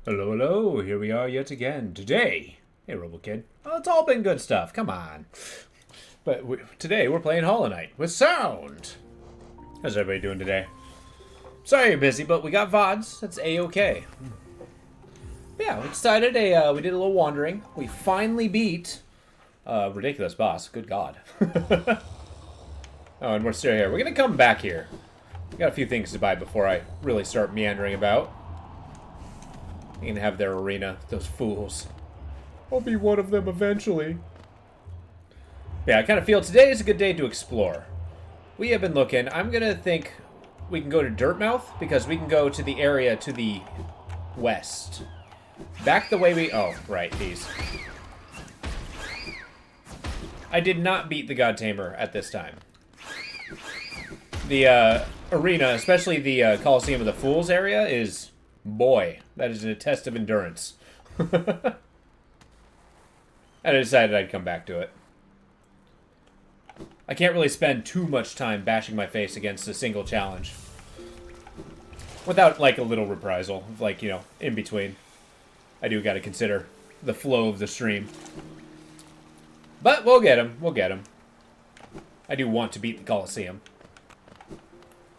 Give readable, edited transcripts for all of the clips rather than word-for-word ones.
Hello, hello, here we are yet again. Today, hey RoboKid, oh, it's all been good stuff, come on. But today we're playing Hollow Knight with sound. How's everybody doing today? Sorry you're busy, but we got VODs, that's A-okay. Yeah, we decided, we did a little wandering. We finally beat a ridiculous boss, good god. Oh, and we're still here. We're gonna come back here. We got a few things to buy before I really start meandering about. You can have their arena, those fools. I'll be one of them eventually. Yeah, I kind of feel today is a good day to explore. We have been looking. I'm going to think we can go to Dirtmouth because we can go to the area to the west. Back the way we... Oh, right, these. I did not beat the God Tamer at this time. The arena, especially the Coliseum of the Fools area, is... Boy, that is a test of endurance. And I decided I'd come back to it. I can't really spend too much time bashing my face against a single challenge. Without, like, a little reprisal. Like, you know, in between. I do gotta consider the flow of the stream. But we'll get him. We'll get him. I do want to beat the Coliseum.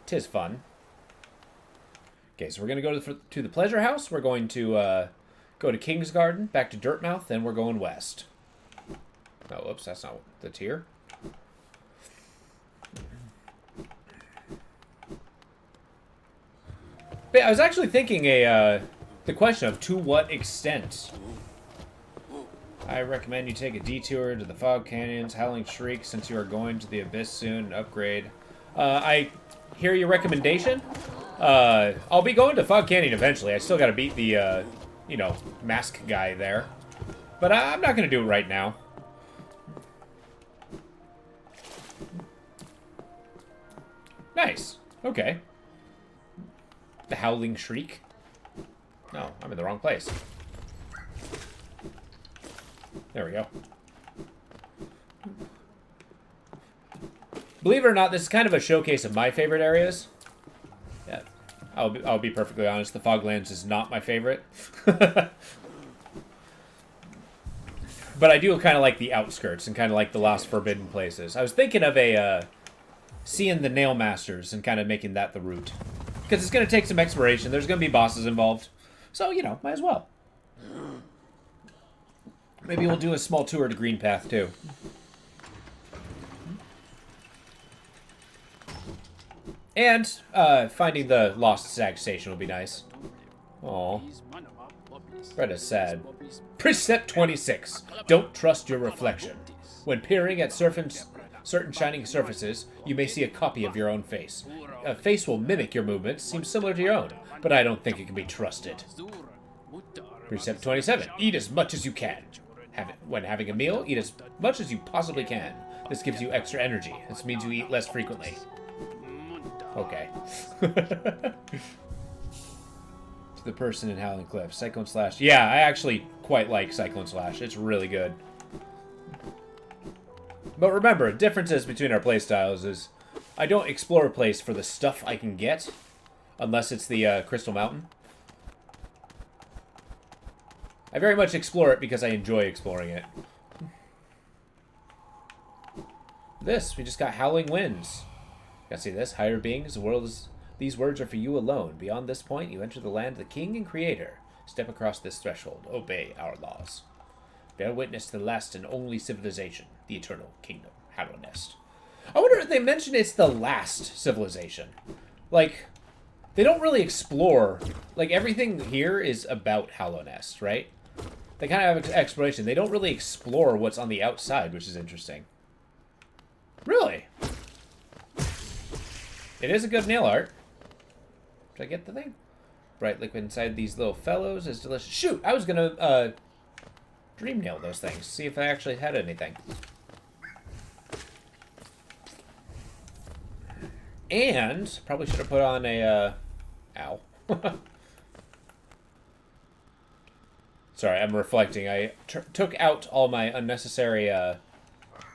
'Tis fun. Okay, so we're going to go to the Pleasure House. We're going to go to King's Garden, back to Dirtmouth, then we're going west. Oh, oops, that's not the tier. But I was actually thinking the question of to what extent. I recommend you take a detour to the Fog Canyons, Howling Shriek, since you are going to the Abyss soon and upgrade. I hear your recommendation. I'll be going to Fog Canyon eventually. I still gotta beat the, you know, mask guy there. But I'm not gonna do it right now. Nice. Okay. The Howling Shriek. No, I'm in the wrong place. There we go. Believe it or not, this is kind of a showcase of my favorite areas. Yeah, I'll be perfectly honest. The Foglands is not my favorite, but I do kind of like the outskirts and kind of like the Lost Forbidden Places. I was thinking of seeing the Nail Masters and kind of making that the route because it's going to take some exploration. There's going to be bosses involved, so you know, might as well. Maybe we'll do a small tour to Green Path too. And finding the lost Zag station will be nice. Aww. Fred is sad. Precept 26. Don't trust your reflection. When peering at certain shining surfaces, you may see a copy of your own face. A face will mimic your movements, seem similar to your own, but I don't think it can be trusted. Precept 27. Eat as much as you can. When having a meal, eat as much as you possibly can. This gives you extra energy. This means you eat less frequently. Okay. To the person in Howling Cliff. Cyclone Slash. Yeah, I actually quite like Cyclone Slash. It's really good. But remember, differences between our playstyles is I don't explore a place for the stuff I can get, unless it's the Crystal Mountain. I very much explore it because I enjoy exploring it. We just got Howling Winds. You gotta see this? Higher beings, the world is... These words are for you alone. Beyond this point, you enter the land of the King and Creator. Step across this threshold. Obey our laws. Bear witness to the last and only civilization, the Eternal Kingdom, Hallownest. I wonder if they mention it's the last civilization. Like, they don't really explore... Like, everything here is about Hallownest, right? They kind of have exploration. They don't really explore what's on the outside, which is interesting. Really? It is a good nail art. Did I get the thing? Bright liquid inside these little fellows is delicious. Shoot! I was gonna, dream nail those things. See if I actually had anything. And, probably should have put on a, ow. Sorry, I'm reflecting. I took out all my unnecessary,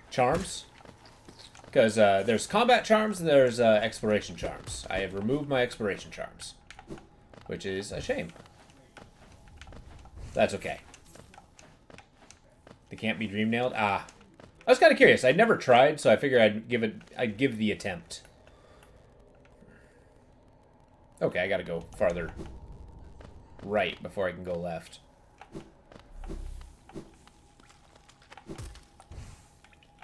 charms. Because there's combat charms and there's exploration charms. I have removed my exploration charms. Which is a shame. That's okay. They can't be dream nailed? Ah. I was kind of curious. I'd never tried, so I figured I'd give the attempt. Okay, I gotta go farther right before I can go left.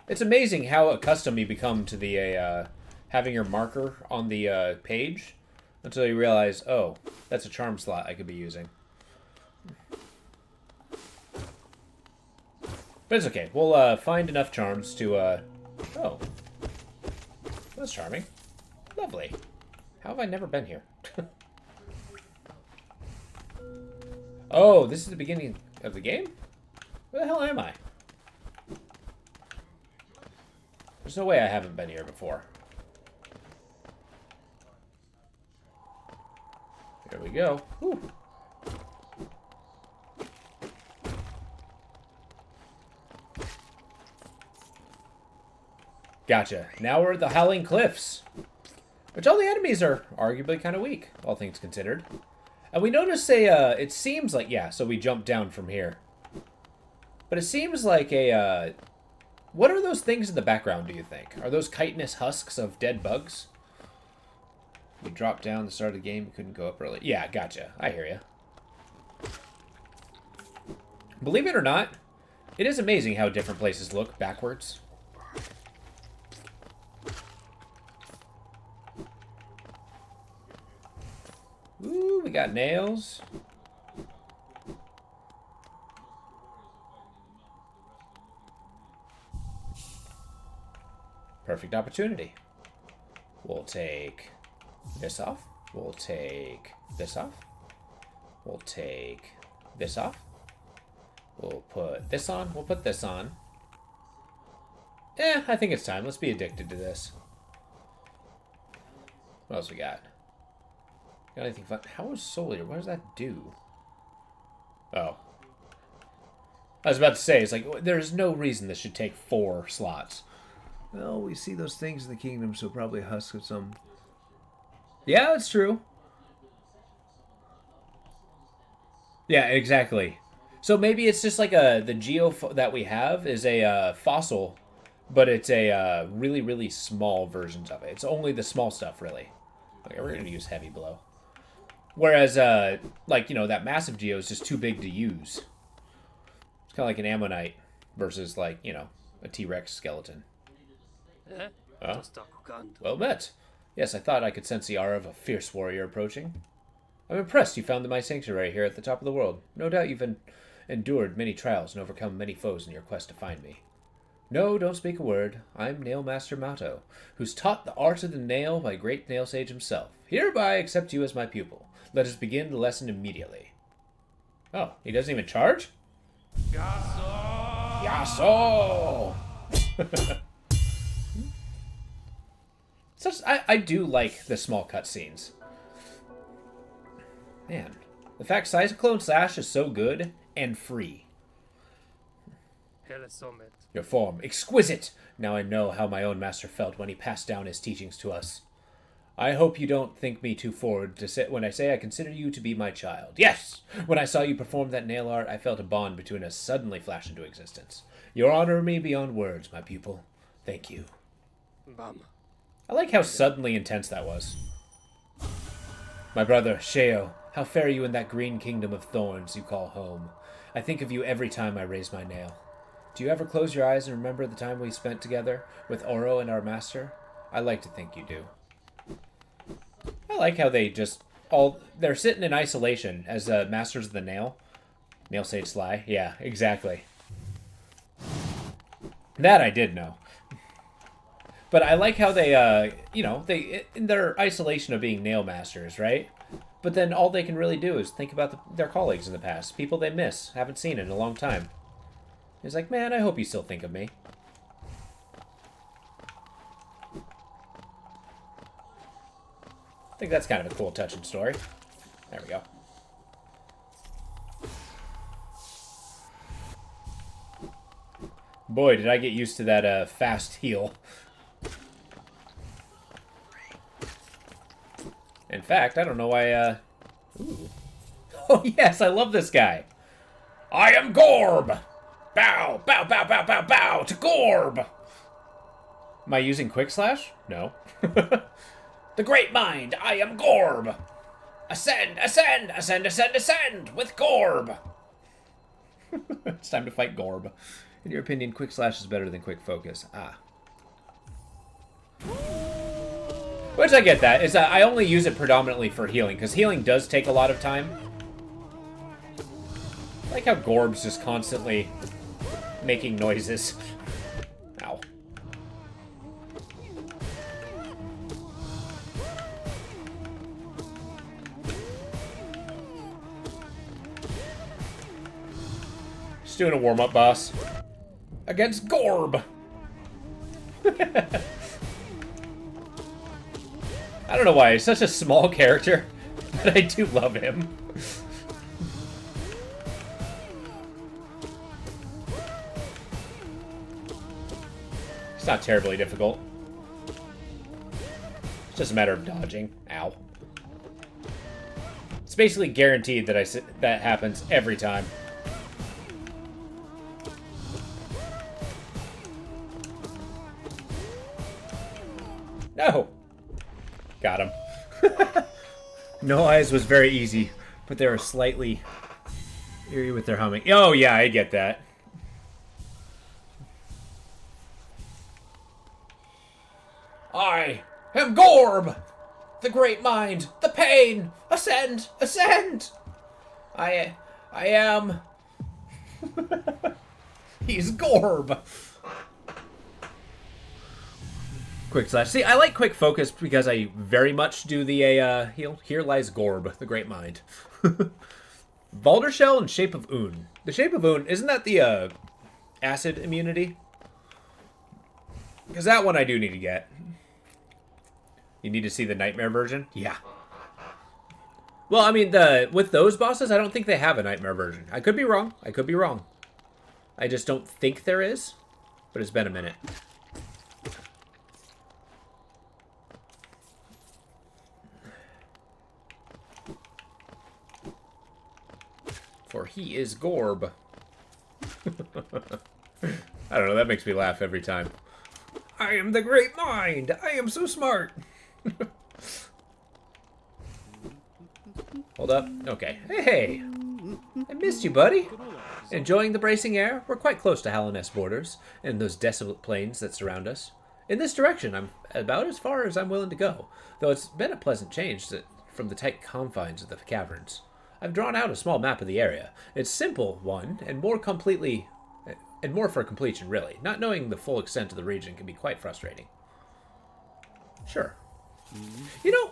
It's amazing how accustomed you become to the having your marker on the page until you realize, oh, that's a charm slot I could be using. But it's okay. We'll find enough charms to... Oh. That's charming. Lovely. How have I never been here? Oh, this is the beginning of the game? Where the hell am I? There's no way I haven't been here before. There we go. Whew. Gotcha. Now we're at the Howling Cliffs. Which all the enemies are arguably kind of weak, all things considered. And we notice it seems like, yeah, so we jump down from here. But it seems like a, what are those things in the background, do you think? Are those chitinous husks of dead bugs? We dropped down the start of the game, we couldn't go up early. Yeah, gotcha. I hear you. Believe it or not, it is amazing how different places look backwards. Ooh, we got nails. Perfect opportunity. We'll take this off. We'll take this off. We'll take this off. We'll put this on. We'll put this on. I think it's time. Let's be addicted to this. What else we got? Got anything fun? How was Solier? What does that do? Oh. I was about to say, it's like, there's no reason this should take 4 slots. Well, we see those things in the kingdom, so probably husk of some... Yeah, that's true. Yeah, exactly. So maybe it's just like the geo that we have is a fossil, but it's a really, really small versions of it. It's only the small stuff, really. Okay, we're going to use Heavy Blow. Whereas, like, you know, that massive geo is just too big to use. It's kind of like an Ammonite versus, like, you know, a T-Rex skeleton. Oh. Well met. Yes, I thought I could sense the aura of a fierce warrior approaching. I'm impressed you found my sanctuary here at the top of the world. No doubt you've endured many trials and overcome many foes in your quest to find me. No, don't speak a word. I'm Nail Master Mato, who's taught the art of the nail by great nail sage himself. Hereby I accept you as my pupil. Let us begin the lesson immediately. Oh, he doesn't even charge? Yasuo! I do like the small cutscenes. Man, the fact Cyclone Slash is so good and free. Your form, exquisite! Now I know how my own master felt when he passed down his teachings to us. I hope you don't think me too forward to say, when I say I consider you to be my child. Yes! When I saw you perform that nail art, I felt a bond between us suddenly flash into existence. You honor me beyond words, my pupil. Thank you. I like how suddenly intense that was. My brother, Sheo, how fare you in that green kingdom of thorns you call home? I think of you every time I raise my nail. Do you ever close your eyes and remember the time we spent together with Oro and our master? I like to think you do. I like how they just they're sitting in isolation as masters of the nail. Nail Sage Sly. Yeah, exactly. That I did know. But I like how they, you know, they in their isolation of being nail masters, right? But then all they can really do is think about their colleagues in the past, people they miss, haven't seen in a long time. He's like, man, I hope you still think of me. I think that's kind of a cool, touching story. There we go. Boy, did I get used to that fast heal. In fact, I don't know why, Ooh. Oh, yes, I love this guy. I am Gorb! Bow, bow, bow, bow, bow, bow to Gorb! Am I using Quick Slash? No. The great mind, I am Gorb! Ascend, ascend, ascend, ascend, ascend with Gorb! It's time to fight Gorb. In your opinion, Quick Slash is better than Quick Focus. Ah. Which I get that. I only use it predominantly for healing, because healing does take a lot of time. I like how Gorb's just constantly making noises. Ow. Just doing a warm-up, boss. Against Gorb! I don't know why, he's such a small character, but I do love him. It's not terribly difficult. It's just a matter of dodging. Ow. It's basically guaranteed that that happens every time. No! Got him. No Eyes was very easy, but they were slightly eerie with their humming. Oh, yeah, I get that. I am Gorb! The great mind, the pain! Ascend! Ascend! I am... He's Gorb! Quick Slash. See, I like Quick Focus because I very much do the heal. Here lies Gorb, the great mind. Boulder Shell and Shape of Un. The Shape of Un, isn't that the acid immunity? Because that one I do need to get. You need to see the Nightmare version? Yeah. Well, I mean, with those bosses, I don't think they have a Nightmare version. I could be wrong. I could be wrong. I just don't think there is. But it's been a minute. For he is Gorb. I don't know, that makes me laugh every time. I am the great mind! I am so smart! Hold up. Okay. Hey! I missed you, buddy! Enjoying the bracing air? We're quite close to Hallownest borders, and those desolate plains that surround us. In this direction, I'm about as far as I'm willing to go, though it's been a pleasant change from the tight confines of the caverns. I've drawn out a small map of the area. It's simple one, and more for completion, really. Not knowing the full extent of the region can be quite frustrating. Sure. You know,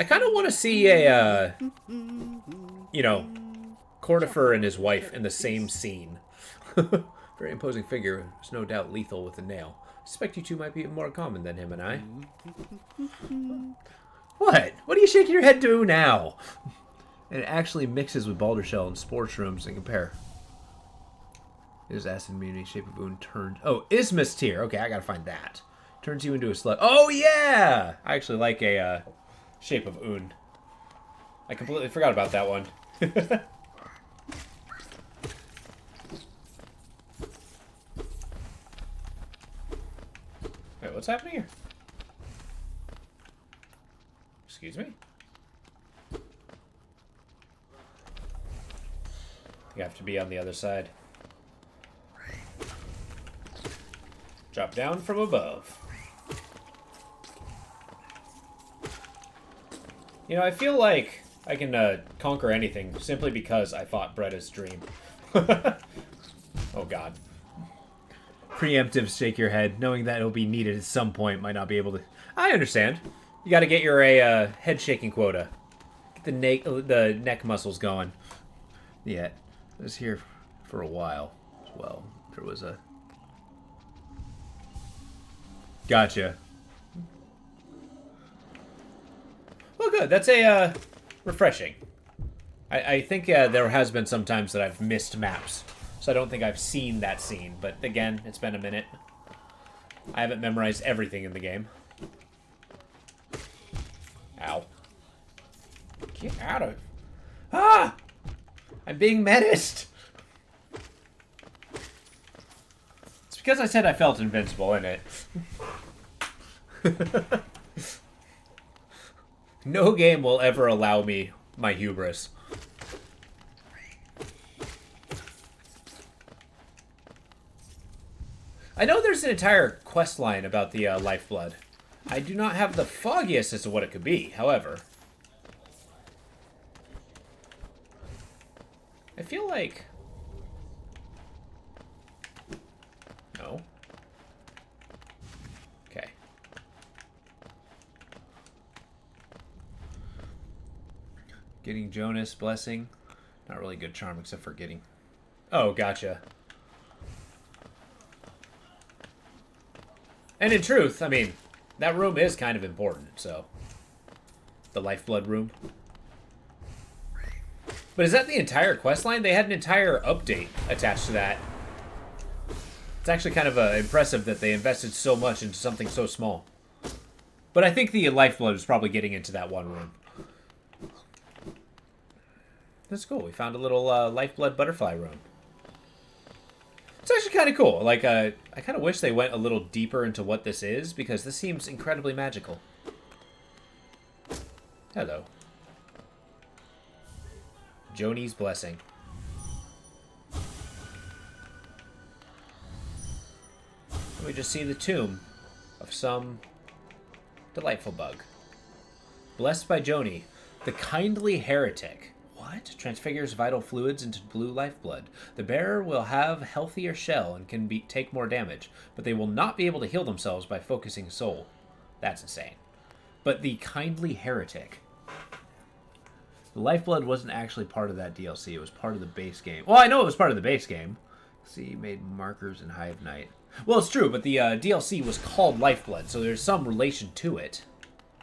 I kind of want to see a, Cornifer and his wife in the same scene. Very imposing figure. Is no doubt lethal with a nail. I suspect you two might be more common than him and I. What? What are you shaking your head to now? And it actually mixes with Balder Shell and Spore Shrooms and compare. His acid immunity shape of wound turned... Oh, Isthmus Tear. Okay, I gotta find that. Turns you into a slug. Oh, yeah! I actually like a shape of wound. I completely forgot about that one. Wait, what's happening here? Excuse me? You have to be on the other side. Drop down from above. You know, I feel like I can conquer anything simply because I fought Bretta's dream. Oh, God. Preemptive shake your head, knowing that it'll be needed at some point, might not be able to... I understand. You gotta get your head shaking quota. Get the neck muscles going. Yeah, I was here for a while as well. There was a... Gotcha. Well, good. That's a refreshing. I think there has been some times that I've missed maps, so I don't think I've seen that scene. But again, it's been a minute. I haven't memorized everything in the game. Ow. Get out of... Ah! I'm being menaced! It's because I said I felt invincible, isn't it? No game will ever allow me my hubris. I know there's an entire quest line about the lifeblood. I do not have the foggiest as to what it could be, however. I feel like... No. Okay. Getting Jonas, blessing. Not really good charm except for getting... Oh, gotcha. And in truth, I mean, that room is kind of important, so... The lifeblood room. But is that the entire questline? They had an entire update attached to that. It's actually kind of impressive that they invested so much into something so small. But I think the lifeblood is probably getting into that one room. That's cool. We found a little lifeblood butterfly room. It's actually kind of cool. Like, I kind of wish they went a little deeper into what this is, because this seems incredibly magical. Hello. Joni's blessing. We just see the tomb of some delightful bug. Blessed by Joni, the kindly heretic. What? Transfigures vital fluids into blue lifeblood. The bearer will have healthier shell and can take more damage, but they will not be able to heal themselves by focusing soul. That's insane. But the kindly heretic. The lifeblood wasn't actually part of that DLC. It was part of the base game. Well, I know it was part of the base game. See, made markers in Hive Night. Well, it's true, but the DLC was called Lifeblood, so there's some relation to it.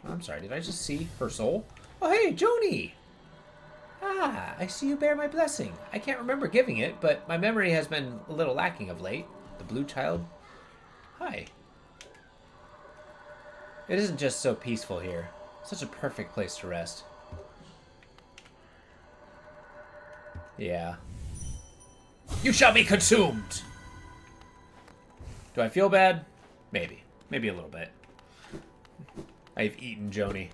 I'm sorry, did I just see her soul? Oh, hey, Joni! Ah, I see you bear my blessing. I can't remember giving it, but my memory has been a little lacking of late. The blue child? Hi. It isn't just so peaceful here. Such a perfect place to rest. Yeah. You shall be consumed! Do I feel bad? Maybe. Maybe a little bit. I've eaten Joni.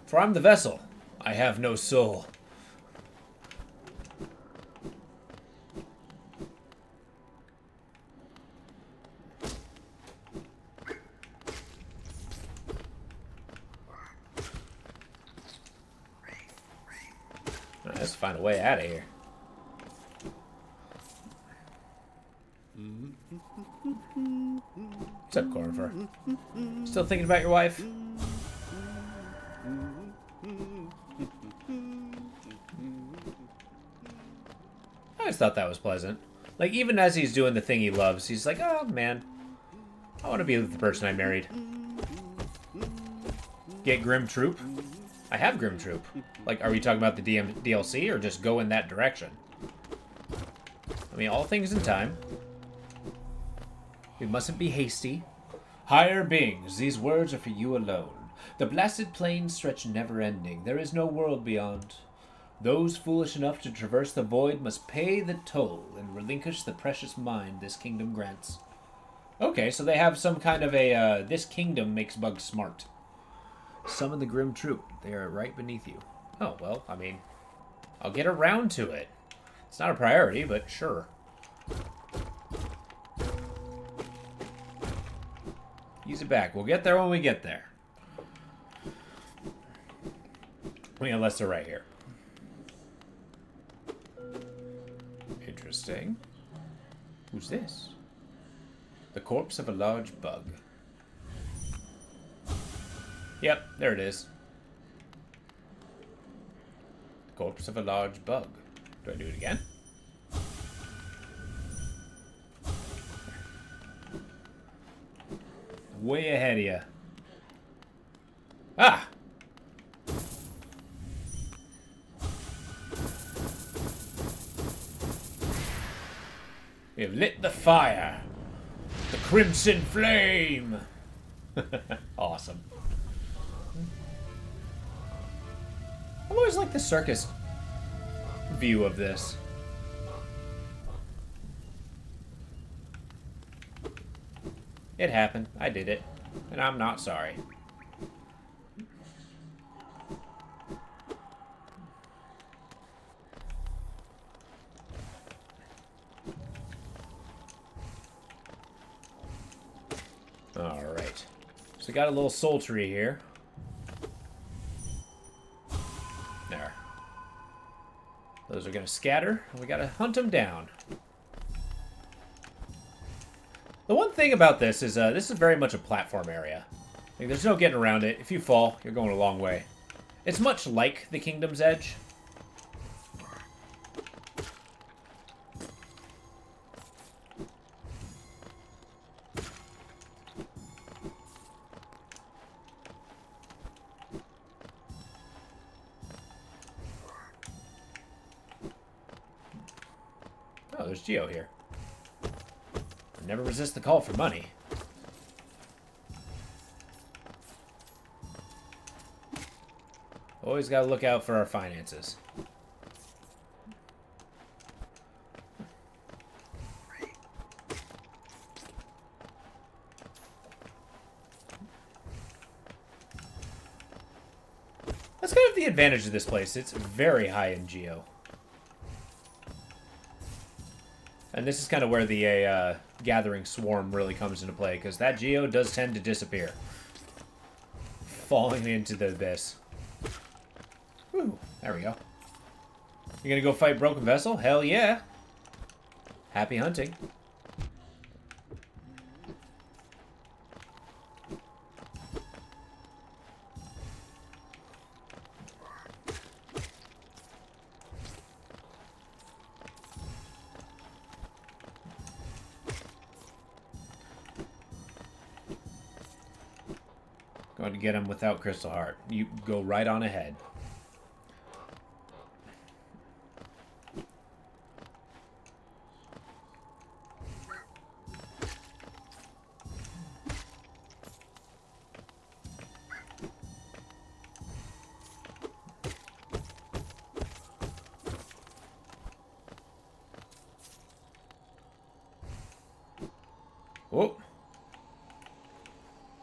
For I'm the vessel. I have no soul. Let's find a way out of here. What's up, Cornifer? Still thinking about your wife? always thought that was pleasant. Like, even as he's doing the thing he loves, he's like, oh, man. I want to be with the person I married. Get Grim Troop? I have Grim Troop. Like, are we talking about the DLC or just go in that direction? I mean, all things in time. We mustn't be hasty. Higher beings, these words are for you alone. The blasted plains stretch never-ending. There is no world beyond. Those foolish enough to traverse the void must pay the toll and relinquish the precious mind this kingdom grants. Okay, so they have some kind of a, this kingdom makes bugs smart. Summon the Grim Troop. They are right beneath you. Oh, well, I mean, I'll get around to it. It's not a priority, but sure. Use it back. We'll get there when we get there. Unless they're right here. Interesting. Who's this? The corpse of a large bug. Yep, there it is. The corpse of a large bug. Do I do it again? Way ahead of you. Ah! We have lit the fire. The crimson flame. Awesome. I've always liked the circus view of this. It happened. I did it. And I'm not sorry. Alright. So we got a little soul tree here. There. Those are going to scatter, and we got to hunt them down. The one thing about this is very much a platform area. Like, there's no getting around it. If you fall, you're going a long way. It's much like the Kingdom's Edge. Oh, there's Geo here. Never resist the call for money. Always gotta look out for our finances. That's kind of the advantage of this place. It's very high in Geo. And this is kind of where the Gathering Swarm really comes into play, because that Geo does tend to disappear. Falling into the abyss. Woo, there we go. You gonna go fight Broken Vessel? Hell yeah. Happy hunting. Going to get him without Crystal Heart. You go right on ahead. Oh.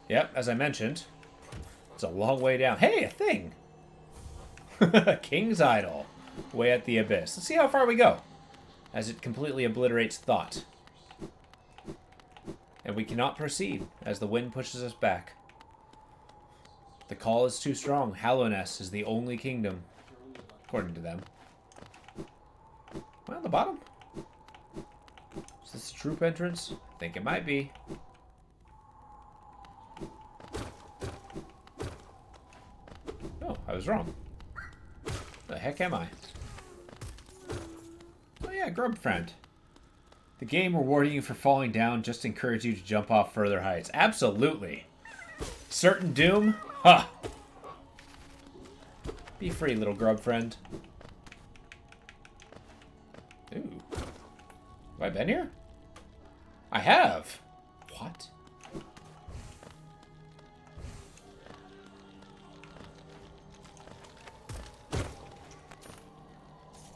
Yep, as I mentioned, it's a long way down. Hey, a thing! King's Idol. Way at the abyss. Let's see how far we go. As it completely obliterates thought. And we cannot proceed, as the wind pushes us back. The call is too strong. Hallownest is the only kingdom, according to them. Well, the bottom? Is this a troop entrance? I think it might be. Oh, I was wrong. The heck am I? Oh yeah, Grub Friend. The game rewarding you for falling down just encourage you to jump off further heights. Absolutely. Certain doom? Huh. Be free, little grub friend. Ooh. Have I been here? I have. What?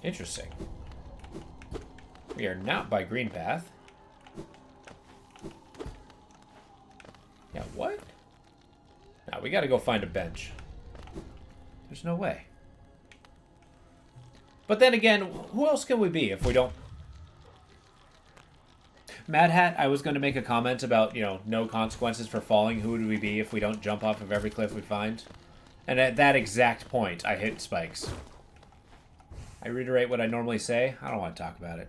Interesting. We are not by Green Path. Yeah, what? Now we gotta go find a bench. There's no way. But then again, who else can we be if we don't... Mad Hat, I was going to make a comment about, you know, no consequences for falling. Who would we be if we don't jump off of every cliff we find? And at that exact point, I hit spikes. I reiterate what I normally say. I don't want to talk about it.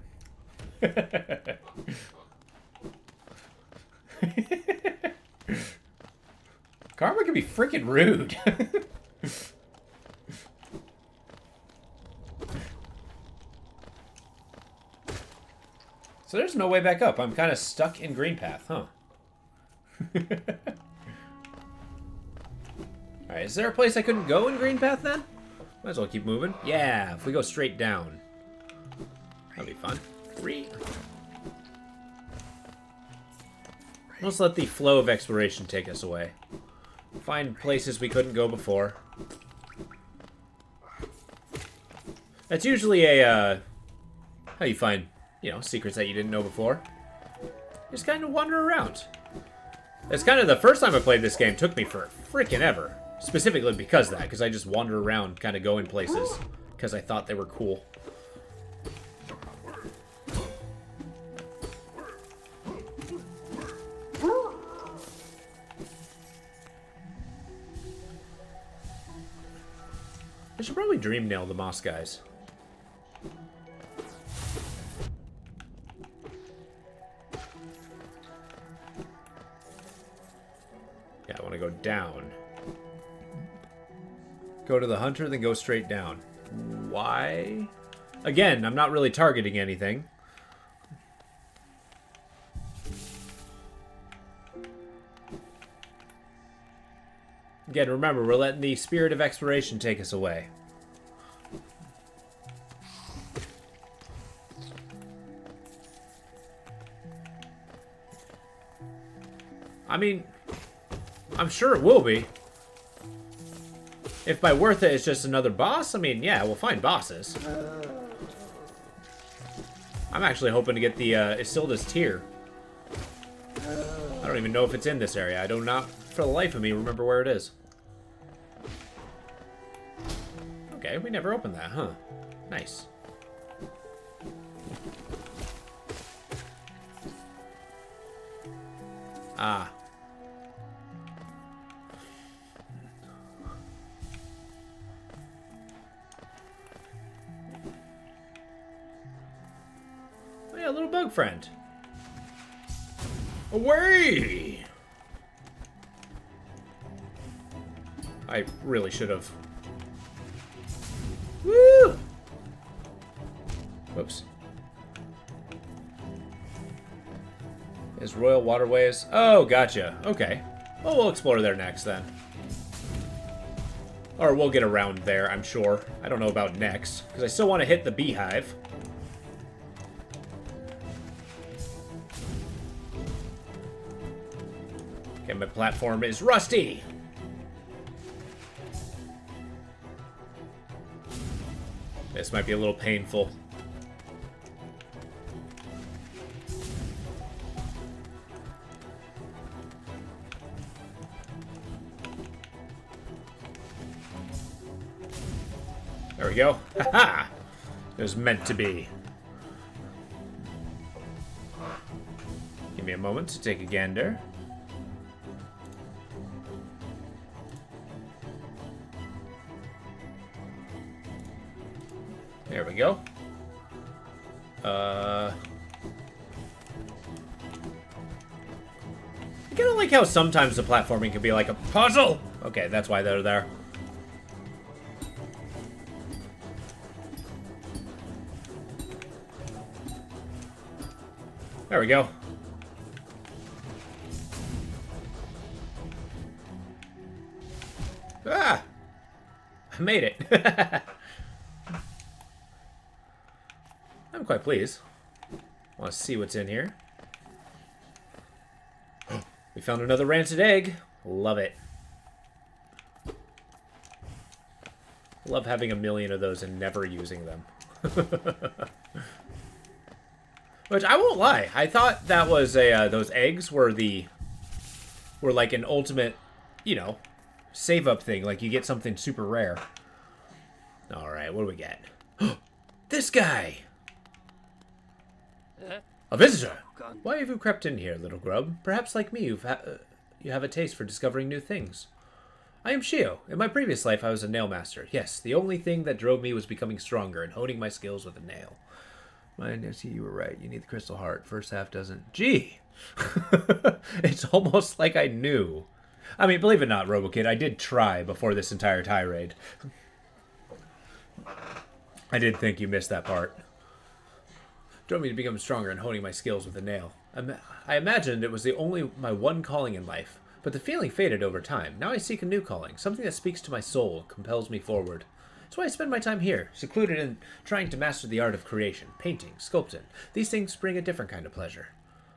Karma can be freaking rude. So there's no way back up. I'm kind of stuck in Green Path, huh? Alright, is there a place I couldn't go in Green Path then? Might as well keep moving. Yeah, if we go straight down. That'll be fun. 3. Let's let the flow of exploration take us away. Find places we couldn't go before. That's usually a, how you find, you know, secrets that you didn't know before. Just kind of wander around. It's kind of the first time I played this game took me for freaking ever. Specifically because of that, because I just wander around, kind of going places, because I thought they were cool. I should probably dream nail the moss guys. Yeah, I want to go down. Go to the hunter, then go straight down. Why? Again, I'm not really targeting anything. Again, remember, we're letting the spirit of exploration take us away. I mean, I'm sure it will be. If by worth it, it's just another boss, I mean, yeah, we'll find bosses. I'm actually hoping to get the Isildur's Tear. I don't even know if it's in this area. I do not, for the life of me, remember where it is. Okay, we never opened that, huh? Nice. Ah. Oh yeah, little bug friend. Away! I really should have. Woo! Whoops. Is Royal Waterways? Oh, gotcha. Okay. Well, we'll explore there next then. Or we'll get around there, I'm sure. I don't know about next, because I still want to hit the beehive. Okay, my platform is rusty. This might be a little painful. There we go. Haha! It was meant to be. Give me a moment to take a gander. There we go. I kind of like how sometimes the platforming can be like a puzzle. Okay, that's why they're there. There we go. Ah! I made it. I'm quite pleased. Want to see what's in here. We found another rancid egg. Love it. Love having a million of those and never using them. Which, I won't lie, I thought that was a, those eggs were like an ultimate, you know, save-up thing. Like, you get something super rare. Alright, what do we get? This guy! A visitor! Why have you crept in here, little grub? Perhaps, like me, you have a taste for discovering new things. I am Shio. In my previous life, I was a nail master. Yes, the only thing that drove me was becoming stronger and honing my skills with a nail. I see you were right. You need the crystal heart. First half doesn't. Gee! It's almost like I knew. I mean, believe it or not, RoboKid, I did try before this entire tirade. I did think you missed that part. Drove me to become stronger and honing my skills with a nail. I imagined it was my one calling in life, but the feeling faded over time. Now I seek a new calling, something that speaks to my soul, compels me forward. That's why I spend my time here, secluded and trying to master the art of creation, painting, sculpting. These things bring a different kind of pleasure.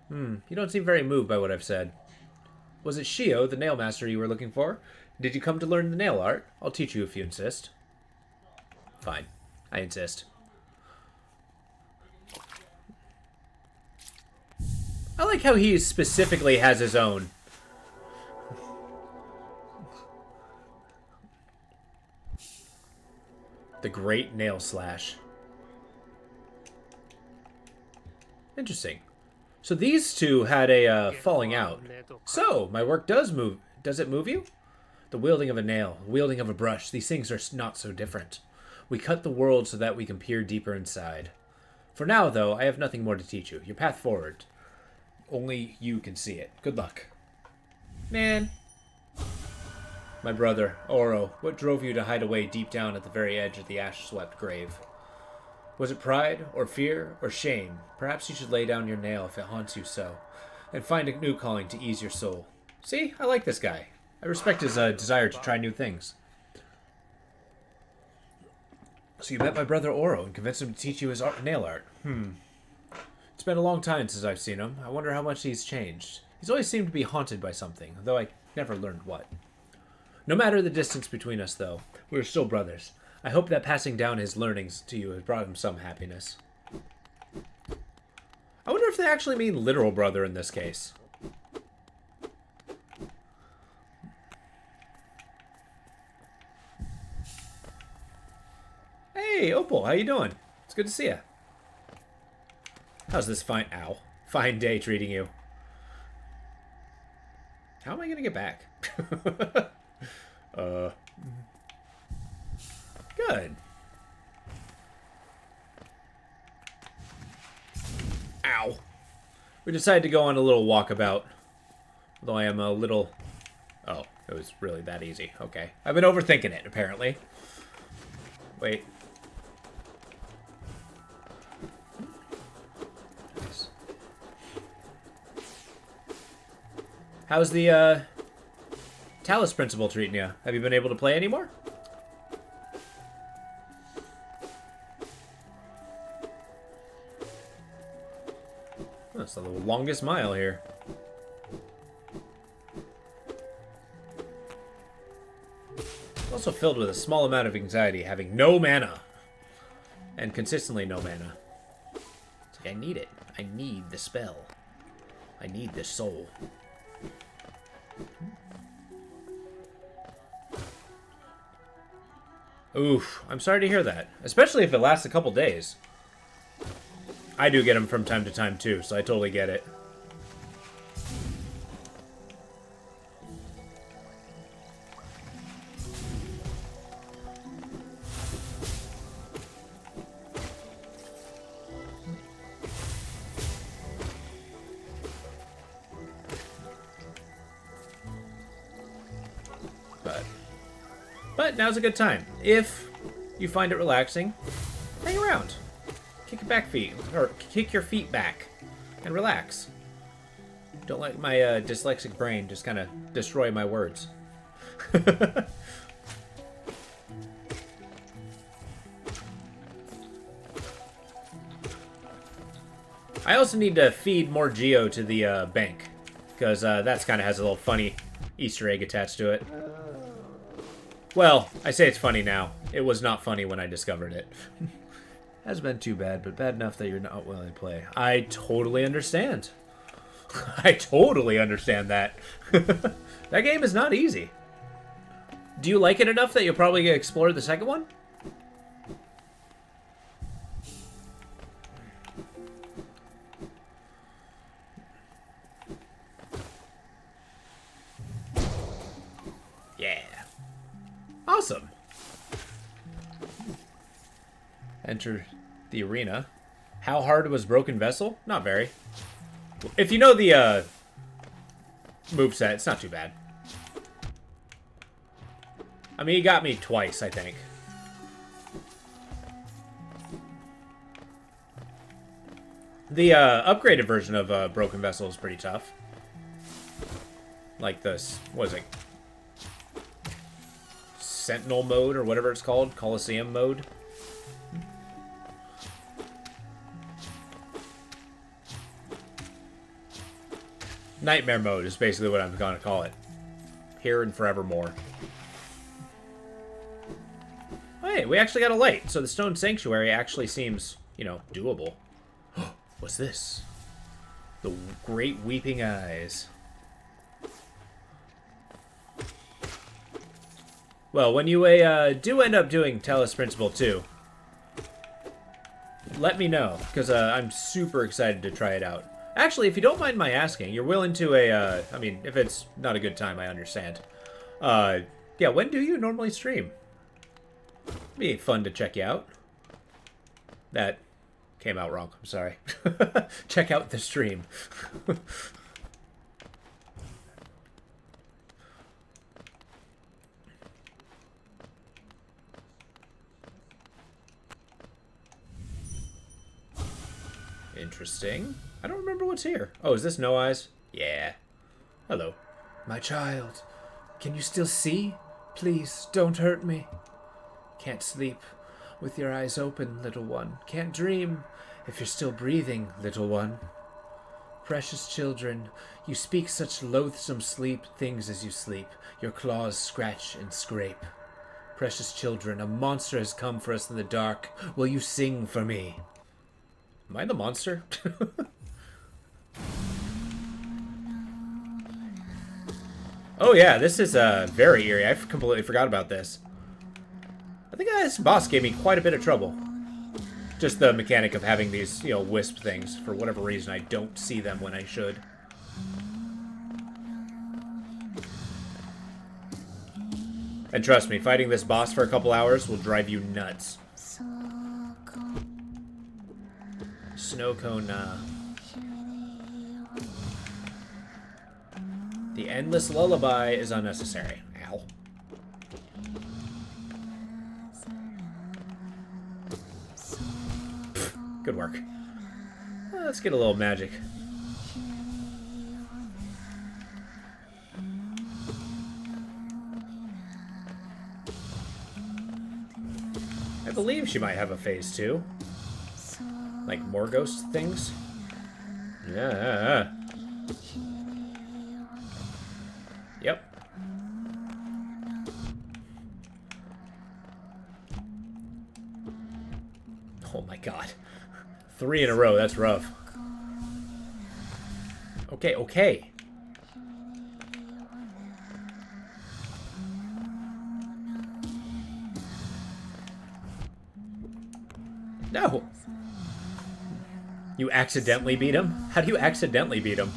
You don't seem very moved by what I've said. Was it Shio, the nail master you were looking for? Did you come to learn the nail art? I'll teach you if you insist. Fine. I insist. I like how he specifically has his own. The Great Nail Slash. Interesting. So these two had a falling out. So, my work does move. Does it move you? The wielding of a nail, the wielding of a brush, these things are not so different. We cut the world so that we can peer deeper inside. For now, though, I have nothing more to teach you. Your path forward. Only you can see it. Good luck. Man. My brother, Oro, what drove you to hide away deep down at the very edge of the ash-swept grave? Was it pride, or fear, or shame? Perhaps you should lay down your nail if it haunts you so, and find a new calling to ease your soul. See, I like this guy. I respect his desire to try new things. So you met my brother Oro and convinced him to teach you his nail art. It's been a long time since I've seen him. I wonder how much he's changed. He's always seemed to be haunted by something, though I never learned what. No matter the distance between us, though, we're still brothers. I hope that passing down his learnings to you has brought him some happiness. I wonder if they actually mean literal brother in this case. Hey, Opal, how you doing? It's good to see you. How's this fine day treating you? How am I gonna get back? Good. Ow. We decided to go on a little walkabout. Although I am a little... Oh, it was really that easy. Okay. I've been overthinking it, apparently. Wait. Nice. How's the, Talus Principle treating you? Have you been able to play anymore? That's the longest mile here. Also filled with a small amount of anxiety, having no mana. And consistently no mana. It's like, I need it. I need the spell. I need this soul. Oof, I'm sorry to hear that. Especially if it lasts a couple days. I do get them from time to time too, so I totally get it. But now's a good time. If you find it relaxing, hang around. Kick your back feet, or kick your feet back. and relax. Don't let my dyslexic brain just kind of destroy my words. I also need to feed more Geo to the bank, because that's kind of has a little funny Easter egg attached to it. Well, I say it's funny now. It was not funny when I discovered it. Hasn't been too bad, but bad enough that you're not willing to play. I totally understand. I totally understand that. That game is not easy. Do you like it enough that you'll probably explore the second one? Yeah. Awesome. Enter the arena. How hard was Broken Vessel? Not very. If you know the moveset, it's not too bad. I mean, he got me twice, I think. The upgraded version of Broken Vessel is pretty tough. Like this, what is it? Sentinel mode, or whatever it's called. Coliseum mode. Nightmare mode is basically what I'm going to call it. Here and forevermore. Hey, we actually got a light, so the Stone Sanctuary actually seems, you know, doable. What's this? The Great Weeping Eyes. Well, when you do end up doing Talos Principle 2, let me know, because I'm super excited to try it out. Actually, if you don't mind my asking, you're willing to I mean, if it's not a good time, I understand. Yeah, when do you normally stream? Be fun to check you out. That came out wrong. I'm sorry. Check out the stream. Interesting. I don't remember what's here. Oh, is this No Eyes? Yeah. Hello. My child, can you still see? Please, don't hurt me. Can't sleep with your eyes open, little one. Can't dream if you're still breathing, little one. Precious children, you speak such loathsome things as you sleep. Your claws scratch and scrape. Precious children, a monster has come for us in the dark. Will you sing for me? Am I the monster? Oh yeah, this is very eerie. I completely forgot about this. I think this boss gave me quite a bit of trouble. Just the mechanic of having these, you know, wisp things. For whatever reason, I don't see them when I should. And trust me, fighting this boss for a couple hours will drive you nuts. Snow cone, The endless lullaby is unnecessary. Ow. Good work. Let's get a little magic. I believe she might have a phase 2. Like more ghost things? Yeah. Yep. Oh my god. 3 in a row, that's rough. Okay, okay. No! You accidentally beat him? How do you accidentally beat him?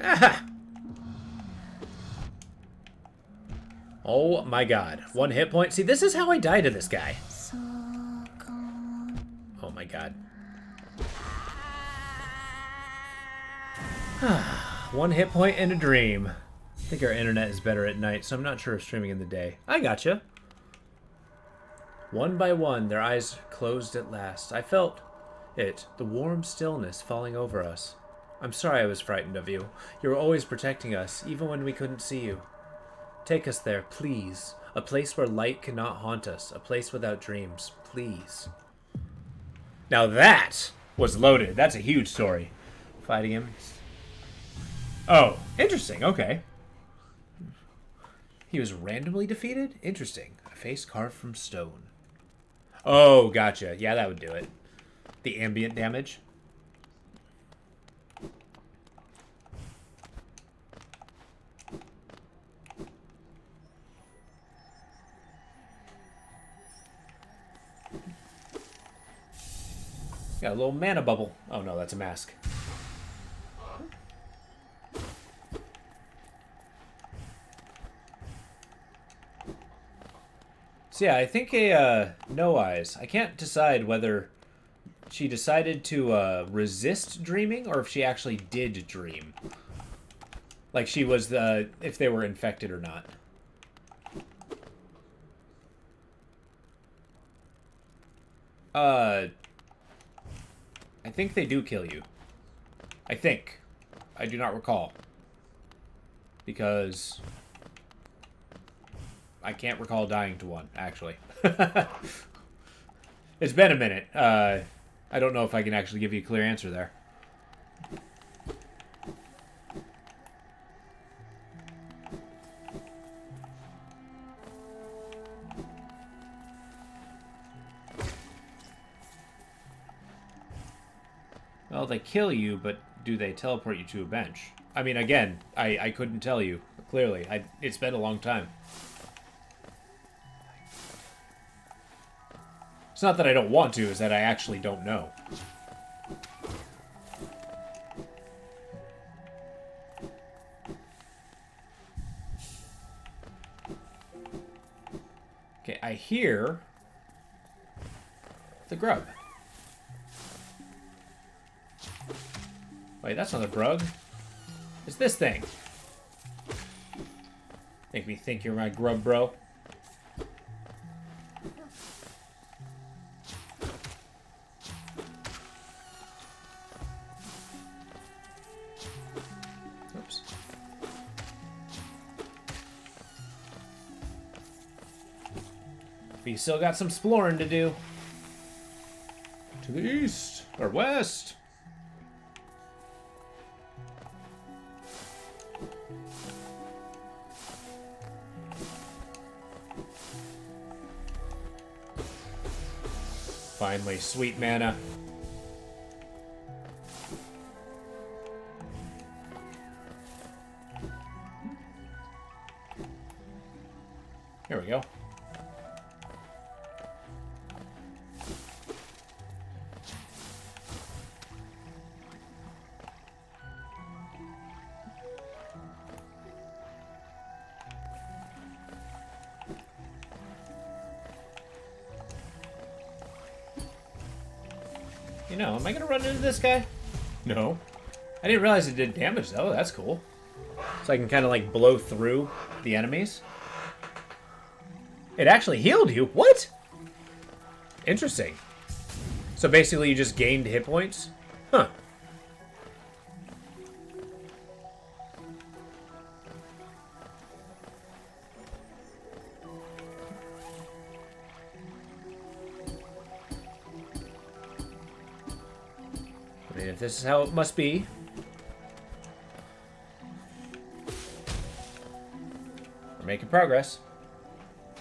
Ah! Oh my god. 1 hit point. See, this is how I die to this guy. Oh my god. 1 hit point and a dream. I think our internet is better at night, so I'm not sure if streaming in the day. I gotcha. One by one, their eyes closed at last. I felt it, the warm stillness falling over us. I'm sorry I was frightened of you. You were always protecting us, even when we couldn't see you. Take us there, please. A place where light cannot haunt us. A place without dreams. Please. Now that was loaded. That's a huge story. Fighting him. Oh, interesting. Okay. He was randomly defeated? Interesting. A face carved from stone. Oh, gotcha. Yeah, that would do it. The ambient damage. Got a little mana bubble. Oh no, that's a mask. So yeah, I think No Eyes. I can't decide whether she decided to resist dreaming or if she actually did dream. Like she was if they were infected or not. I think they do kill you. I think. I do not recall. Because I can't recall dying to one, actually. It's been a minute. I don't know if I can actually give you a clear answer there. Well, they kill you, but do they teleport you to a bench? I mean, again, I couldn't tell you, clearly. It's been a long time. It's not that I don't want to, it's that I actually don't know. Okay, I hear the grub. Wait, that's not a grub. It's this thing. Make me think you're my grub, bro. Oops. We still got some exploring to do. To the east or west. Finally, sweet mana. Here we go. You know, am I gonna run into this guy? No. I didn't realize it did damage though, that's cool. So I can kind of like blow through the enemies. It actually healed you? What? Interesting. So basically you just gained hit points? Huh. I mean, if this is how it must be. We're making progress.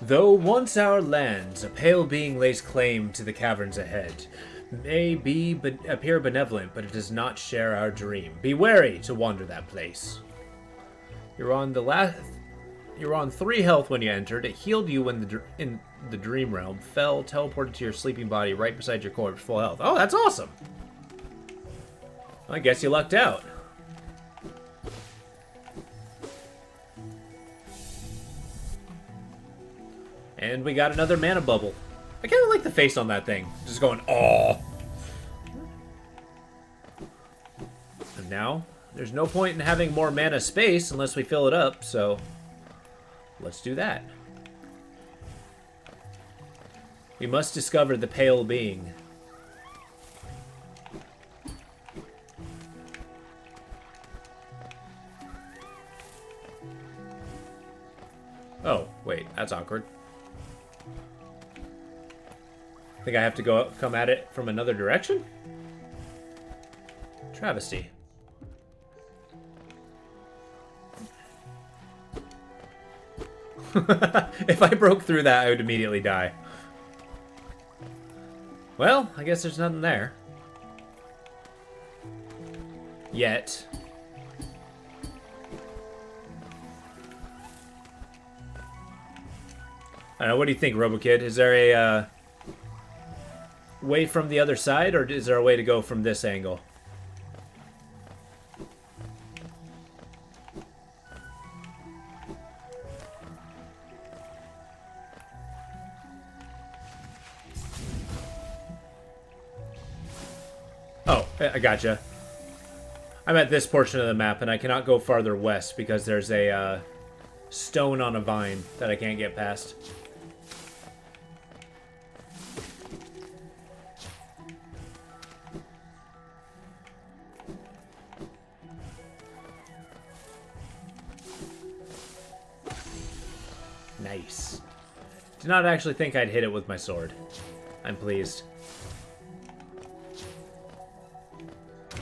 Though once our lands, a pale being lays claim to the caverns ahead. May appear benevolent, but it does not share our dream. Be wary to wander that place. You're on 3 health when you entered. It healed you when in the dream realm. Fell, teleported to your sleeping body right beside your corpse, full health. Oh, that's awesome! I guess you lucked out. And we got another mana bubble. I kind of like the face on that thing. Just going, oh. And now, there's no point in having more mana space unless we fill it up, so let's do that. We must discover the pale being. Oh, wait, that's awkward. I think I have to come at it from another direction? Travesty. If I broke through that, I would immediately die. Well, I guess there's nothing there. Yet. I don't know, what do you think, RoboKid? Is there a way from the other side, or is there a way to go from this angle? Oh, I gotcha. I'm at this portion of the map, and I cannot go farther west because there's a stone on a vine that I can't get past. Nice. Did not actually think I'd hit it with my sword. I'm pleased.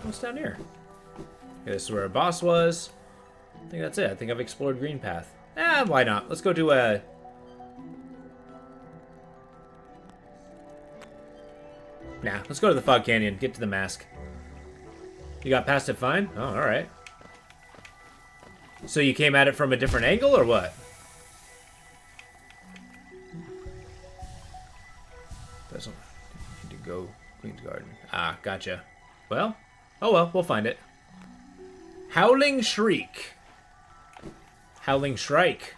What's down here? Okay, this is where a boss was. I think that's it. I think I've explored Green Path. Why not? Let's go to a... Nah, let's go to the Fog Canyon. Get to the mask. You got past it fine? Oh, alright. So you came at it from a different angle, or what? Doesn't need to go Queen's Garden. Ah, gotcha. Well, oh well, we'll find it. Howling Shriek. Howling Shrike.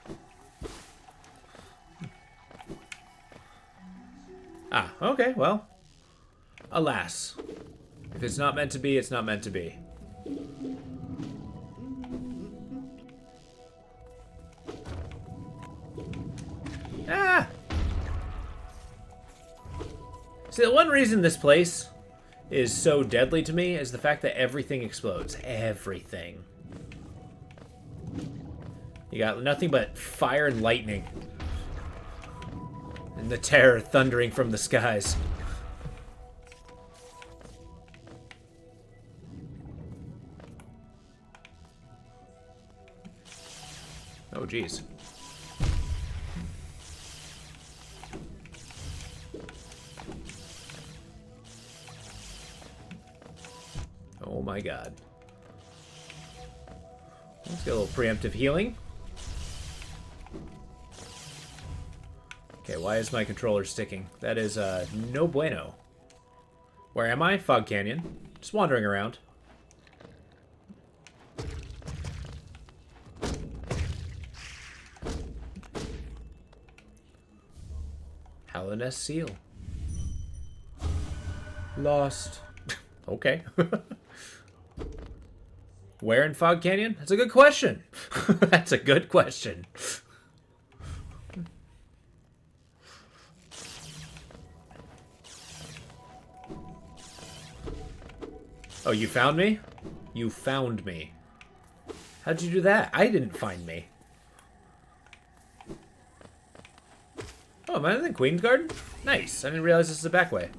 Ah, okay, well. Alas. If it's not meant to be, it's not meant to be. Ah! See, the one reason this place is so deadly to me is the fact that everything explodes. Everything. You got nothing but fire and lightning. And the terror thundering from the skies. Oh, geez. Oh my god. Let's get a little preemptive healing. Okay, why is my controller sticking? That is, no bueno. Where am I? Fog Canyon. Just wandering around. Hallownest Seal. Lost. Okay. Where in Fog Canyon? That's a good question. That's a good question. Oh, you found me? You found me. How'd you do that? I didn't find me. Oh, am I in the Queen's Garden? Nice. I didn't realize this is the back way.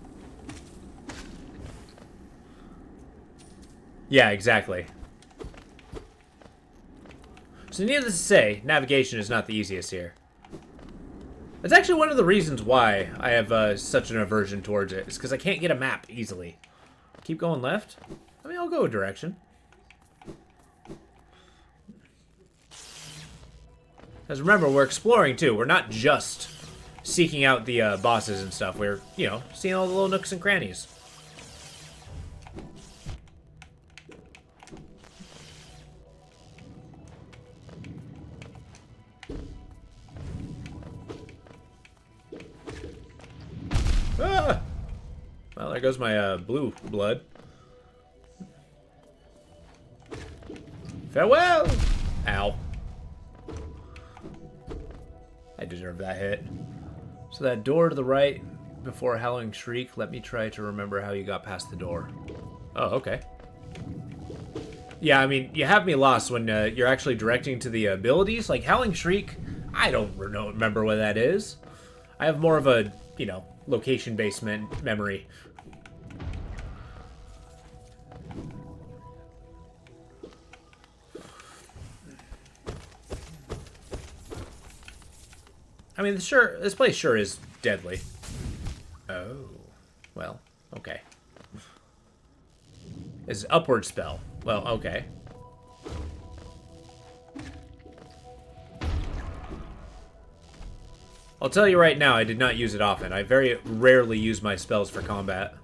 Yeah, exactly. So needless to say, navigation is not the easiest here. That's actually one of the reasons why I have such an aversion towards it. Is because I can't get a map easily. Keep going left? I mean, I'll go a direction. Because remember, we're exploring too. We're not just seeking out the bosses and stuff. We're, you know, seeing all the little nooks and crannies. Ah! Well, there goes my blue blood. Farewell! Ow. I deserve that hit. So that door to the right before Howling Shriek. Let me try to remember how you got past the door. Oh, okay. Yeah, I mean, you have me lost when you're actually directing to the abilities. Like, Howling Shriek, I don't remember what that is. I have more of a, you know, location-based memory. I mean, sure, this place sure is deadly. Oh. Well, okay. It's an upward spell. Well, okay. I'll tell you right now, I did not use it often. I very rarely use my spells for combat.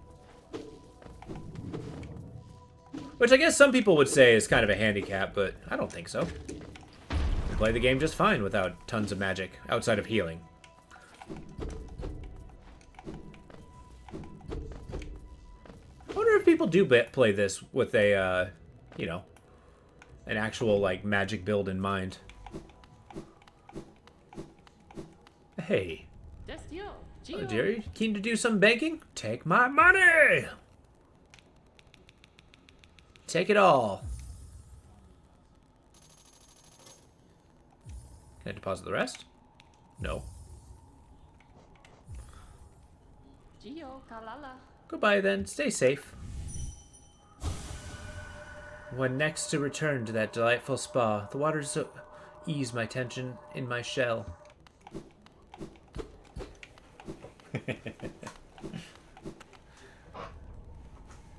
Which I guess some people would say is kind of a handicap, but I don't think so. We play the game just fine without tons of magic, outside of healing. I wonder if people do play this with a, you know, an actual, like, magic build in mind. Hey. Oh, dear, you keen to do some banking? Take my money! Take it all. Can I deposit the rest? No. Goodbye then. Stay safe. When next to return to that delightful spa, the waters ease my tension in my shell.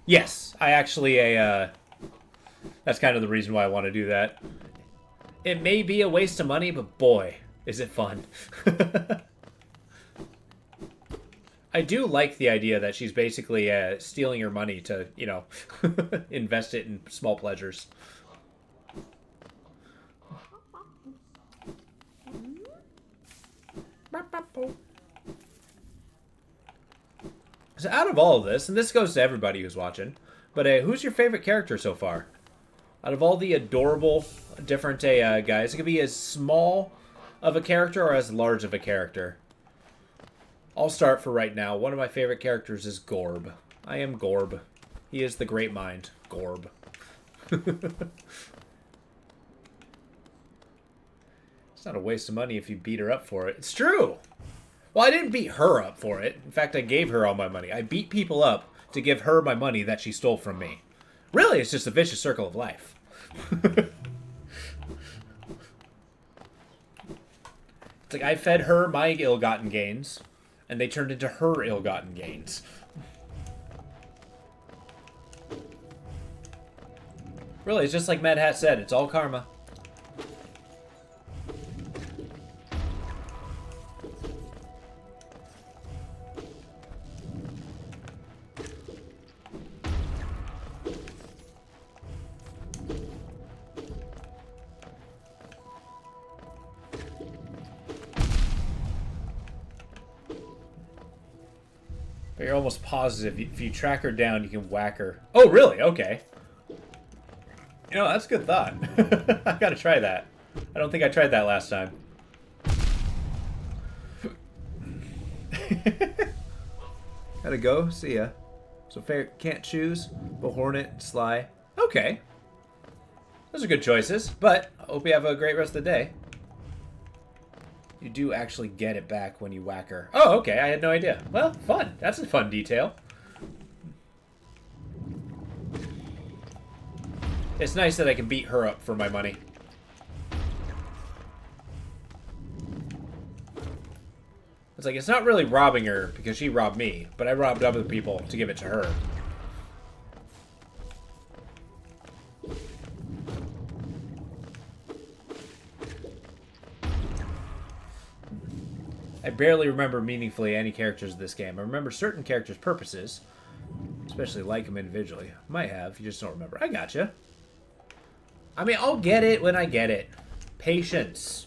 Yes, I actually that's kind of the reason why I want to do that. It may be a waste of money, but boy, is it fun. I do like the idea that she's basically stealing your money to, you know, invest it in small pleasures. So out of all of this, and this goes to everybody who's watching, but who's your favorite character so far? Out of all the adorable different guys, it could be as small of a character or as large of a character. I'll start for right now. One of my favorite characters is Gorb. I am Gorb. He is the great mind. Gorb. It's not a waste of money if you beat her up for it. It's true! Well, I didn't beat her up for it. In fact, I gave her all my money. I beat people up to give her my money that she stole from me. Really, it's just a vicious circle of life. It's like I fed her my ill-gotten gains, and they turned into her ill-gotten gains. Really, it's just like Mad Hat said, it's all karma. But you're almost positive if you track her down, you can whack her. Oh, really? Okay. You know, that's a good thought. I gotta try that. I don't think I tried that last time. Gotta go. See ya. So fair can't choose. Hornet, Sly. Okay. Those are good choices, but I hope you have a great rest of the day. You do actually get it back when you whack her. Oh, okay. I had no idea. Well, fun. That's a fun detail. It's nice that I can beat her up for my money. It's like, it's not really robbing her because she robbed me, but I robbed other people to give it to her. I barely remember meaningfully any characters of this game. I remember certain characters' purposes, especially like them individually. Might have, you just don't remember. I gotcha. I mean, I'll get it when I get it. Patience.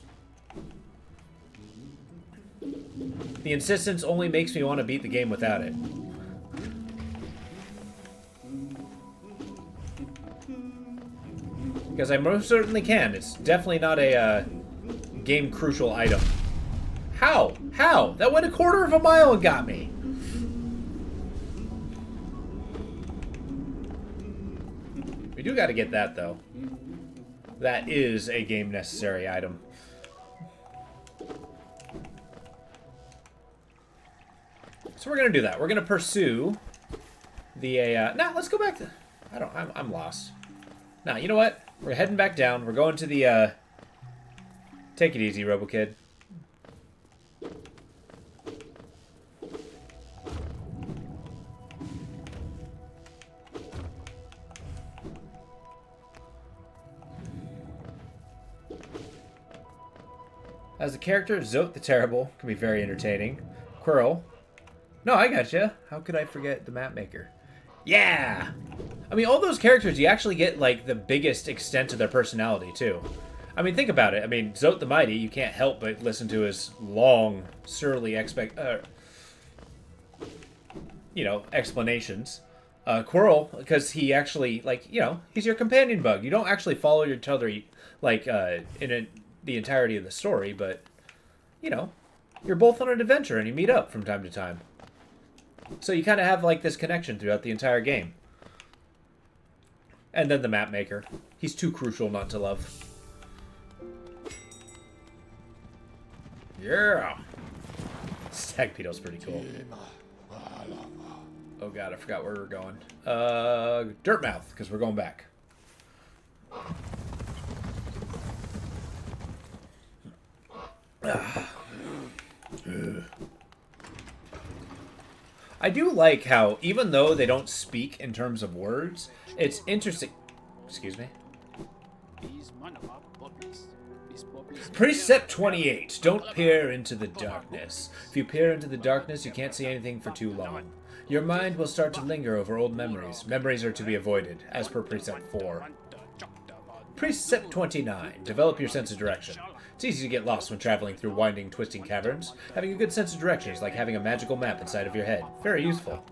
The insistence only makes me want to beat the game without it. Because I most certainly can. It's definitely not a game-crucial item. How? How? That went a quarter of a mile and got me. do got to get that, though. That is a game necessary item. So we're going to do that. We're going to pursue the... Now, let's go back to... I'm lost. Now, you know what? We're heading back down. We're going to the... Take it easy, RoboKid. As a character, Zote the Terrible can be very entertaining. Quirrell. No, I gotcha. How could I forget the map maker? Yeah! I mean, all those characters, you actually get, like, the biggest extent of their personality, too. I mean, think about it. I mean, Zote the Mighty, you can't help but listen to his long, surly explanations. Quirrell, because he actually, like, you know, he's your companion bug. You don't actually follow each other, like, the entirety of the story, but, you know, you're both on an adventure and you meet up from time to time. So you kind of have, like, this connection throughout the entire game. And then the map maker. He's too crucial not to love. Yeah! Stagpedo's pretty cool. Oh god, I forgot where we're going. Dirtmouth, because we're going back. I do like how, even though they don't speak in terms of words, it's interesting. Excuse me? Precept 28. Don't peer into the darkness. If you peer into the darkness, you can't see anything for too long. Your mind will start to linger over old memories. Memories are to be avoided, as per Precept 4. Precept 29. Develop your sense of direction. It's easy to get lost when traveling through winding, twisting caverns. Having a good sense of direction is like having a magical map inside of your head. Very useful.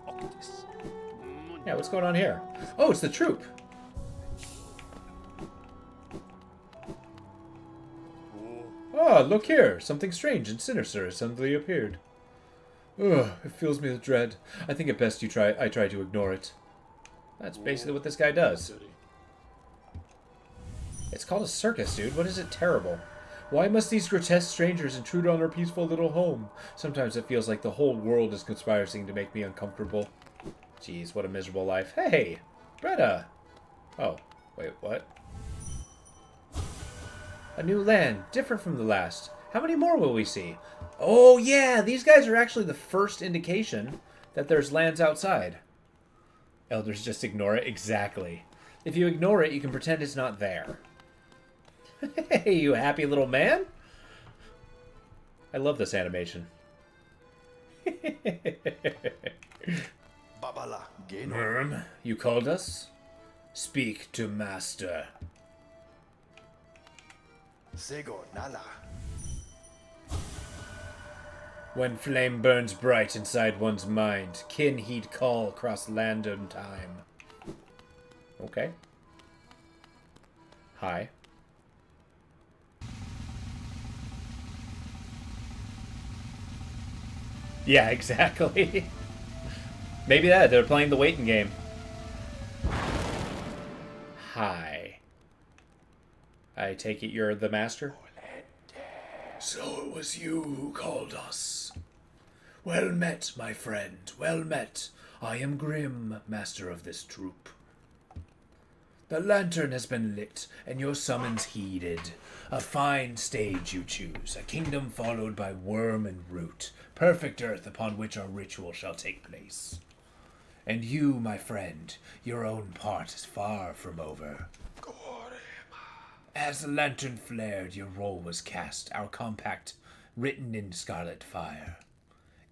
Yeah, what's going on here? Oh, it's the troop! Ah, look here! Something strange and sinister has suddenly appeared. Ugh, it fills me with dread. I think it best I try to ignore it. That's basically what this guy does. It's called a circus, dude. What is it terrible? Why must these grotesque strangers intrude on our peaceful little home? Sometimes it feels like the whole world is conspiring to make me uncomfortable. Jeez, what a miserable life. Hey! Bretta! Oh, wait, what? A new land, different from the last. How many more will we see? Oh, yeah! These guys are actually the first indication that there's lands outside. Elders just ignore it? Exactly. If you ignore it, you can pretend it's not there. Hey, you happy little man? I love this animation. Worm, you called us? Speak to Master. When flame burns bright inside one's mind, kin heed call across land and time. Okay. Hi. Yeah, exactly. Maybe they're playing the waiting game. Hi. I take it you're the master? So it was you who called us. Well met, my friend, well met. I am Grim, master of this troop. The lantern has been lit, and your summons heeded. A fine stage you choose, a kingdom followed by worm and root, perfect earth upon which our ritual shall take place. And you, my friend, your own part is far from over. As the lantern flared, your role was cast, our compact written in scarlet fire.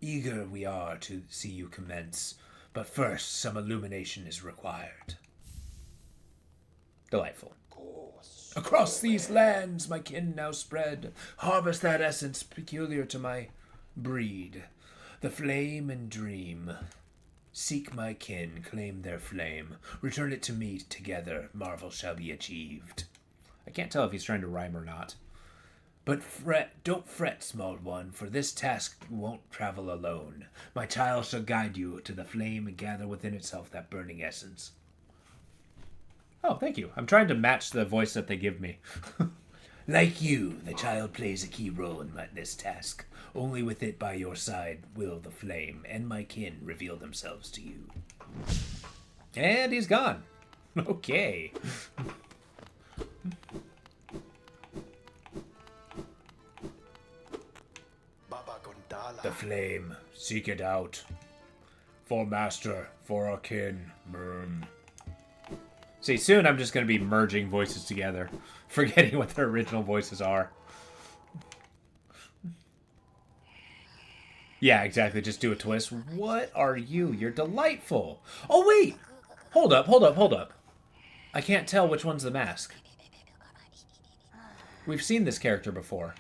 Eager we are to see you commence, but first some illumination is required. Delightful. Across these lands my kin now spread, harvest that essence peculiar to my breed, the flame and dream. Seek my kin, claim their flame, return it to me together, marvel shall be achieved. I can't tell if he's trying to rhyme or not. But don't fret, small one, for this task won't travel alone. My child shall guide you to the flame and gather within itself that burning essence. Oh, thank you. I'm trying to match the voice that they give me. Like you, the child plays a key role in this task. Only with it by your side will the flame and my kin reveal themselves to you. And he's gone. Okay. The flame, seek it out. For master, for our kin. See, soon I'm just going to be merging voices together, forgetting what their original voices are. Yeah, exactly. Just do a twist. What are you? You're delightful. Oh, wait. Hold up, hold up, hold up. I can't tell which one's the mask. We've seen this character before.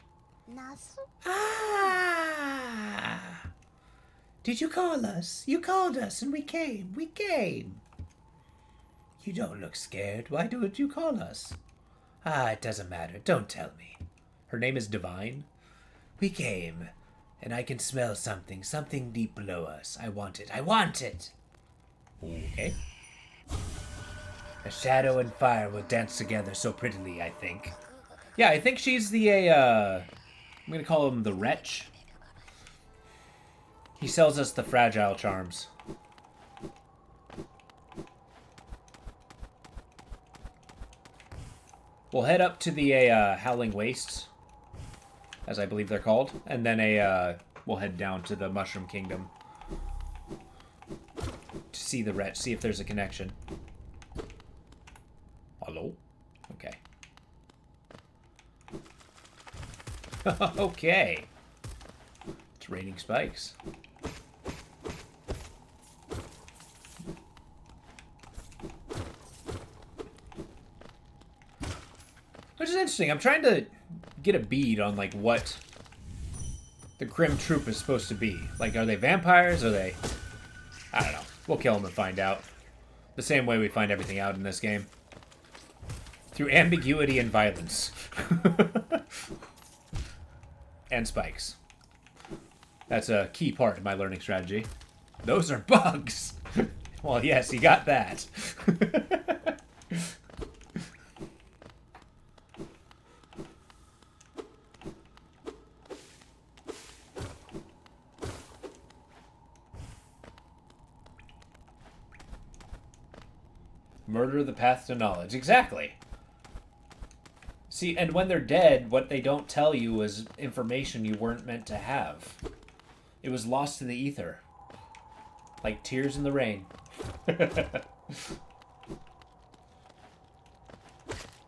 Ah! Did you call us? You called us and we came. We came. You don't look scared. Why did you call us? Ah, it doesn't matter. Don't tell me. Her name is Divine. We came, and I can smell something. Something deep below us. I want it. I want it! Okay. A shadow and fire will dance together so prettily, I think. Yeah, I think she's the, I'm gonna call him the Wretch. He sells us the fragile charms. We'll head up to the Howling Wastes, as I believe they're called, and then we'll head down to the Mushroom Kingdom to see the Wretch, see if there's a connection. Hello? Okay. Okay. It's raining spikes. Which is interesting. I'm trying to get a bead on, like, what the Grim Troop is supposed to be. Like, are they vampires? Are they... I don't know. We'll kill them and find out. The same way we find everything out in this game. Through ambiguity and violence. And spikes. That's a key part of my learning strategy. Those are bugs! Well, yes, you got that. Murder the path to knowledge. Exactly. See, and when they're dead, what they don't tell you is information you weren't meant to have. It was lost in the ether. Like tears in the rain.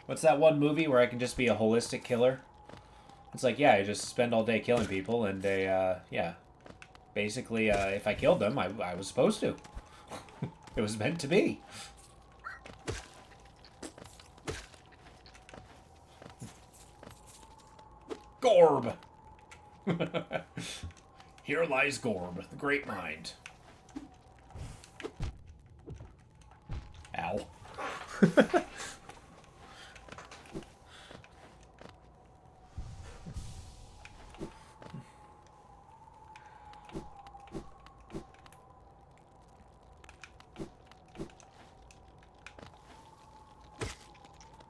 What's that one movie where I can just be a holistic killer? It's like, yeah, I just spend all day killing people, and yeah. Basically, if I killed them, I was supposed to. It was meant to be. Gorb! Here lies Gorb, the great mind. Ow.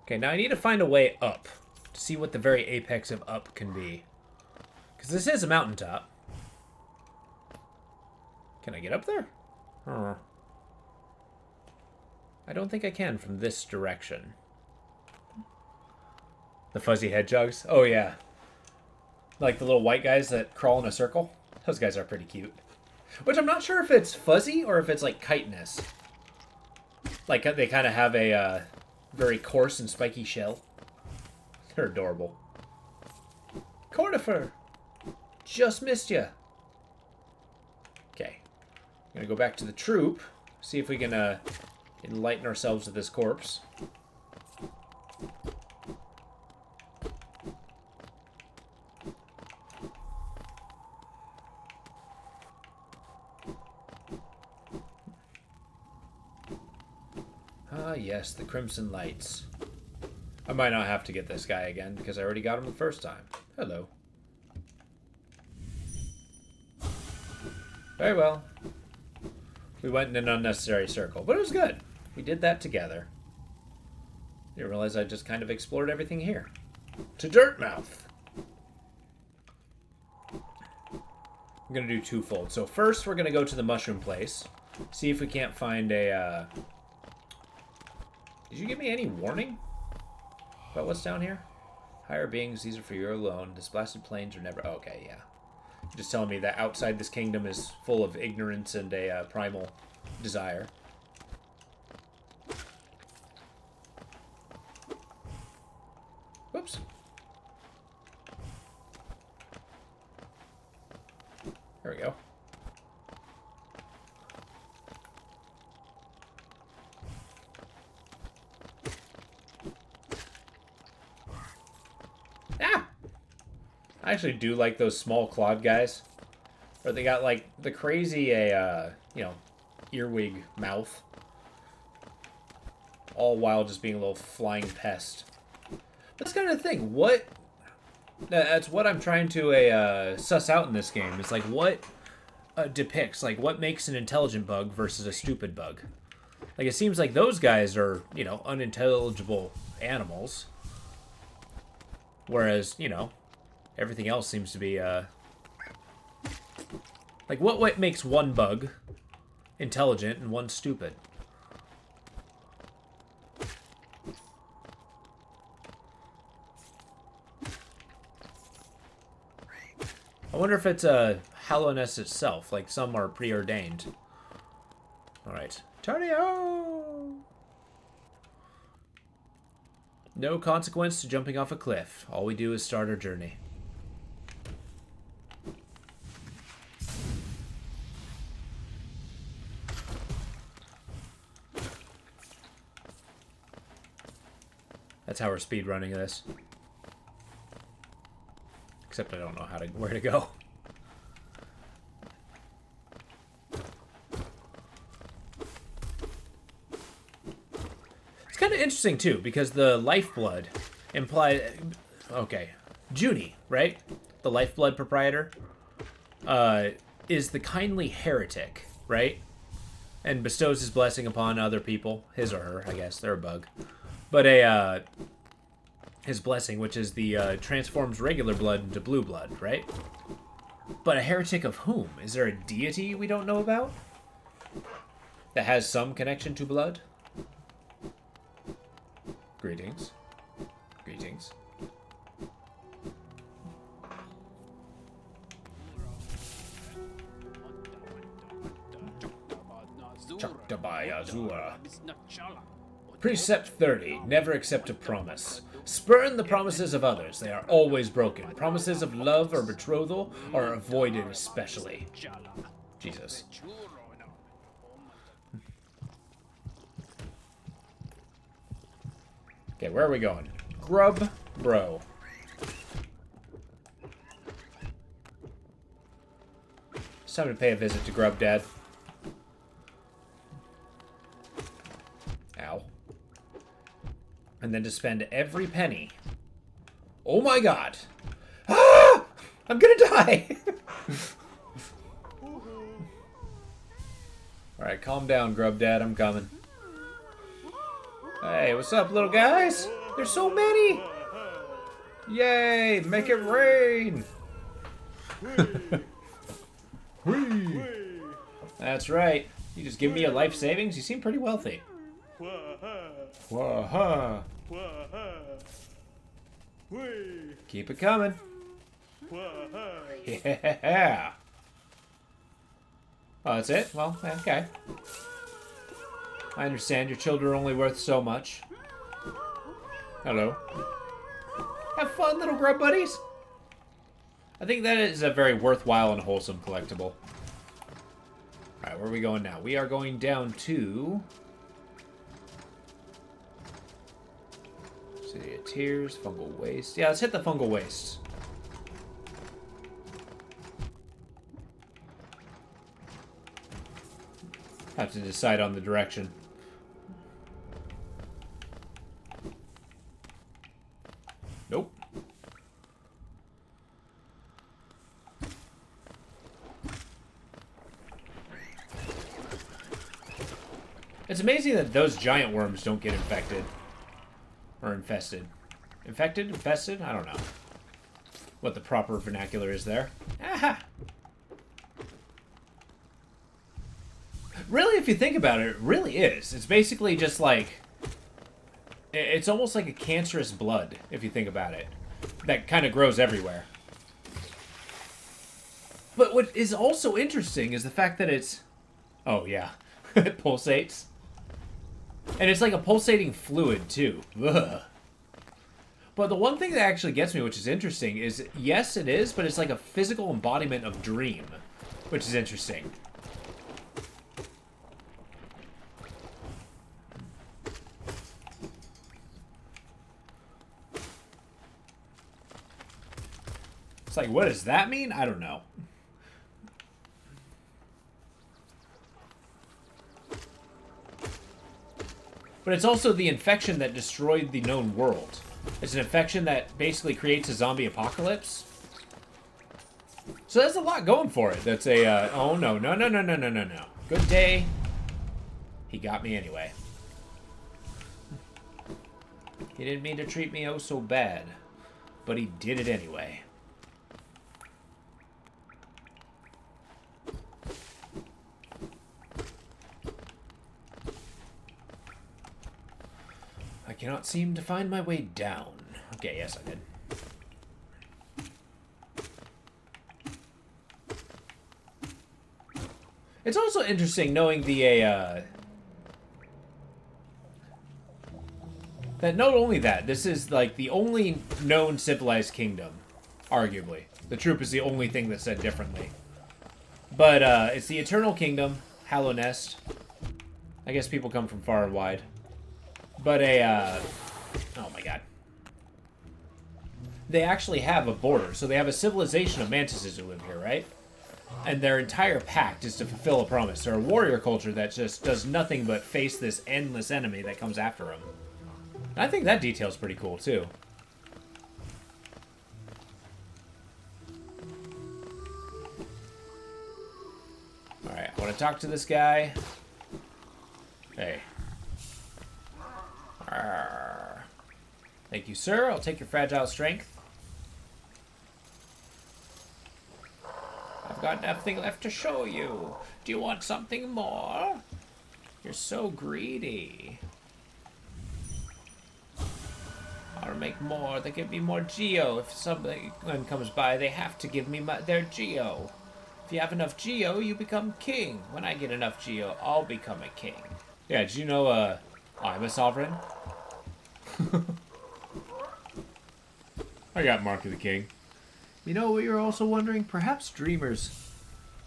Okay, now I need to find a way up to see what the very apex of up can be. Because this is a mountaintop. Can I get up there? I don't think I can from this direction. The fuzzy hedgehogs? Oh, yeah. Like the little white guys that crawl in a circle? Those guys are pretty cute. Which I'm not sure if it's fuzzy or if it's like chitinous. Like they kind of have a very coarse and spiky shell. They're adorable. Cornifer! Just missed ya. Okay. I'm gonna go back to the troop. See if we can enlighten ourselves with this corpse. Ah, yes, the Crimson Lights. I might not have to get this guy again, because I already got him the first time. Hello. Very well. We went in an unnecessary circle, but it was good. We did that together. Didn't realize I just kind of explored everything here. To Dirtmouth. I'm going to do twofold. So first, we're going to go to the mushroom place. See if we can't find a... Did you give me any warning about what's down here? Higher beings, these are for you alone. This blasted plains are never... Okay, yeah. You're just telling me that outside this kingdom is full of ignorance and a primal desire. Whoops. There we go. Ah! I actually do like those small clawed guys. Or they got like the crazy, you know, earwig mouth. All while just being a little flying pest. That's kind of the thing. What... That's what I'm trying to suss out in this game. It's like what depicts, like what makes an intelligent bug versus a stupid bug. Like it seems like those guys are, you know, unintelligible animals. Whereas, you know, everything else seems to be, like what makes one bug intelligent and one stupid? I wonder if it's Hallownest itself. Like, some are preordained. Alright. Tardio! No consequence to jumping off a cliff. All we do is start our journey. That's how we're speedrunning this. Except I don't know where to go. It's kind of interesting too, because the lifeblood implied. Okay, Junie, right? The lifeblood proprietor is the kindly heretic, right? And bestows his blessing upon other people, his or her, I guess. They're a bug, but his blessing, which is the transforms regular blood into blue blood, right? But a heretic of whom? Is there a deity we don't know about that has some connection to blood? Greetings. Greetings. Chaktabai Azura. Precept 30. Never accept a promise. Spurn the promises of others. They are always broken. Promises of love or betrothal are avoided especially. Jesus. Okay, where are we going? Grub Bro. It's time to pay a visit to Grub Dad. Ow. And then to spend every penny. Oh my god! Ah! I'm gonna die! Alright, calm down, Grub Dad. I'm coming. Hey, what's up, little guys? There's so many! Yay! Make it rain! Whee! That's right. You just give me your life savings? You seem pretty wealthy. Wah-ha! Keep it coming. Yeah! Oh, that's it? Well, okay. I understand your children are only worth so much. Hello. Have fun, little grub buddies. I think that is a very worthwhile and wholesome collectible. Alright, where are we going now? We are going down to... City of Tears, Fungal Waste. Yeah, let's hit the Fungal Waste. Have to decide on the direction. Nope. It's amazing that those giant worms don't get infected. Or infested. Infected? Infested? I don't know what the proper vernacular is there. Aha! Really, if you think about it, it really is. It's basically just like... It's almost like a cancerous blood, if you think about it. That kind of grows everywhere. But what is also interesting is the fact that it's... Oh, yeah. It pulsates. And it's like a pulsating fluid, too. Ugh. But the one thing that actually gets me, which is interesting, is yes, it is, but it's like a physical embodiment of dream, which is interesting. It's like, what does that mean? I don't know. But it's also the infection that destroyed the known world. It's an infection that basically creates a zombie apocalypse. So there's a lot going for it. That's a, oh no, no, no, no, no, no, no, no. Good day. He got me anyway. He didn't mean to treat me oh so bad. But he did it anyway. I cannot seem to find my way down. Okay, yes, I did. It's also interesting knowing the, that not only that, this is, like, the only known civilized kingdom, arguably. The troop is the only thing that's said differently. But, it's the Eternal Kingdom, Hallownest. I guess people come from far and wide. But oh my god. They actually have a border, so they have a civilization of mantises who live here, right? And their entire pact is to fulfill a promise. They're a warrior culture that just does nothing but face this endless enemy that comes after them. And I think that detail's pretty cool, too. Alright, I want to talk to this guy. Hey. Arrgh. Thank you, sir. I'll take your fragile strength. I've got nothing left to show you. Do you want something more? You're so greedy. I'll make more. They give me more geo. If someone comes by, they have to give me their geo. If you have enough geo, you become king. When I get enough geo, I'll become a king. Yeah, did you know, I'm a sovereign? I got Mark of the King. You know what you're also wondering? Perhaps dreamers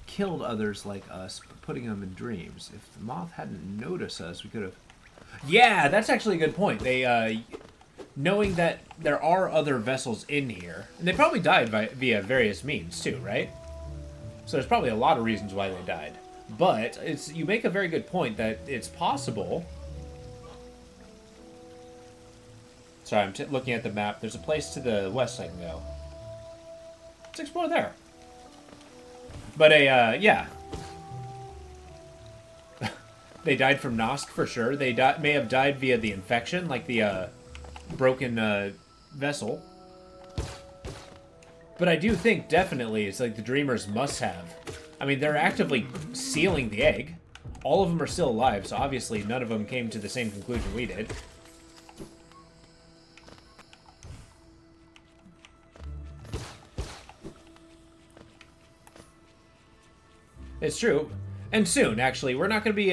killed others like us, putting them in dreams. If the moth hadn't noticed us, we could have... Yeah, that's actually a good point. They, knowing that there are other vessels in here, and they probably died via various means too, right? So there's probably a lot of reasons why they died. But it's you make a very good point that it's possible... Sorry, I'm looking at the map. There's a place to the west I can go. Let's explore there. But yeah. They died from Nosk for sure. They may have died via the infection, like the broken vessel. But I do think definitely it's like the Dreamers must have. I mean, they're actively sealing the egg. All of them are still alive, so obviously none of them came to the same conclusion we did. It's true. And soon, actually. We're not going to be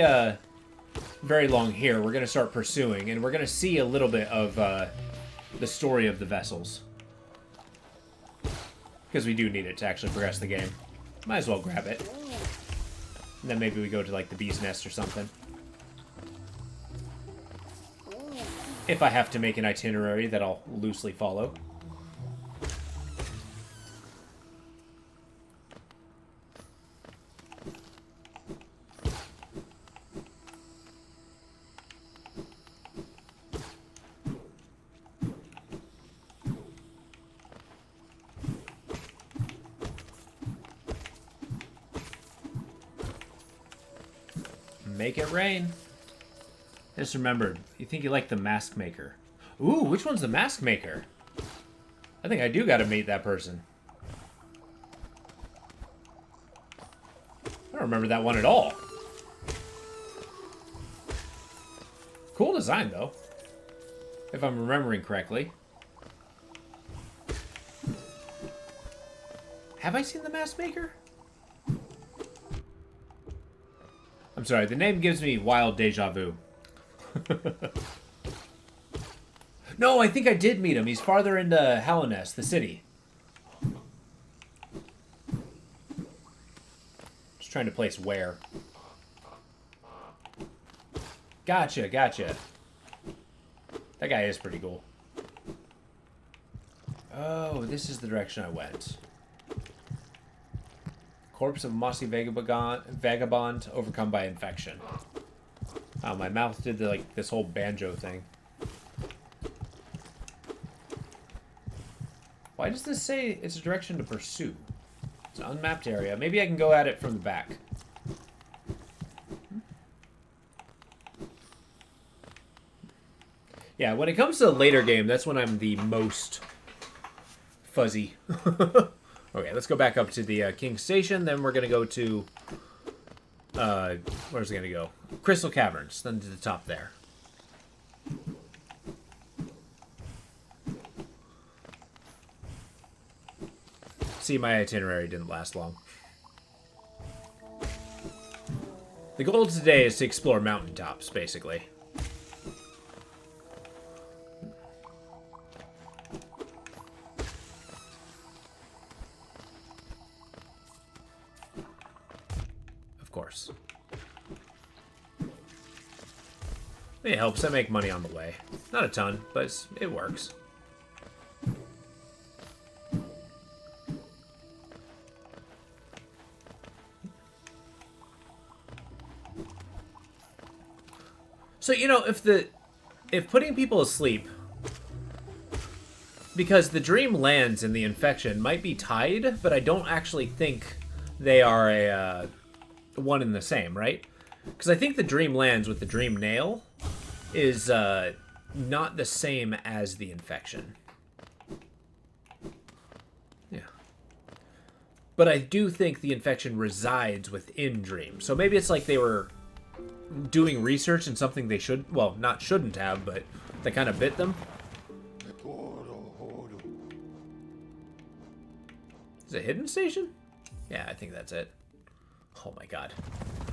very long here. We're going to start pursuing, and we're going to see a little bit of the story of the vessels. Because we do need it to actually progress the game. Might as well grab it. And then maybe we go to, like, the bee's nest or something. If I have to make an itinerary that I'll loosely follow. Make it rain. I just remembered. You think you like the Mask Maker. Ooh, which one's the mask maker? I think I do gotta meet that person. I don't remember that one at all. Cool design, though. If I'm remembering correctly. Have I seen the mask maker? I'm sorry, the name gives me wild deja vu. No, I think I did meet him. He's farther into Hallownest, the city. Just trying to place where. Gotcha, gotcha. That guy is pretty cool. Oh, this is the direction I went. Corpse of mossy vagabond overcome by infection. Oh, my mouth did this whole banjo thing. Why does this say it's a direction to pursue? It's an unmapped area. Maybe I can go at it from the back. Yeah, when it comes to the later game, that's when I'm the most fuzzy. Okay, let's go back up to the King Station. Then we're going to go to... where's it going to go? Crystal Caverns. Then to the top there. See, my itinerary didn't last long. The goal today is to explore mountaintops, basically. Of course. It helps. I make money on the way. Not a ton, but it works. So, you know, if putting people asleep, because the dream lands and the infection might be tied, but I don't actually think they are a one and the same, right? Because I think the dream lands with the dream nail is not the same as the infection. Yeah. But I do think the infection resides within dream. So maybe it's like they were doing research in something they should, well, not shouldn't have, but they kind of bit them. Is it a hidden station? Yeah, I think that's it. Oh my god.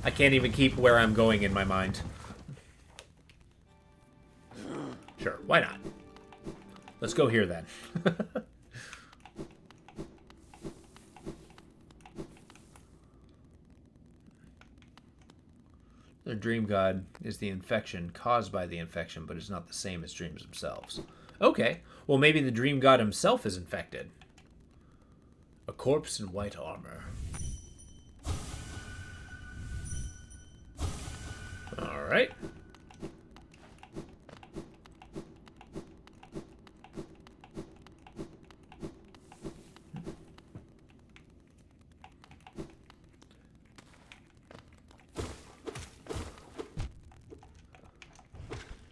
I can't even keep where I'm going in my mind. Sure, why not? Let's go here then. The dream god is the infection caused by the infection, but it's not the same as dreams themselves. Okay, well maybe the dream god himself is infected. A corpse in white armor. Alright.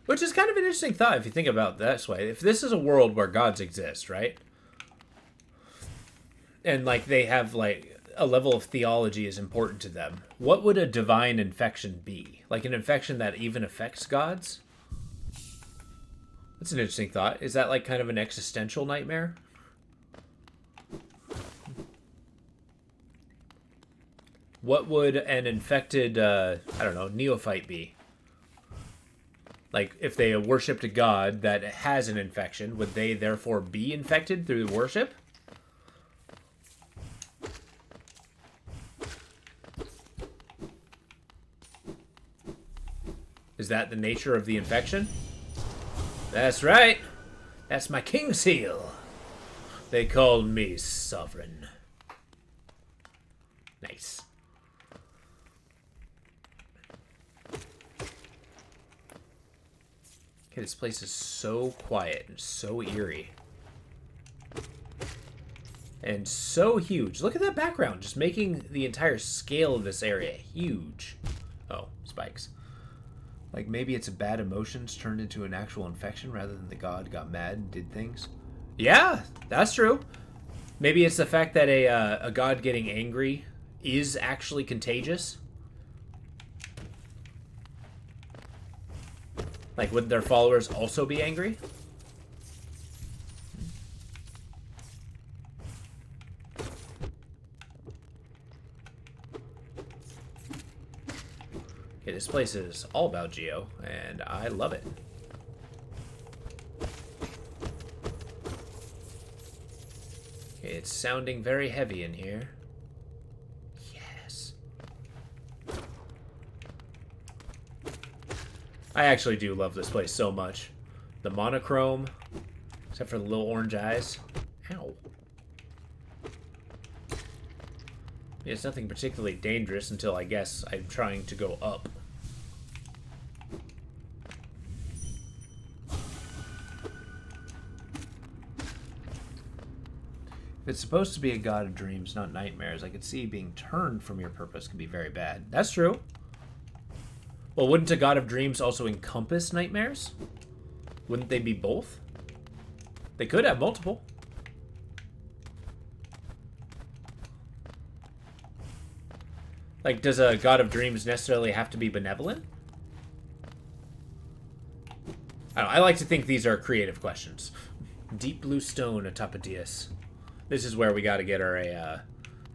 Which is kind of an interesting thought if you think about it this way. If this is a world where gods exist, right? And, like, they have, like, a level of theology is important to them. What would a divine infection be? Like, an infection that even affects gods? That's an interesting thought. Is that, like, kind of an existential nightmare? What would an infected, I don't know, neophyte be? Like, if they worshipped a god that has an infection, would they therefore be infected through the worship? Is that the nature of the infection? That's right. That's my king seal. They call me sovereign. Nice. Okay, this place is so quiet and so eerie. And so huge. Look at that background, just making the entire scale of this area huge. Oh, spikes. Like, maybe it's a bad emotions turned into an actual infection rather than the god got mad and did things. Yeah, that's true. Maybe it's the fact that a god getting angry is actually contagious. Like, would their followers also be angry? Okay, this place is all about Geo, and I love it. Okay, it's sounding very heavy in here. Yes. I actually do love this place so much. The monochrome, except for the little orange eyes. Ow. It's nothing particularly dangerous until, I guess, I'm trying to go up. If it's supposed to be a god of dreams, not nightmares, I could see being turned from your purpose can be very bad. That's true. Well, wouldn't a god of dreams also encompass nightmares? Wouldn't they be both? They could have multiple. Like, does a god of dreams necessarily have to be benevolent? I don't know, I like to think these are creative questions. Deep blue stone atop a dais. This is where we got to get our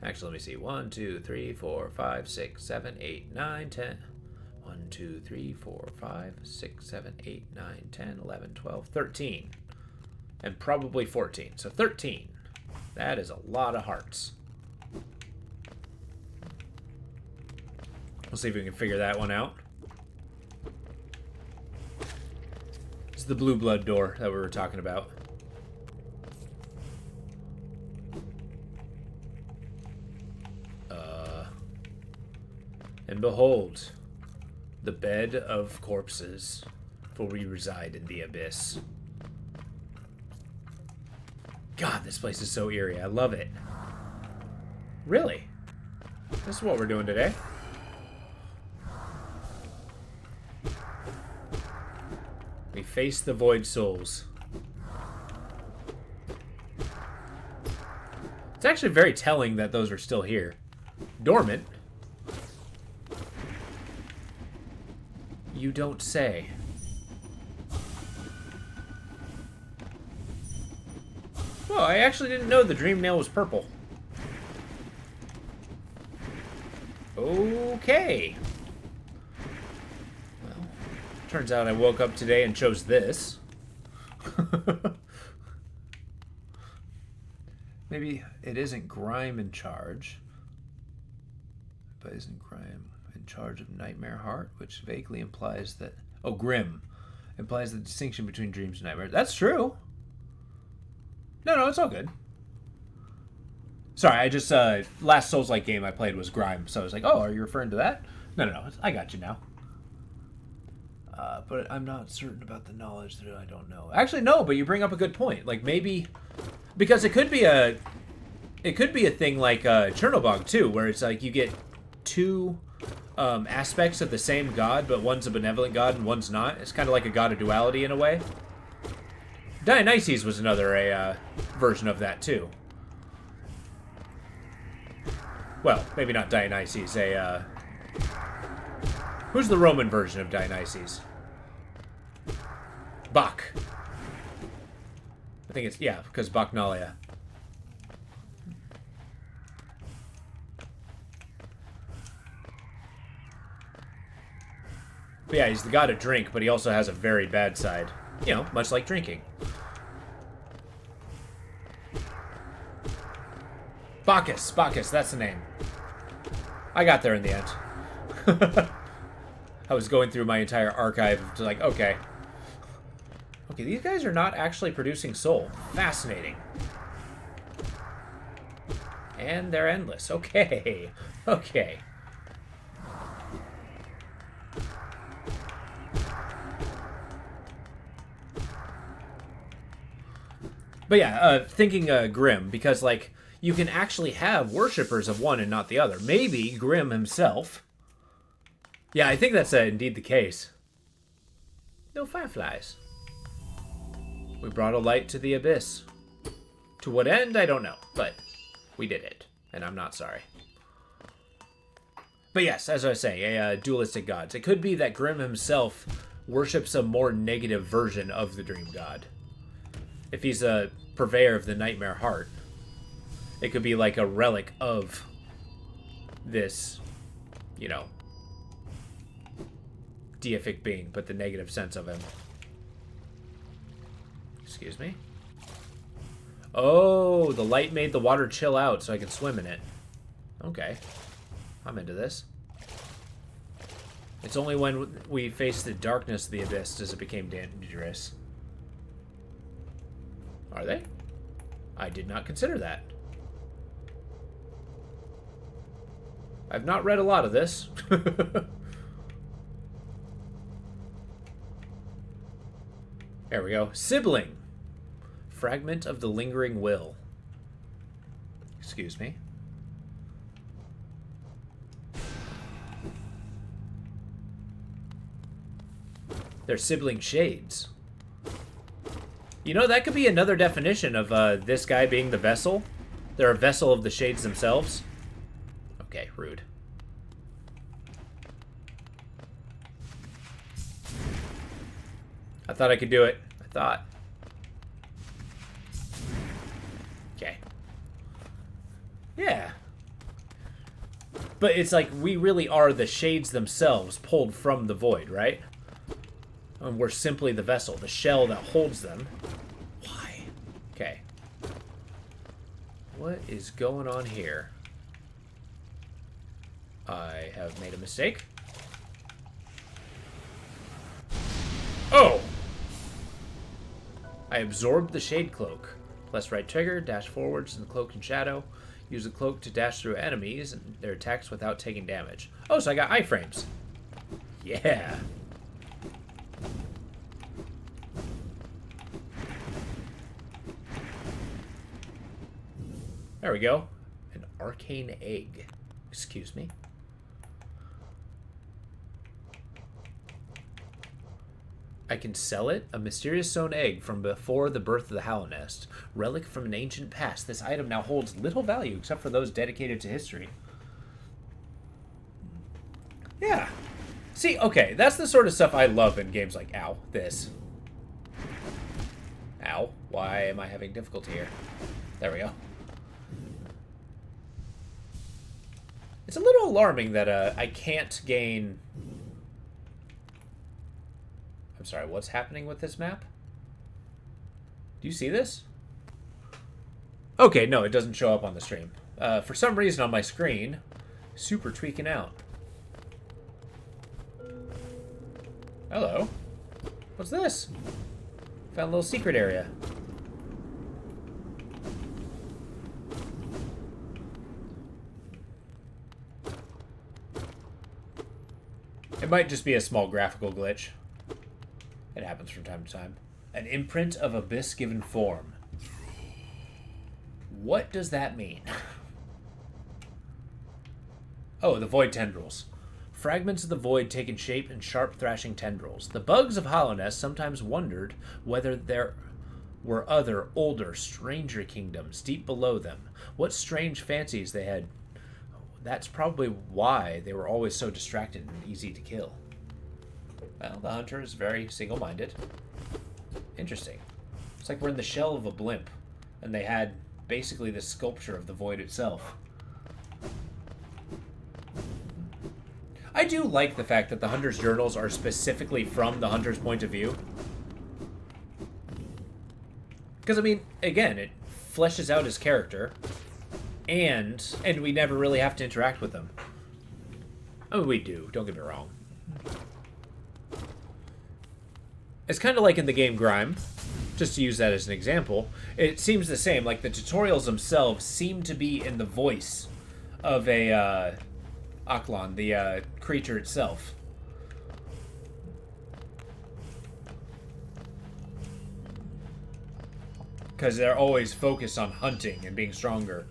actually, let me see. 1, 2, 3, 4, 5, 6, 7, 8, 9, 10. 1, 2, 3, 4, 5, 6, 7, 8, 9, 10, 11, 12, 13. And probably 14. So 13. That is a lot of hearts. We'll see if we can figure that one out. It's the blue blood door that we were talking about. And behold, the bed of corpses, for we reside in the abyss. God, this place is so eerie. I love it. Really? This is what we're doing today. We face the void souls. It's actually very telling that those are still here. Dormant. You don't say. Well, I actually didn't know the dream nail was purple. Okay. Well, turns out I woke up today and chose this. Maybe it isn't Grime in charge. But isn't Grime in charge of Nightmare Heart? Which vaguely implies that... Oh, Grim. Implies the distinction between dreams and nightmares. That's true. No, it's all good. Sorry, I just... last Souls-like game I played was Grime. So I was like, oh, are you referring to that? No. I got you now. But I'm not certain about the knowledge that I don't know. Actually, no, but you bring up a good point. Like, maybe... Because it could be a... It could be a thing like Chernobog, too, where it's like you get two aspects of the same god, but one's a benevolent god and one's not. It's kind of like a god of duality in a way. Dionysus was another version of that, too. Well, maybe not Dionysus, who's the Roman version of Dionysus? Bach. I think it's, yeah, because Bacchanalia. But yeah, he's the god of drink, but he also has a very bad side. You know, much like drinking. Bacchus, that's the name. I got there in the end. I was going through my entire archive to like, okay. Okay, these guys are not actually producing soul. Fascinating. And they're endless. Okay. Okay. But yeah, thinking Grim, because, like, you can actually have worshippers of one and not the other. Maybe Grim himself. Yeah, I think that's indeed the case. No fireflies. We brought a light to the abyss. To what end, I don't know, but we did it, and I'm not sorry. But yes, as I was saying, dualistic gods. It could be that Grimm himself worships a more negative version of the dream god. If he's a purveyor of the nightmare heart, it could be like a relic of this, you know, deific being, but the negative sense of him. Excuse me? Oh, the light made the water chill out so I can swim in it. Okay. I'm into this. It's only when we face the darkness of the abyss does it become dangerous. Are they? I did not consider that. I've not read a lot of this. There we go. Sibling. Fragment of the lingering will. Excuse me. They're sibling shades. You know, that could be another definition of this guy being the vessel. They're a vessel of the shades themselves. Okay, rude. I thought I could do it. I thought. Okay. Yeah. But it's like we really are the shades themselves pulled from the void, right? And we're simply the vessel, the shell that holds them. Why? Okay. What is going on here? I have made a mistake. Oh! I absorbed the shade cloak. Press right trigger, dash forwards in the cloak and shadow. Use the cloak to dash through enemies and their attacks without taking damage. Oh, so I got iframes. Yeah. There we go. An arcane egg. Excuse me. I can sell it. A mysterious stone egg from before the birth of the Hallownest. Relic from an ancient past. This item now holds little value except for those dedicated to history. Yeah. See, okay, that's the sort of stuff I love in games like, ow, this. Ow. Why am I having difficulty here? There we go. It's a little alarming that I can't gain... I'm sorry, what's happening with this map? Do you see this? Okay, no, it doesn't show up on the stream. For some reason on my screen, super tweaking out. Hello. What's this? Found a little secret area. It might just be a small graphical glitch. It happens from time to time. An imprint of abyss given form. What does that mean? Oh, the void tendrils. Fragments of the void taking shape in sharp thrashing tendrils. The bugs of Hallownest sometimes wondered whether there were other, older, stranger kingdoms deep below them. What strange fancies they had. That's probably why they were always so distracted and easy to kill. Well, the hunter is very single-minded. Interesting. It's like we're in the shell of a blimp, and they had basically the sculpture of the void itself. I do like the fact that the hunter's journals are specifically from the hunter's point of view. Because, I mean, again, it fleshes out his character, and we never really have to interact with them. I mean, we do, don't get me wrong. It's kind of like in the game Grime, just to use that as an example. It seems the same, like the tutorials themselves seem to be in the voice of a Aklan, the creature itself. Because they're always focused on hunting and being stronger.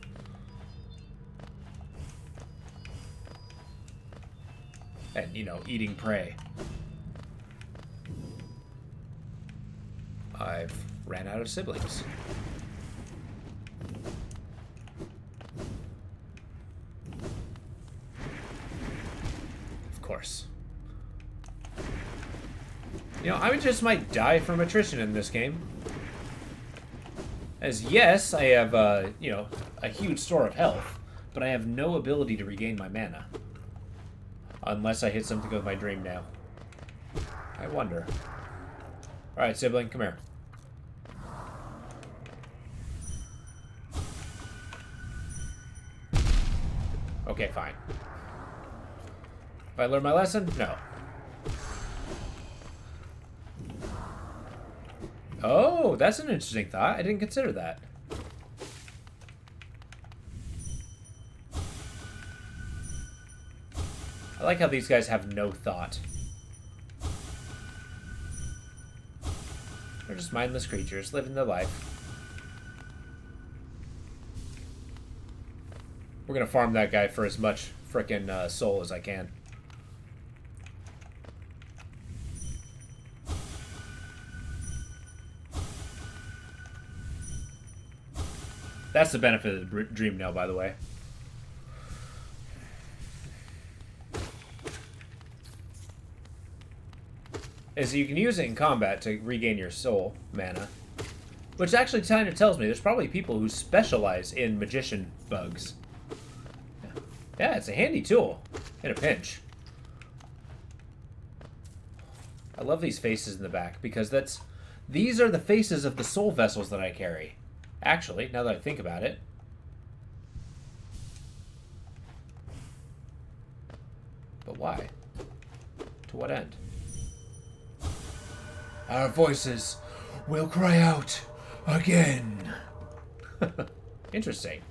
And, you know, eating prey. ran out of siblings. Of course. You know, I just might die from attrition in this game. As yes, I have, you know, a huge store of health, but I have no ability to regain my mana. Unless I hit something with my dream nail. I wonder. Alright, sibling, come here. Okay, fine. Have I learned my lesson? No. Oh, that's an interesting thought. I didn't consider that. I like how these guys have no thought. They're just mindless creatures living their life. We're gonna farm that guy for as much frickin' soul as I can. That's the benefit of the Dream Nail, by the way. Is you can use it in combat to regain your soul mana. Which actually kind of tells me there's probably people who specialize in magician bugs. Yeah, it's a handy tool in a pinch. I love these faces in the back because these are the faces of the soul vessels that I carry. Actually, now that I think about it. But why? To what end? Our voices will cry out again. Interesting.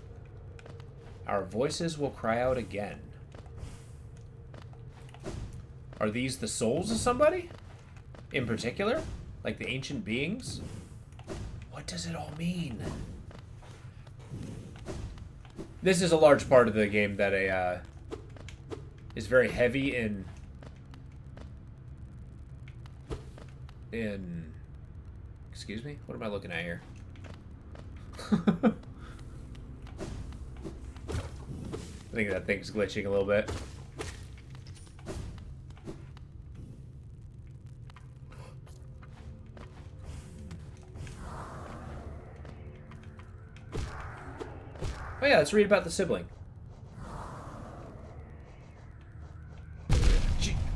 Our voices will cry out again. Are these the souls of somebody? In particular? Like the ancient beings? What does it all mean? This is a large part of the game that is very heavy in excuse me? What am I looking at here? I think that thing's glitching a little bit. Oh yeah, let's read about the sibling.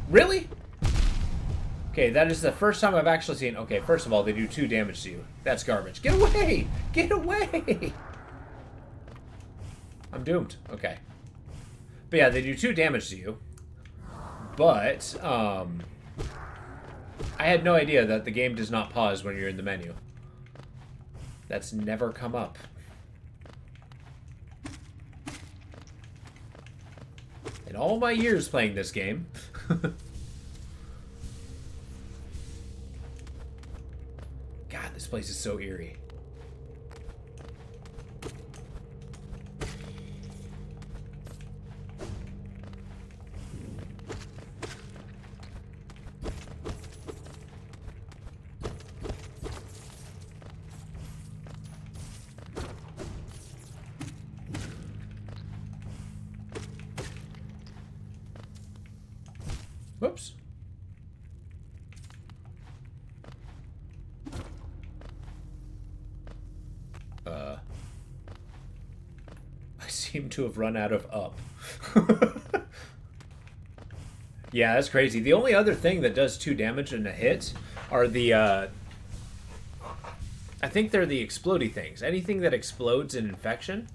Really? Okay, that is the first time I've actually seen... Okay, first of all, they do 2 damage to you. That's garbage. Get away! Get away! I'm doomed. Okay. But yeah, they do 2 damage to you. But, I had no idea that the game does not pause when you're in the menu. That's never come up. In all my years playing this game. God, this place is so eerie. Whoops. I seem to have run out of up. Yeah, that's crazy. The only other thing that does 2 damage in a hit are the, I think they're the explodey things. Anything that explodes in infection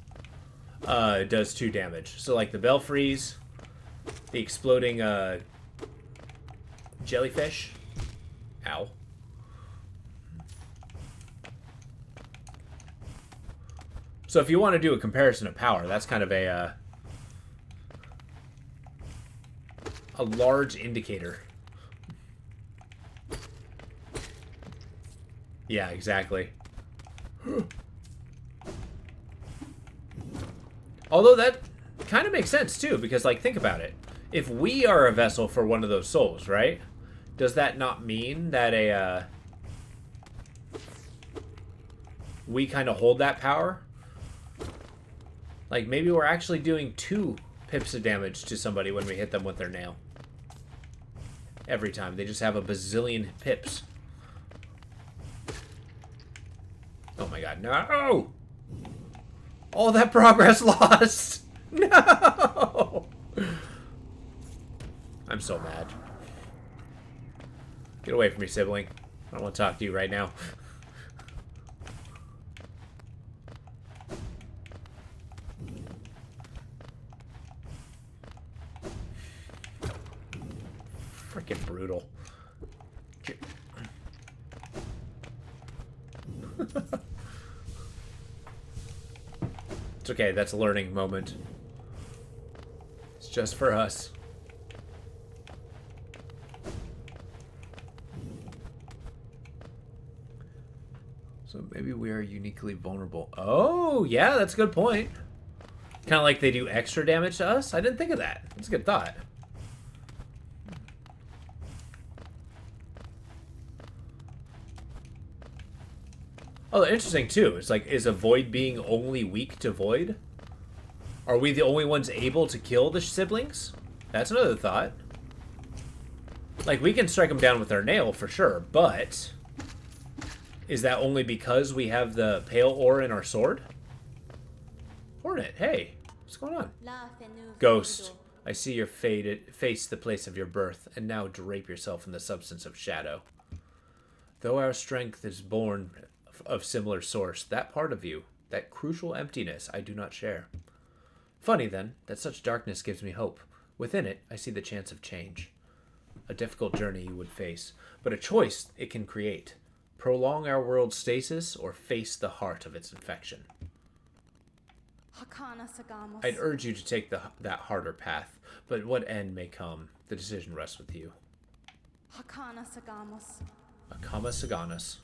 does 2 damage. So like the belfries, the exploding jellyfish. Ow. So if you want to do a comparison of power, that's kind of a large indicator. Yeah, exactly. Although that kind of makes sense too, because like think about it. If we are a vessel for one of those souls, right? Does that not mean that we kind of hold that power. Like, maybe we're actually doing 2 pips of damage to somebody when we hit them with their nail. Every time. They just have a bazillion pips. Oh my god, no! All that progress lost! No! I'm so mad. Get away from me, sibling. I don't want to talk to you right now. Freaking brutal. It's okay, that's a learning moment. It's just for us. So maybe we are uniquely vulnerable. Oh, yeah, that's a good point. Kind of like they do extra damage to us? I didn't think of that. That's a good thought. Oh, interesting too. It's like, is a void being only weak to void? Are we the only ones able to kill the siblings? That's another thought. Like, we can strike them down with our nail for sure, but is that only because we have the pale ore in our sword? Hornet, hey, what's going on? Ghost, I see your face the place of your birth, and now drape yourself in the substance of shadow. Though our strength is born of similar source, that part of you, that crucial emptiness, I do not share. Funny, then, that such darkness gives me hope. Within it, I see the chance of change. A difficult journey you would face, but a choice it can create. Prolong our world's stasis, or face the heart of its infection. I'd urge you to take that harder path, but what end may come, the decision rests with you. Akama Saganas.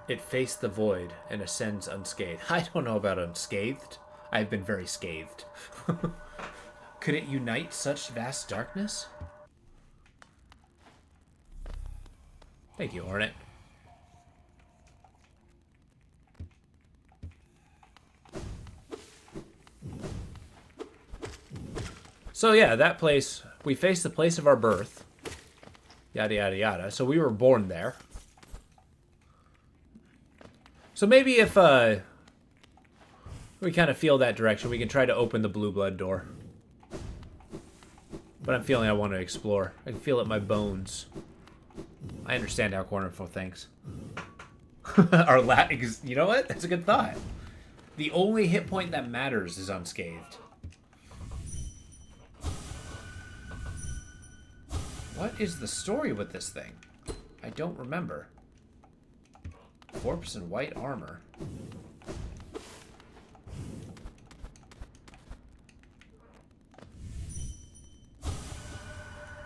It faced the void and ascends unscathed. I don't know about unscathed. I've been very scathed. Could it unite such vast darkness? Thank you, Hornet. So yeah, that place, we faced the place of our birth. Yada, yada, yada. So we were born there. So maybe if we kind of feel that direction, we can try to open the blue blood door. But I'm feeling I want to explore. I can feel it in my bones. I understand how Cornerful thinks. You know what? That's a good thought. The only hit point that matters is unscathed. What is the story with this thing? I don't remember. Corpse in white armor.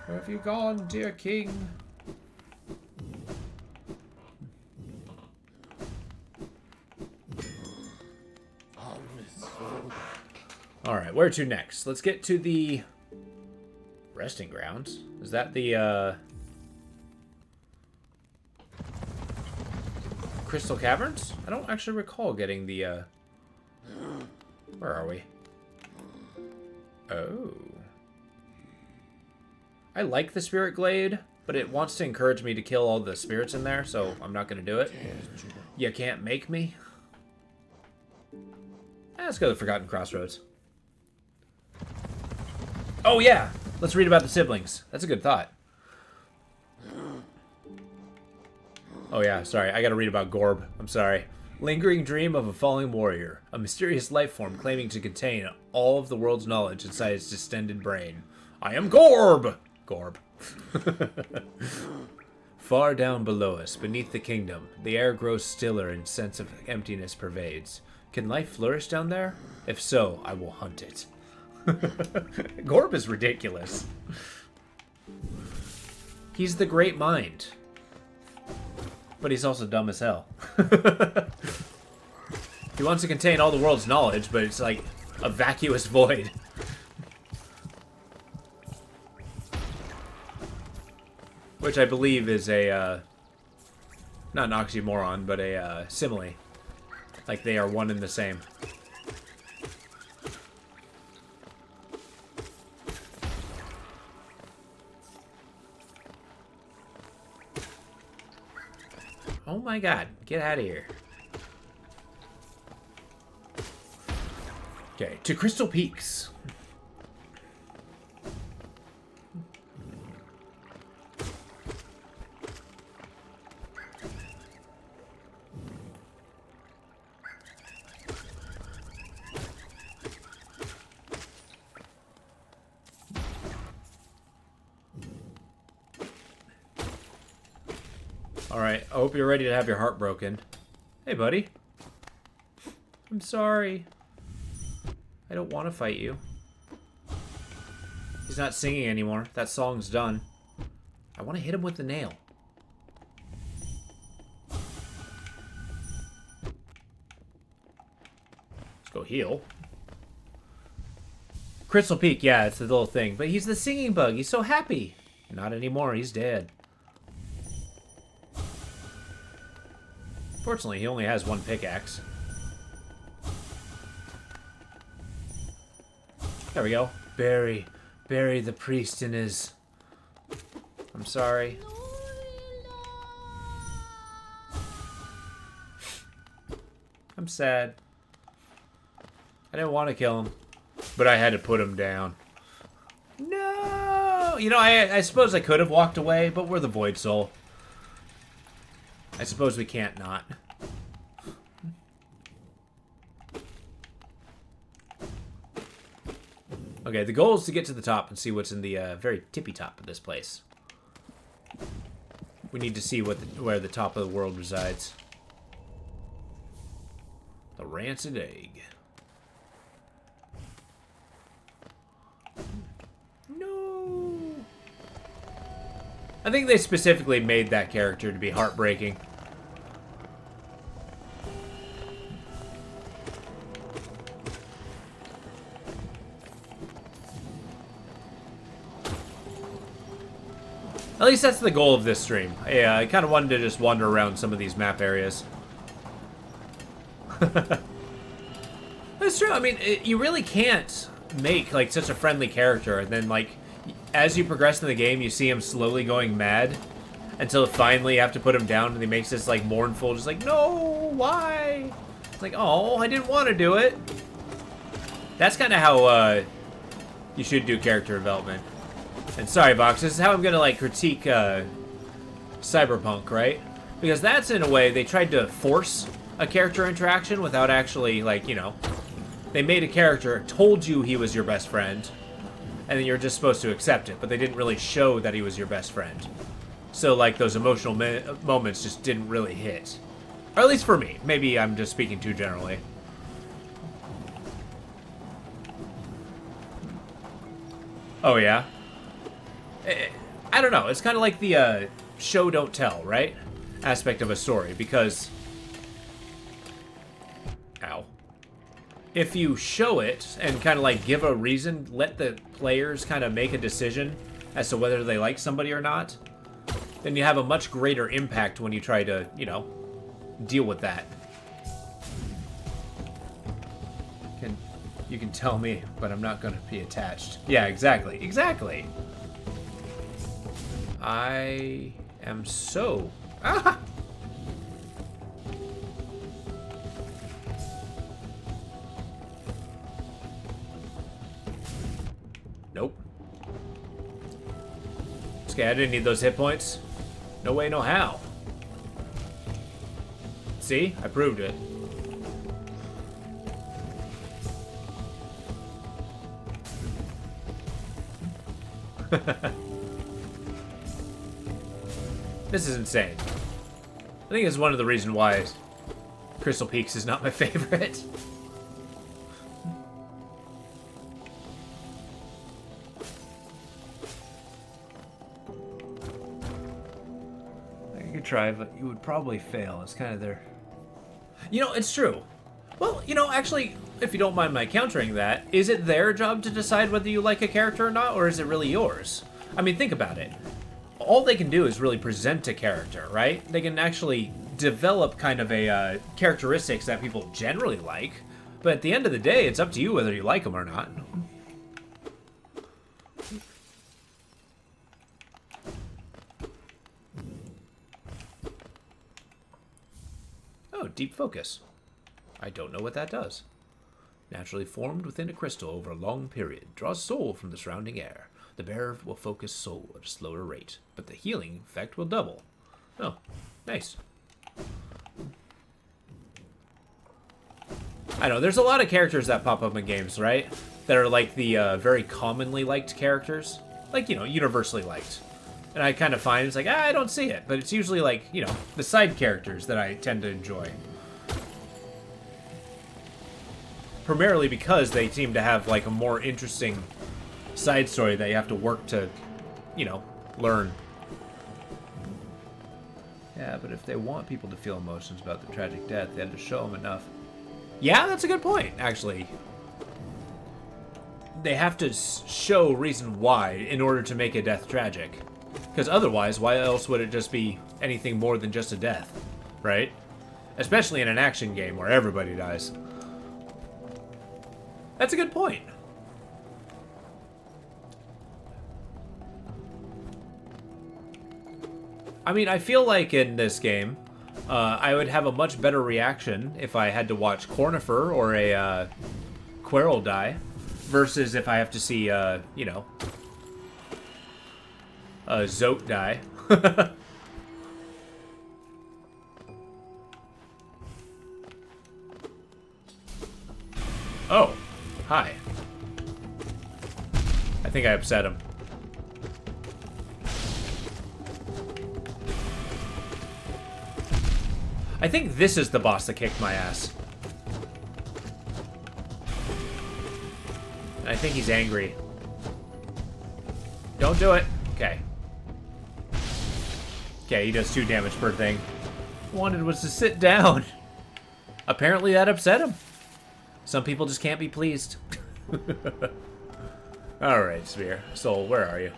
Where have you gone, dear king? Alright, where to next? Let's get to the resting grounds. Is that the Crystal Caverns? I don't actually recall getting the where are we? Oh. I like the Spirit Glade, but it wants to encourage me to kill all the spirits in there, so I'm not going to do it. You can't make me. Let's go to the Forgotten Crossroads. Oh yeah! Let's read about the siblings. That's a good thought. Oh yeah, sorry. I gotta read about Gorb. I'm sorry. Lingering dream of a falling warrior. A mysterious life form claiming to contain all of the world's knowledge inside its distended brain. I am Gorb! Gorb. Far down below us, beneath the kingdom, the air grows stiller and sense of emptiness pervades. Can life flourish down there? If so, I will hunt it. Gorb is ridiculous. He's the great mind. But he's also dumb as hell. He wants to contain all the world's knowledge, but it's like a vacuous void. Which I believe is a Not an oxymoron, but a simile. Like they are one and the same. Oh my god, get out of here. Okay, to Crystal Peaks. Alright, I hope you're ready to have your heart broken. Hey, buddy. I'm sorry. I don't want to fight you. He's not singing anymore. That song's done. I want to hit him with the nail. Let's go heal. Crystal Peak, yeah, it's the little thing. But he's the singing bug. He's so happy. Not anymore. He's dead. Fortunately, he only has one pickaxe. There we go. Bury the priest in his... I'm sorry. I'm sad. I didn't want to kill him, but I had to put him down. No! You know, I suppose I could have walked away, but we're the Void Soul. I suppose we can't not. Okay, the goal is to get to the top and see what's in the very tippy top of this place. We need to see where the top of the world resides. The rancid egg. No. I think they specifically made that character to be heartbreaking. At least that's the goal of this stream. Yeah, I kind of wanted to just wander around some of these map areas. That's true. I mean, you really can't make like such a friendly character, and then like as you progress in the game, you see him slowly going mad until finally you have to put him down, and he makes this like mournful, just like, no, why? It's like, oh, I didn't want to do it. That's kind of how you should do character development. And sorry, Vox, this is how I'm gonna like critique Cyberpunk, right? Because that's in a way they tried to force a character interaction without actually, like, you know, they made a character, told you he was your best friend, and then you're just supposed to accept it, but they didn't really show that he was your best friend. So, like, those emotional moments just didn't really hit. Or at least for me. Maybe I'm just speaking too generally. Oh, yeah? I don't know. It's kind of like the show don't tell, right? Aspect of a story, because... Ow. If you show it and kind of like give a reason, let the players kind of make a decision as to whether they like somebody or not, then you have a much greater impact when you try to, you know, deal with that. You can tell me, but I'm not going to be attached. Yeah, exactly. Exactly. I am so... Ah! Nope. Okay, I didn't need those hit points. No way, no how. See? I proved it. This is insane. I think it's one of the reasons why Crystal Peaks is not my favorite. You could try, but you would probably fail. It's kind of their... You know, it's true. Well, you know, actually, if you don't mind my countering that, is it their job to decide whether you like a character or not, or is it really yours? I mean, think about it. all they can do is really present a character, right? They can actually develop kind of a characteristics that people generally like, but at the end of the day, it's up to you whether you like them or not. Oh, deep focus. I don't know what that does. Naturally formed within a crystal over a long period, draws soul from the surrounding air. The bearer will focus soul at a slower rate, but the healing effect will double. Oh, nice. I know, there's a lot of characters that pop up in games, right? That are like the very commonly liked characters. Like, you know, universally liked. And I kind of find it's like, I don't see it. But it's usually like, you know, the side characters that I tend to enjoy. Primarily because they seem to have like a more interesting side story that you have to work to, you know, learn. Yeah, but if they want people to feel emotions about the tragic death, they have to show them enough. Yeah, that's a good point, actually. They have to show reason why in order to make a death tragic. Because otherwise, why else would it just be anything more than just a death, right? Especially in an action game where everybody dies. That's a good point. I mean, I feel like in this game, I would have a much better reaction if I had to watch Cornifer or a Quirrell die, versus if I have to see, you know, Zote die. Oh, hi. I think I upset him. I think this is the boss that kicked my ass. And I think he's angry. Don't do it. Okay. Okay, he does 2 damage per thing. Wanted was to sit down. Apparently that upset him. Some people just can't be pleased. Alright, Sphere. Soul, where are you?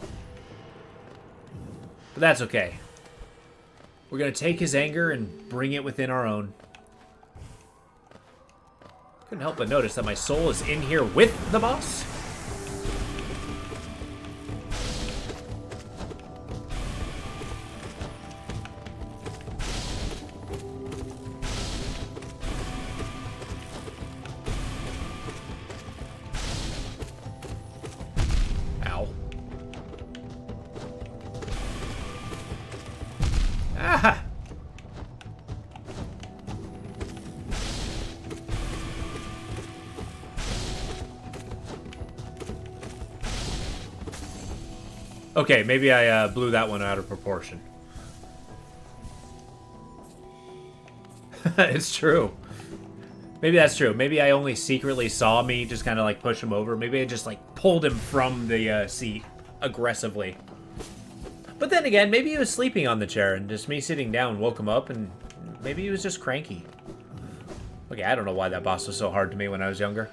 But that's okay. We're gonna take his anger and bring it within our own. Couldn't help but notice that my soul is in here with the boss. Ow. Ah! Okay, maybe I blew that one out of proportion. It's true. Maybe that's true. Maybe I only secretly saw me just kind of like push him over. Maybe I just like pulled him from the seat aggressively. But then again, maybe he was sleeping on the chair and just me sitting down woke him up, and maybe he was just cranky. Okay, I don't know why that boss was so hard to me when I was younger.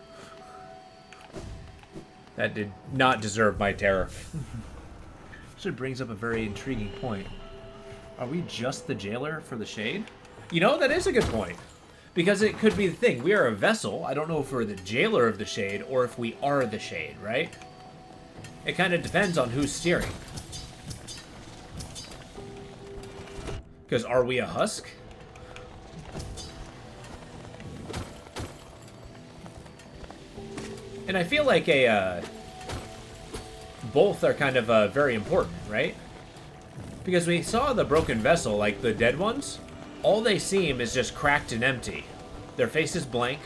That did not deserve my terror. Actually brings up a very intriguing point. Are we just the jailer for the Shade? You know, that is a good point. Because it could be the thing. We are a vessel. I don't know if we're the jailer of the Shade or if we are the Shade, right? It kind of depends on who's steering. Because are we a husk? And I feel like both are kind of very important, right? Because we saw the broken vessel, like the dead ones, all they seem is just cracked and empty. Their face is blank.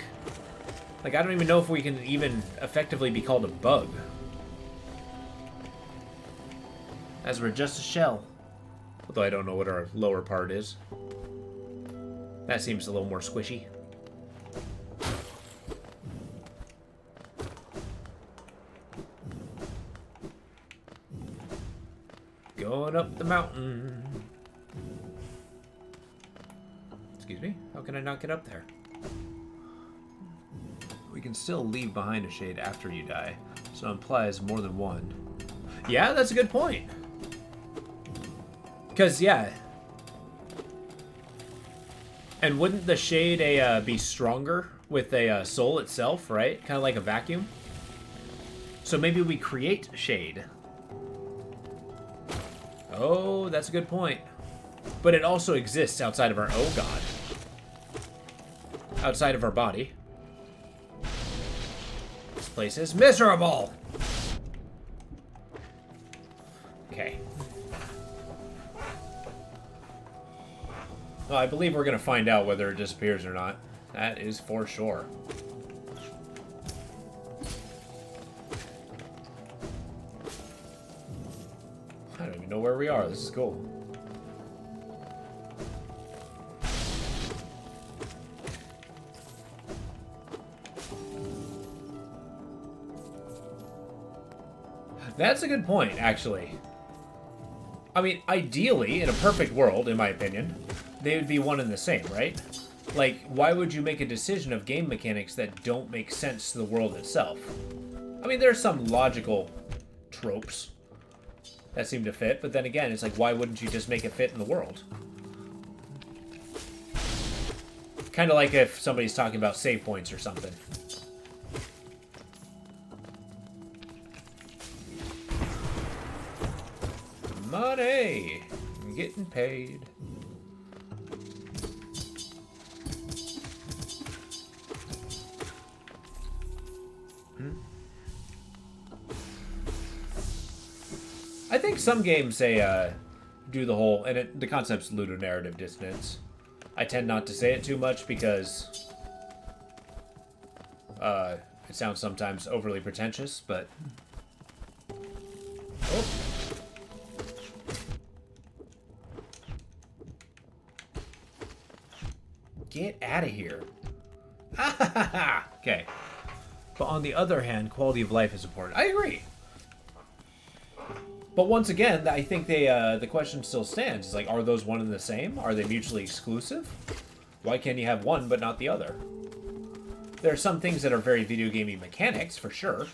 Like, I don't even know if we can even effectively be called a bug. As we're just a shell. Although I don't know what our lower part is. That seems a little more squishy. Going up the mountain. Excuse me? How can I not get up there? We can still leave behind a Shade after you die, so it implies more than one. Yeah, that's a good point. Because, yeah. And wouldn't the shade be stronger with a soul itself, right? Kind of like a vacuum? So maybe we create shade. Oh, that's a good point. But it also exists outside of our... Oh, God. Outside of our body. This place is miserable! Okay. Well, I believe we're going to find out whether it disappears or not. That is for sure. I don't even know where we are. This is cool. That's a good point, actually. I mean, ideally, in a perfect world, in my opinion, they would be one and the same, right? Like, why would you make a decision of game mechanics that don't make sense to the world itself? I mean, there's some logical tropes that seem to fit, but then again, it's like, why wouldn't you just make it fit in the world? Kind of like if somebody's talking about save points or something. Money! I'm getting paid. I think some games say do the whole, and the concept's ludonarrative dissonance. I tend not to say it too much because it sounds sometimes overly pretentious, but... Oh. Get out of here. Okay. But on the other hand, quality of life is important. I agree. But once again, I think the question still stands. It's like, are those one and the same? Are they mutually exclusive? Why can you have one but not the other? There are some things that are very video gamey mechanics, for sure.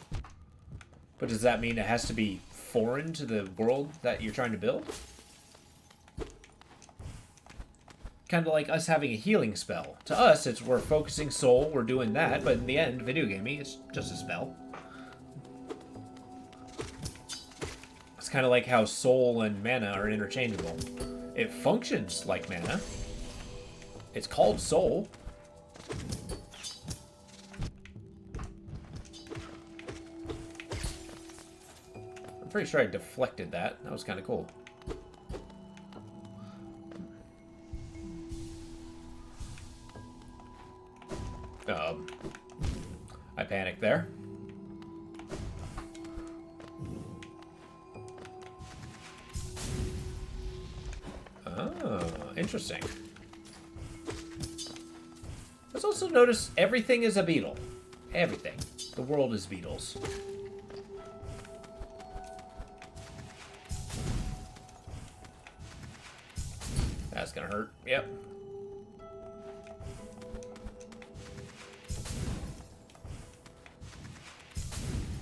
But does that mean it has to be foreign to the world that you're trying to build? Kind of like us having a healing spell. To us, it's we're focusing soul, we're doing that, but in the end, video gaming, it's just a spell. It's kind of like how soul and mana are interchangeable. It functions like mana. It's called soul. I'm pretty sure I deflected that. That was kind of cool. I panicked there. Oh, interesting. Let's also notice everything is a beetle. Everything. The world is beetles. That's gonna hurt. Yep.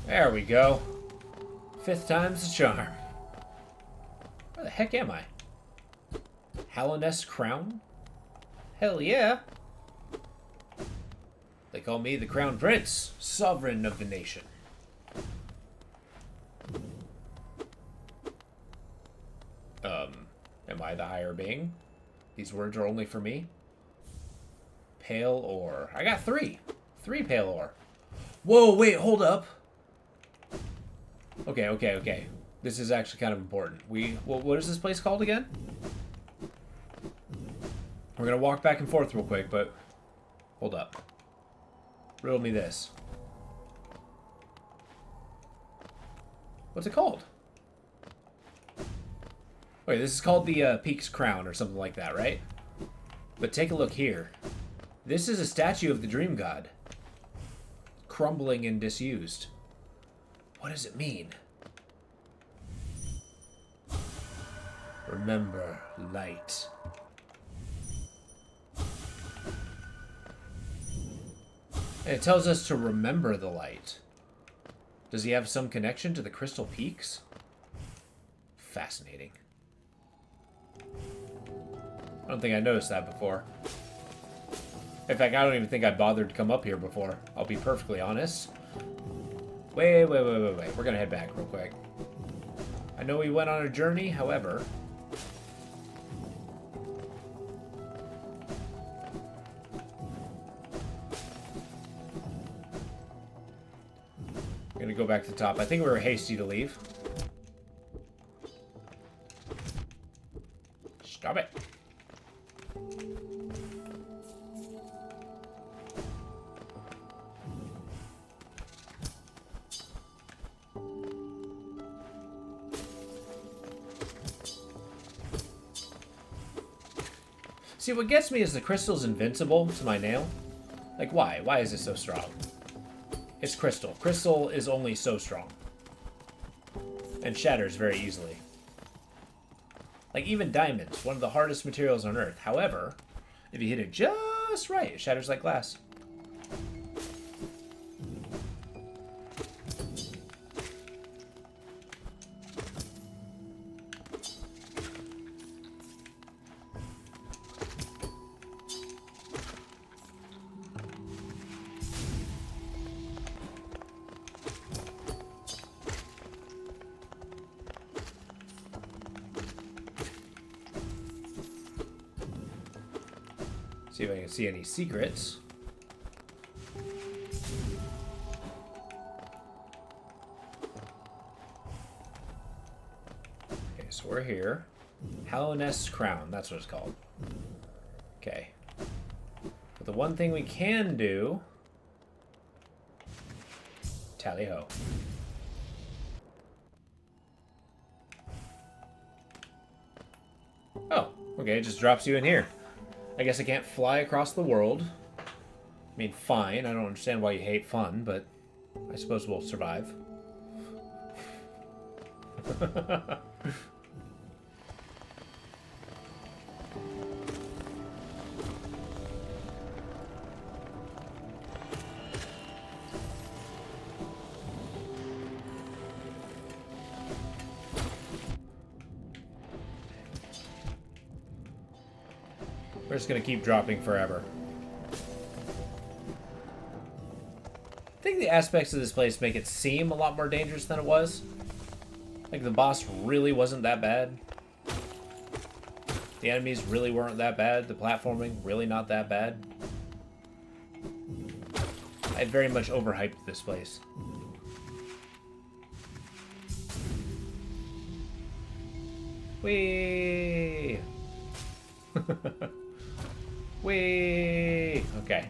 There we go. 5th time's the charm. Where the heck am I? Hallownest Crown? Hell yeah. They call me the Crown Prince, sovereign of the nation. Am I the higher being? These words are only for me? Pale ore. I got 3. 3 pale ore. Whoa, wait, hold up. Okay. This is actually kind of important. What is this place called again? We're gonna walk back and forth real quick, but hold up. Riddle me this. What's it called? Wait, this is called the Peak's Crown or something like that, right? But take a look here. This is a statue of the Dream God. Crumbling and disused. What does it mean? Remember light. And it tells us to remember the light. Does he have some connection to the Crystal Peaks? Fascinating. I don't think I noticed that before. In fact, I don't even think I bothered to come up here before. I'll be perfectly honest. Wait. We're gonna head back real quick. I know we went on a journey, however... I'm gonna go back to the top. I think we were hasty to leave. Stop it. See, what gets me is the crystal's invincible to my nail. Like, why? Why is it so strong? It's crystal. Crystal is only so strong. And shatters very easily. Like, even diamonds, one of the hardest materials on Earth. However, if you hit it just right, it shatters like glass. See if I can see any secrets. Okay, so we're here. Hallownest Crown, that's what it's called. Okay. But the one thing we can do... Tally-ho. Oh, okay, it just drops you in here. I guess I can't fly across the world. I mean, fine. I don't understand why you hate fun, but I suppose we'll survive. We're just going to keep dropping forever. I think the aspects of this place make it seem a lot more dangerous than it was. Like, the boss really wasn't that bad. The enemies really weren't that bad. The platforming, really not that bad. I very much overhyped this place. Whee! Whee! Okay.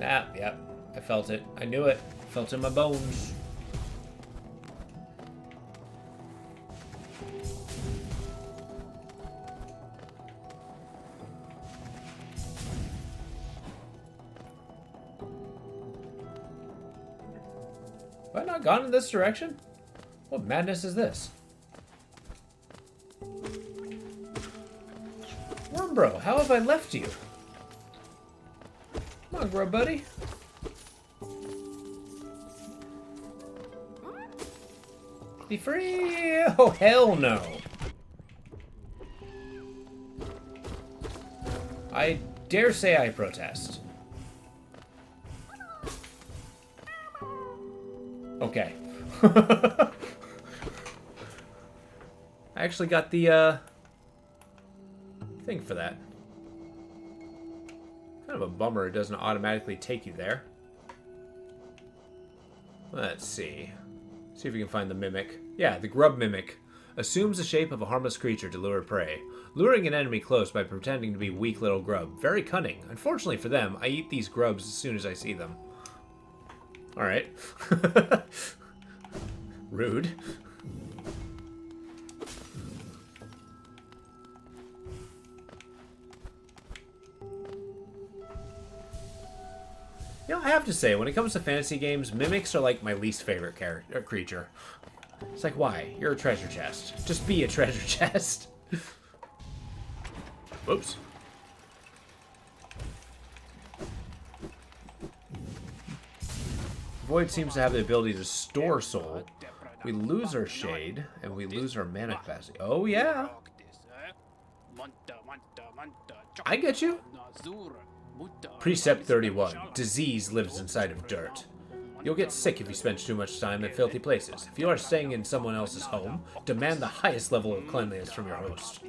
Ah, yep. I felt it. I knew it. Felt it in my bones. Have I not gone in this direction? What madness is this? Wormbro, how have I left you? Come on, grub buddy. Be free! Oh, hell no. I dare say I protest. Okay. I actually got the, thing for that. Kind of a bummer it doesn't automatically take you there. Let's see. See if we can find the mimic. Yeah, the grub mimic. Assumes the shape of a harmless creature to lure prey. Luring an enemy close by pretending to be weak little grub. Very cunning. Unfortunately for them, I eat these grubs as soon as I see them. Alright. Rude. You know, I have to say, when it comes to fantasy games, mimics are like my least favorite creature. It's like, why? You're a treasure chest. Just be a treasure chest. Whoops. Void seems to have the ability to store soul. We lose our shade, and we lose our mana capacity. Oh, yeah. I get you. Precept 31. Disease lives inside of dirt. You'll get sick if you spend too much time in filthy places. If you are staying in someone else's home, demand the highest level of cleanliness from your host.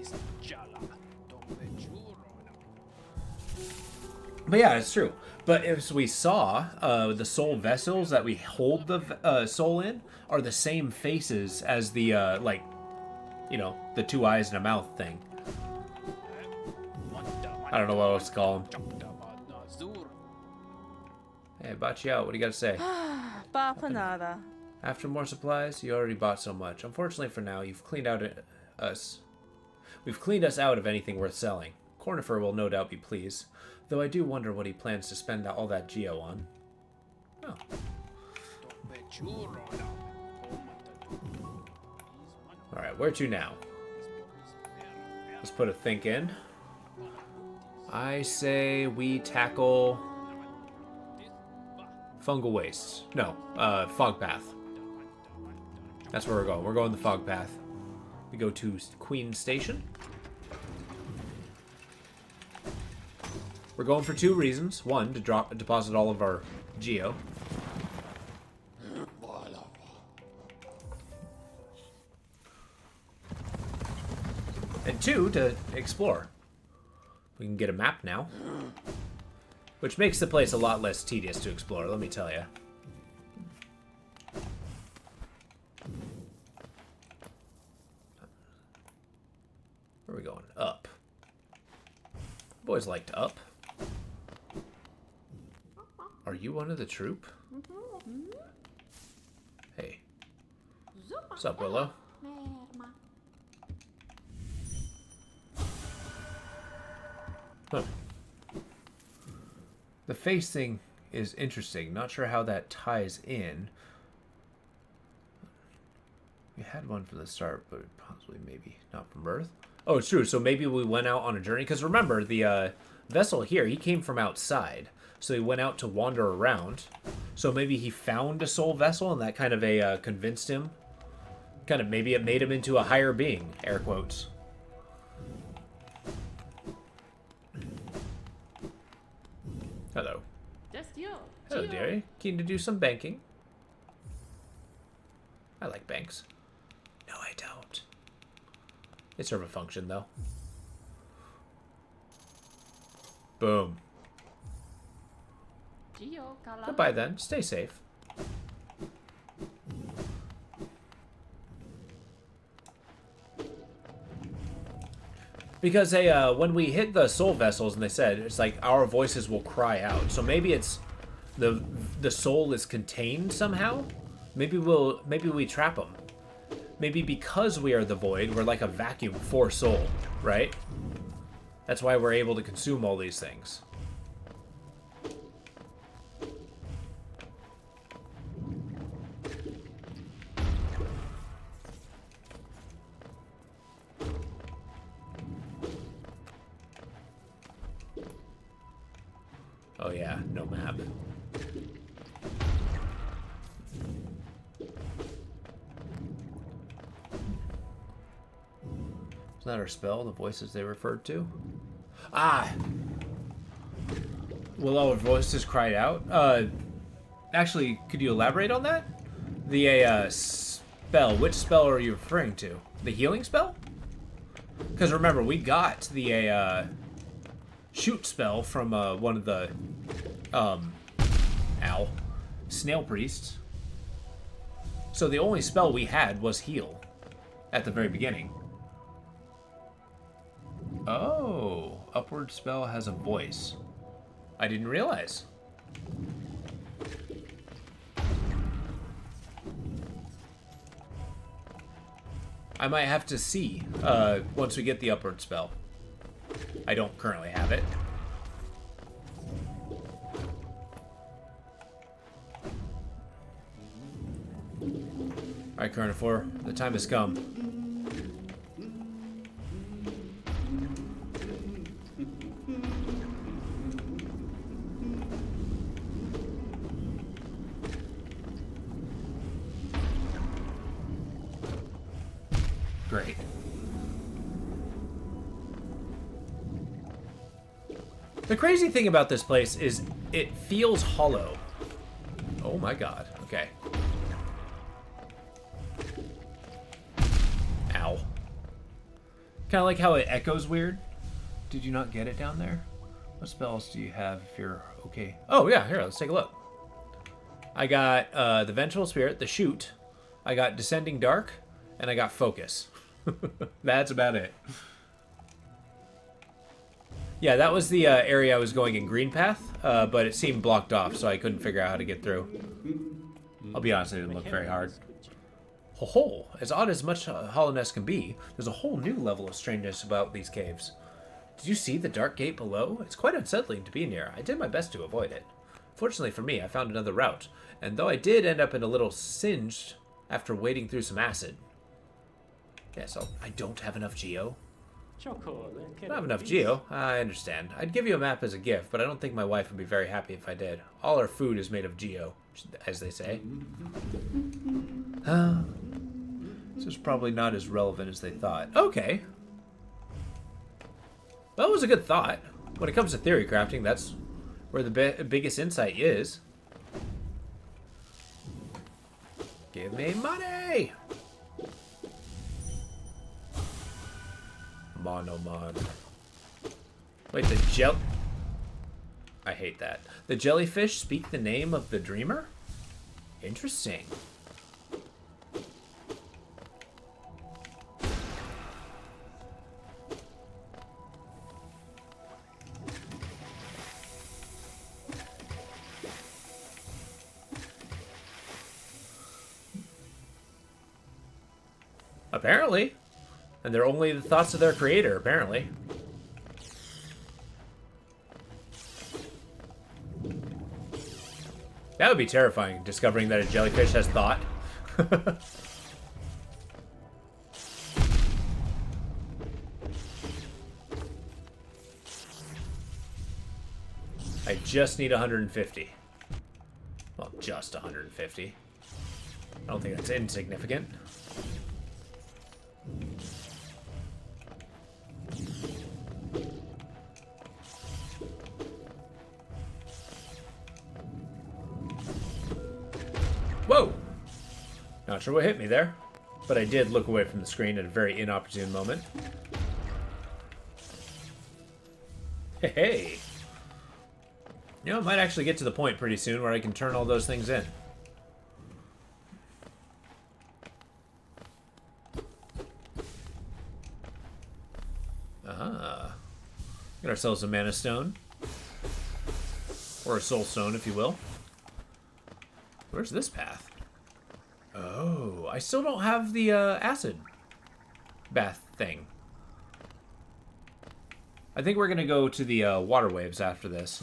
But yeah, it's true. But as we saw, the soul vessels that we hold the soul in are the same faces as the, like, you know, the 2 eyes and a mouth thing. I don't know what else to call them. Hey, bought you out. What do you got to say? Bapanada. After more supplies, you already bought so much. Unfortunately for now, you've cleaned out us. We've cleaned us out of anything worth selling. Cornifer will no doubt be pleased, though I do wonder what he plans to spend all that geo on. Oh. Alright, where to now? Let's put a think in. I say we tackle fungal wastes. No, fog path. That's where we're going. We're going the fog path. We go to Queen Station. We're going for 2 reasons. 1, to deposit all of our geo. And 2, to explore. We can get a map now. Which makes the place a lot less tedious to explore, let me tell you. Where are we going? Up. Boys liked up. Are you one of the troop? Hey. What's up, Willow? Huh. The face thing is interesting. Not sure how that ties in. We had one from the start, but possibly maybe not from birth. Oh, it's true. So maybe we went out on a journey. Because remember, the vessel here, he came from outside. So he went out to wander around. So maybe he found a soul vessel and that kind of convinced him. Kind of maybe it made him into a higher being, air quotes. Hello. Hello, dearie. Keen to do some banking? I like banks. No, I don't. They serve a function, though. Boom. Goodbye, then. Stay safe. Because they, when we hit the soul vessels, and they said, it's like our voices will cry out. So maybe it's the soul is contained somehow. Maybe we trap them. Maybe because we are the void, we're like a vacuum for soul, right? That's why we're able to consume all these things. Oh yeah, no map. Is that our spell, the voices they referred to? Ah! Will our voices cried out? Actually, could you elaborate on that? The spell, which spell are you referring to? The healing spell? Because remember, we got the shoot spell from one of the snail priests. So the only spell we had was heal at the very beginning. Oh, upward spell has a voice. I didn't realize. I might have to see once we get the upward spell. I don't currently have it. Alright, Carnivore, the time has come. Great. The crazy thing about this place is it feels hollow. Oh my god. Okay. Ow. Kind of like how it echoes weird. Did you not get it down there? What spells do you have if you're okay? Oh, yeah. Here, let's take a look. I got the Vengeful Spirit, the Shoot. I got Descending Dark, and I got Focus. That's about it. Yeah, that was the area I was going in Green Path, but it seemed blocked off, so I couldn't figure out how to get through. I'll be honest, it didn't look very hard. Ho-ho! As odd as much hollowness can be, there's a whole new level of strangeness about these caves. Did you see the dark gate below? It's quite unsettling to be near. I did my best to avoid it. Fortunately for me, I found another route, and though I did end up in a little singed after wading through some acid. Yeah, so I don't have enough geo. I don't have enough geo. I understand. I'd give you a map as a gift, but I don't think my wife would be very happy if I did. All our food is made of geo, as they say. This is probably not as relevant as they thought. Okay. That was a good thought. When it comes to theory crafting, that's where the biggest insight is. Give me money! Monomon. Wait, I hate that. The jellyfish speak the name of the dreamer? Interesting. Apparently. And they're only the thoughts of their creator, apparently. That would be terrifying, discovering that a jellyfish has thought. I just need 150. Well, just 150. I don't think that's insignificant. Whoa! Not sure what hit me there, but I did look away from the screen at a very inopportune moment. Hey! You know, I might actually get to the point pretty soon where I can turn all those things in. Get ourselves a mana stone. Or a soul stone, if you will. Where's this path? Oh, I still don't have the acid bath thing. I think we're going to go to the water waves after this.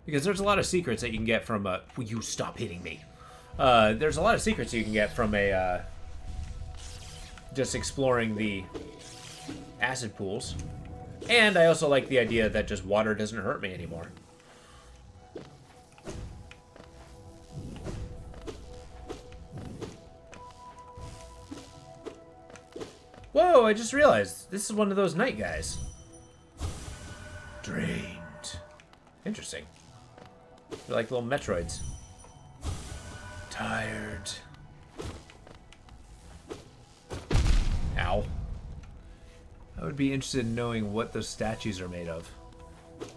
Because there's a lot of secrets that you can get from... will you stop hitting me? There's a lot of secrets you can get from a... just exploring the acid pools. And I also like the idea that just water doesn't hurt me anymore. Whoa, I just realized this is one of those night guys. Drained. Interesting. They're like little Metroids. Tired. Ow. I would be interested in knowing what those statues are made of.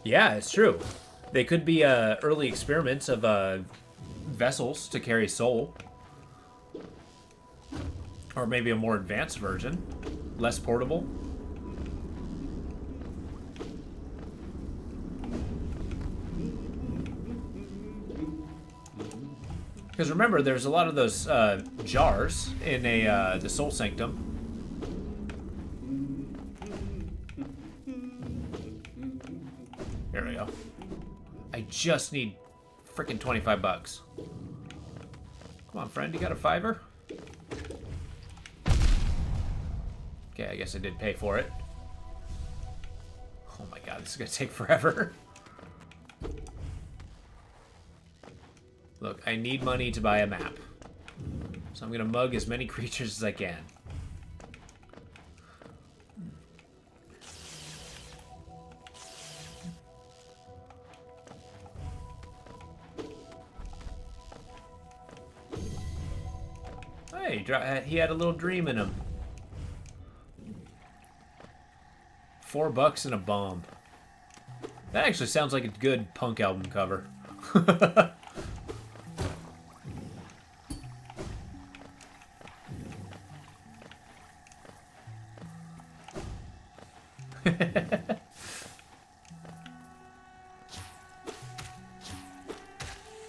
Yeah, it's true. They could be early experiments of vessels to carry soul. Or maybe a more advanced version. Less portable. Because remember, there's a lot of those jars in the Soul Sanctum. There we go. I just need freaking 25 bucks. Come on, friend, you got a fiver? Okay, I guess I did pay for it. Oh my god, this is gonna take forever. Look, I need money to buy a map. So I'm gonna mug as many creatures as I can. Hey, he had a little dream in him. $4 and a bomb. That actually sounds like a good punk album cover.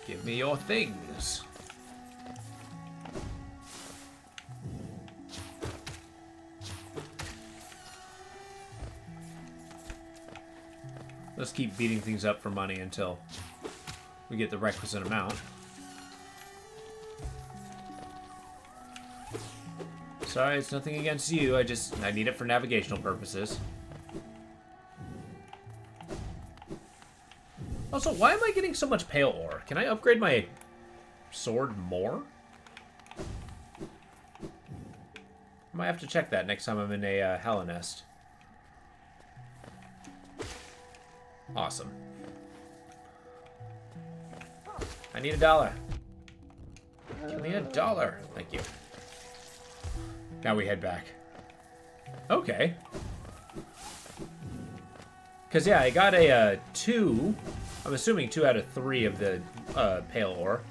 Give me your things. Let's keep beating things up for money until we get the requisite amount. Sorry, it's nothing against you. I need it for navigational purposes. Also, why am I getting so much pale ore? Can I upgrade my sword more? I might have to check that next time I'm in a Hallownest. Awesome. I need $1. Give me $1. Thank you. Now we head back. Okay. Because, yeah, I got a 2. I'm assuming 2 out of 3 of the pale ore.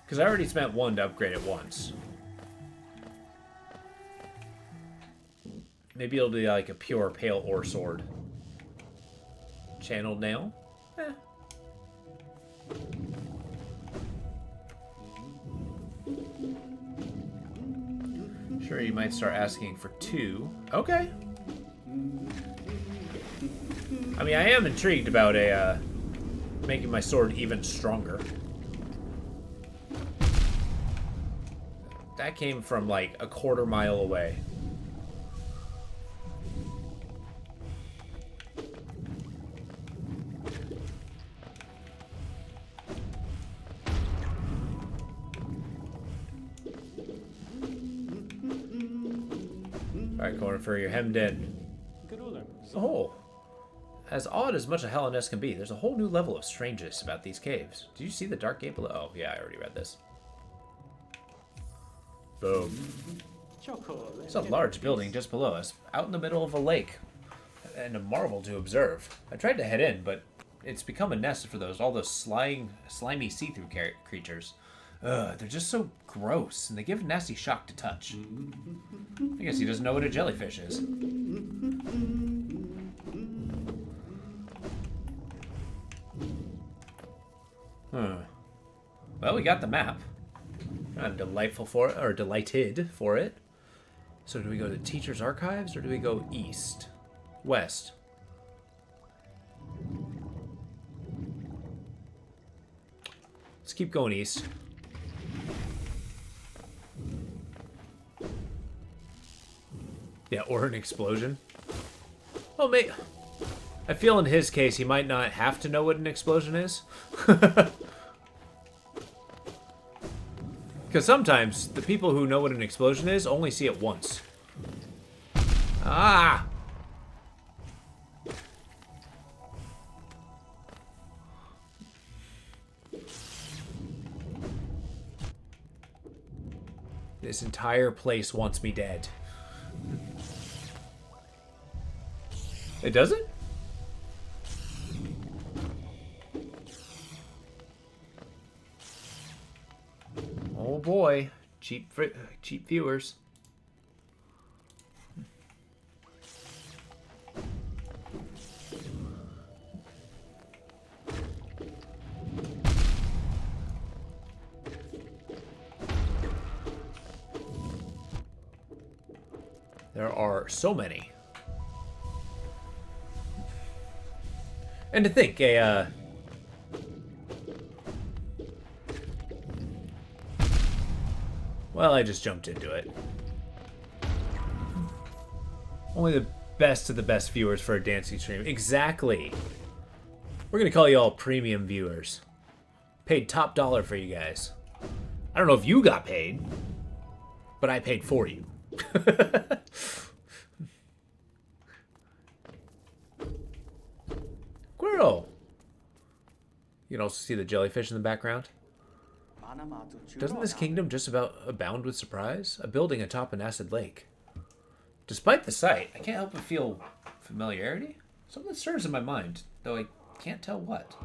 Because I already spent 1 to upgrade it once. Maybe it'll be like a pure pale ore sword. Channeled nail? Eh. Sure, you might start asking for 2. Okay. I mean, I am intrigued about making my sword even stronger. That came from like a quarter mile away. Alright, corner for your hemmed in. Oh. As odd as much a Hallownest can be, there's a whole new level of strangeness about these caves. Did you see the dark gate below? Oh, yeah, I already read this. Boom. It's a large building just below us, out in the middle of a lake. And a marvel to observe. I tried to head in, but it's become a nest for all those slimy see-through creatures. Ugh, they're just so gross, and they give a nasty shock to touch. I guess he doesn't know what a jellyfish is. Well, we got the map. I'm delighted for it. So do we go to Teacher's Archives, or do we go east? West. Let's keep going east. Yeah, or an explosion. Well, mate, I feel in his case he might not have to know what an explosion is. Because sometimes the people who know what an explosion is only see it once. Ah! This entire place wants me dead. It doesn't? Oh boy, cheap viewers. There are so many. And to think, well, I just jumped into it. Only the best of the best viewers for a dancing stream. Exactly. We're gonna call you all premium viewers. Paid top dollar for you guys. I don't know if you got paid, but I paid for you. Quirrell! You can also see the jellyfish in the background. Doesn't this kingdom just about abound with surprise? A building atop an acid lake. Despite the sight, I can't help but feel familiarity. Something stirs in my mind, though I can't tell what.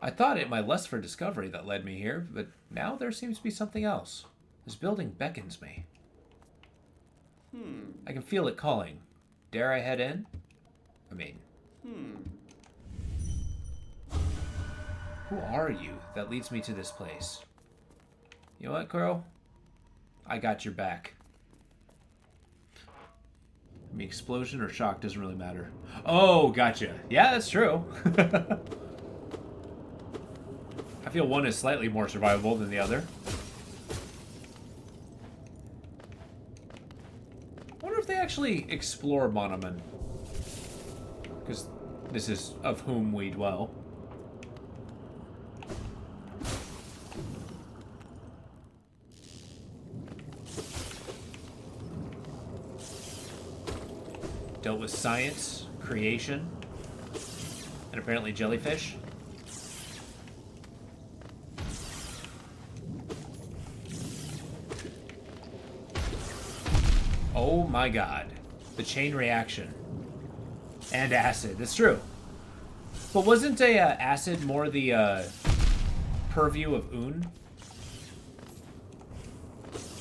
I thought it my lust for discovery that led me here, but now there seems to be something else. This building beckons me. I can feel it calling. Dare I head in? Who are you that leads me to this place? You know what, Quirrell? I got your back. I mean, explosion or shock doesn't really matter. Oh, gotcha. Yeah, that's true. I feel one is slightly more survivable than the other. I wonder if they actually explore Monoman. Because this is of whom we dwell. Dealt with science, creation, and apparently jellyfish. Oh my god. The chain reaction. And acid. That's true. But wasn't acid more the purview of Un?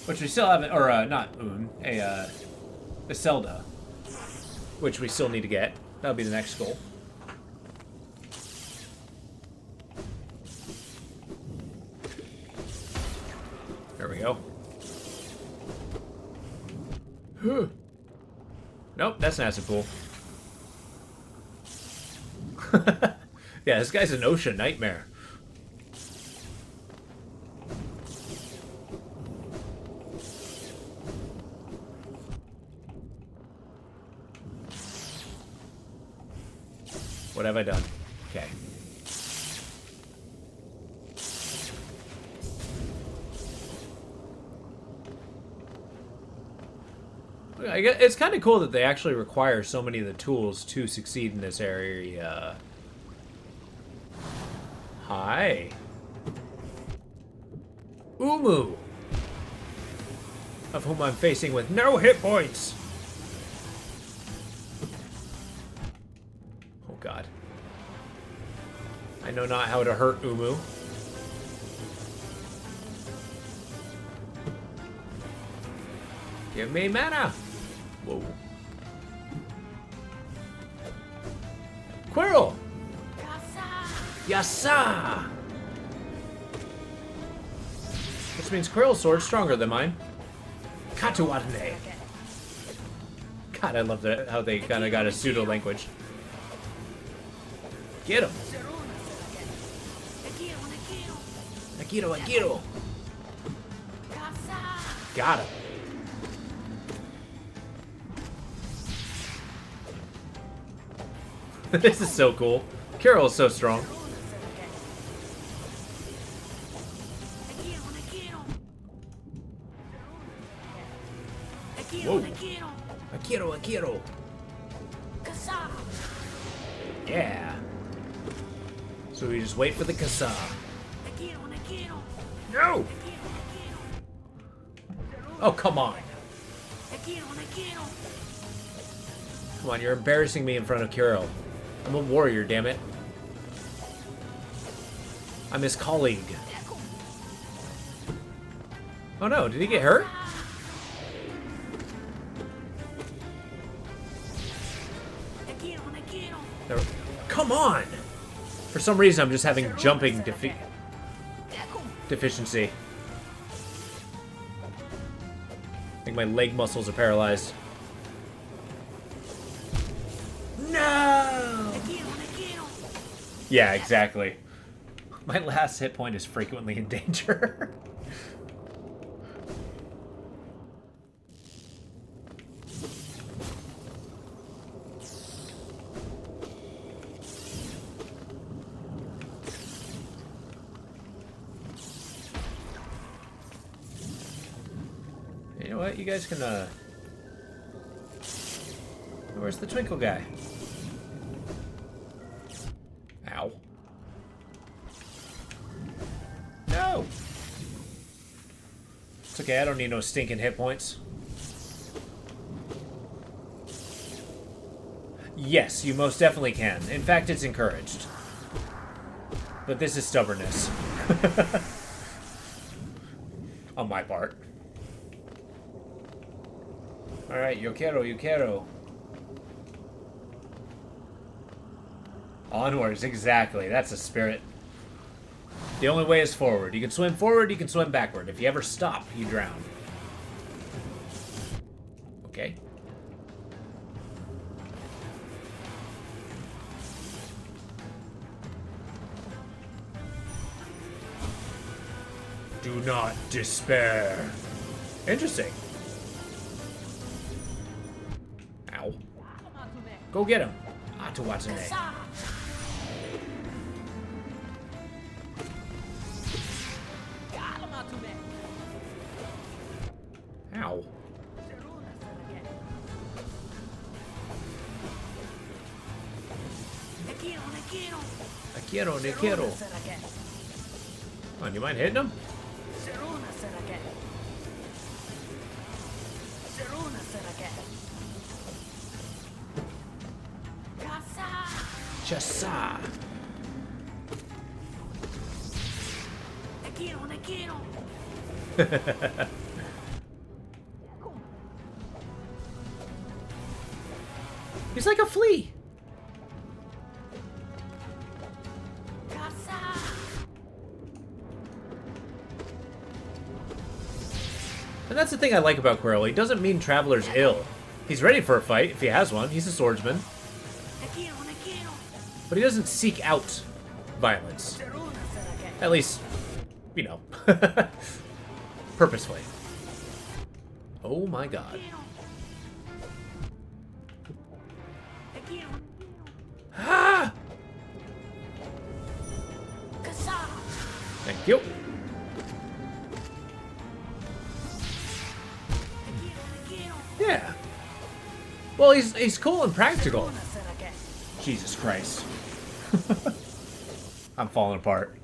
Which we still haven't, or not Un, a Zelda. Which we still need to get. That'll be the next goal. There we go. Nope, that's an acid pool. Yeah, this guy's an ocean nightmare. What have I done? Okay. I guess it's kind of cool that they actually require so many of the tools to succeed in this area. Hi. Umu! Of whom I'm facing with no hit points! Oh god. I know not how to hurt Umu. Give me mana! Whoa. Quirrell! Yassa! Which means Quirrell's sword's stronger than mine. Katuwadne. God, I love that how they kind of got a pseudo language. Get him! Akiro, Akiro! Got him. This is so cool. Carol is so strong. Whoa. Akiro, Akiro. Yeah. So we just wait for the Kasa. No! Oh, come on. Come on, you're embarrassing me in front of Carol. I'm a warrior, damn it. I'm his colleague. Oh no, did he get hurt? There, come on! For some reason, I'm just having jumping deficiency. I think my leg muscles are paralyzed. No! Yeah, exactly. My last hit point is frequently in danger. what? You guys can, Where's the twinkle guy? Ow. No! It's okay, I don't need no stinking hit points. Yes, you most definitely can. In fact, it's encouraged. But this is stubbornness. On my part. Alright, yo quiero. Onwards, exactly. That's the spirit. The only way is forward. You can swim forward, you can swim backward. If you ever stop, you drown. Okay. Do not despair. Interesting. Ow. Go get him. Atawatane. Ow. Ne quiero. Come on, you mind hitting him? Chassa. He's like a flea. And that's the thing I like about Quirrell. He doesn't mean Traveler's ill. He's ready for a fight, if he has one. He's a swordsman. But he doesn't seek out violence. At least, you know, purposefully. Oh my god. Ah! Thank you. Yeah. Well, he's cool and practical. Jesus Christ. I'm falling apart.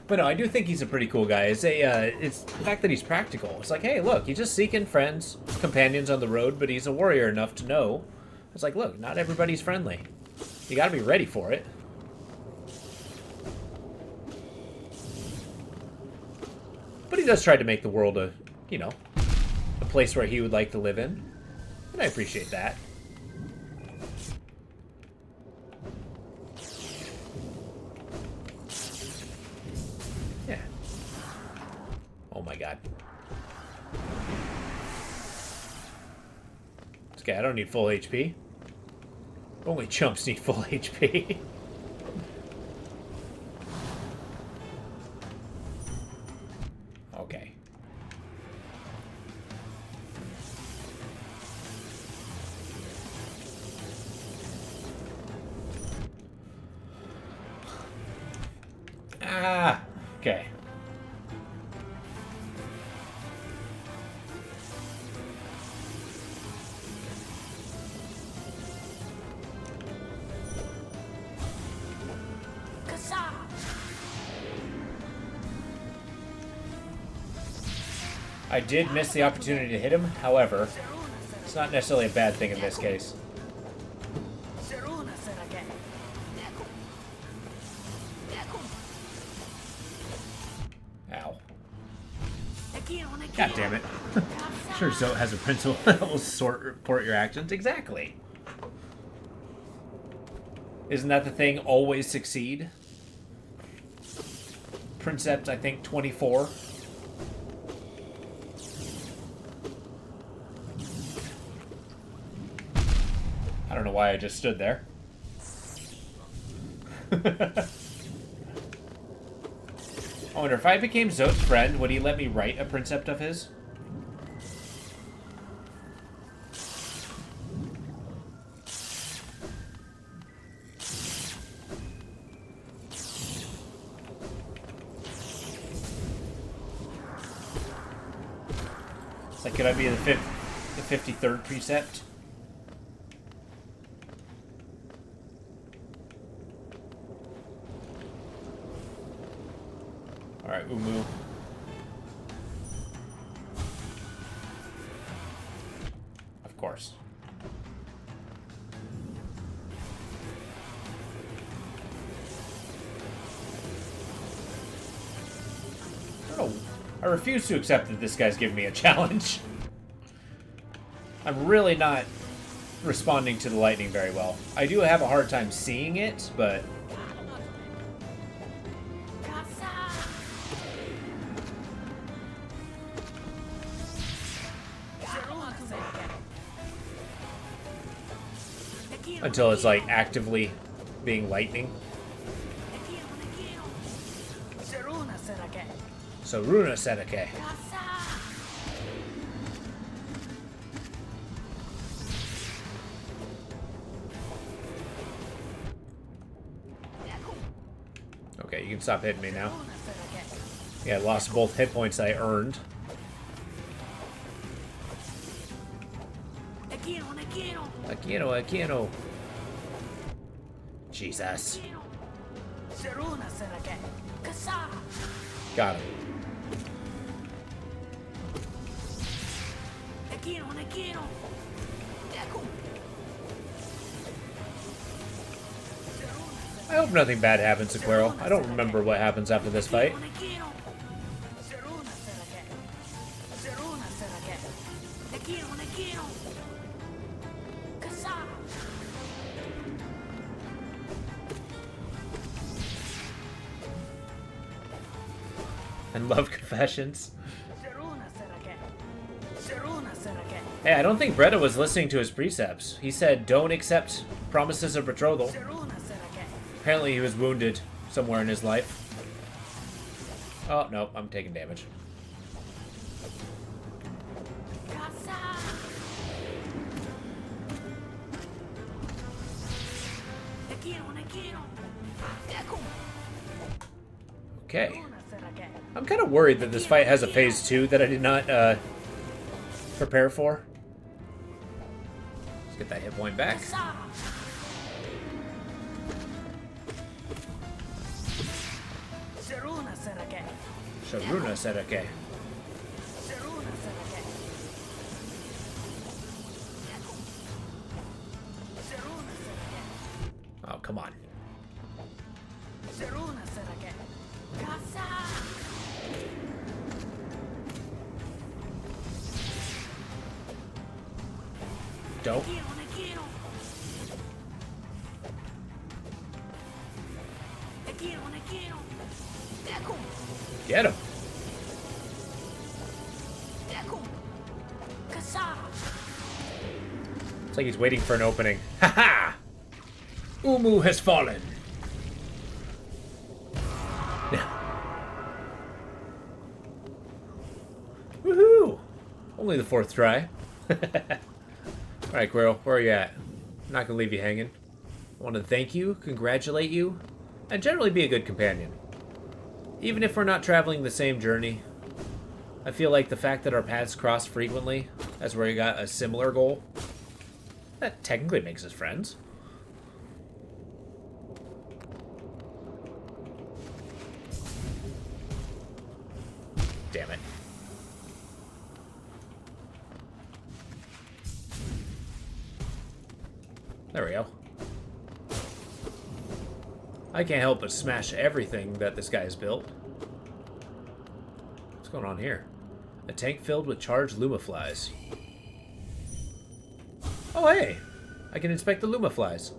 But no, I do think he's a pretty cool guy. It's the fact that he's practical. It's like, hey, look, he's just seeking friends, companions on the road, but he's a warrior enough to know. It's like, look, not everybody's friendly. You gotta be ready for it. But he does try to make the world a, you know, a place where he would like to live in. And I appreciate that. Yeah. Oh my god. It's okay, I don't need full HP. Only chumps need full HP. Okay. Ah, okay. I did miss the opportunity to hit him, however, it's not necessarily a bad thing in this case. Ow. God damn it. Sure, Zote has a principle that will support your actions. Exactly. Isn't that the thing? Always succeed? Princeps, I think, 24. I don't know why I just stood there. I wonder, if I became Zote's friend, would he let me write a Princept of his? It's like, could I be the 53rd precept? Alright, Umu. Of course. I refuse to accept that this guy's giving me a challenge. I'm really not responding to the lightning very well. I do have a hard time seeing it, but... until it's like actively being lightning. So Runa Serake. Okay, you can stop hitting me now. Yeah, I lost both hit points I earned. Aquino. Jesus. Got him. I hope nothing bad happens to Quero. I don't remember what happens after this fight. And love confessions. Hey, I don't think Bretta was listening to his precepts. He said, don't accept promises of betrothal. Apparently he was wounded somewhere in his life. Oh, no, I'm taking damage. Okay. I'm kind of worried that this fight has a phase 2 that I did not prepare for. Let's get that hit point back. Sharuna Serake. Oh, come on. Don't. Get him. It's like he's waiting for an opening. Ha-ha! Umu has fallen. Woohoo! Only the 4th try. Alright, Quero, where are you at? I'm not gonna leave you hanging. I want to thank you, congratulate you, and generally be a good companion. Even if we're not traveling the same journey, I feel like the fact that our paths cross frequently, as where we got a similar goal, that technically makes us friends. Damn it. There we go. I can't help but smash everything that this guy has built. What's going on here? A tank filled with charged Lumaflies. Oh, hey! I can inspect the Lumaflies.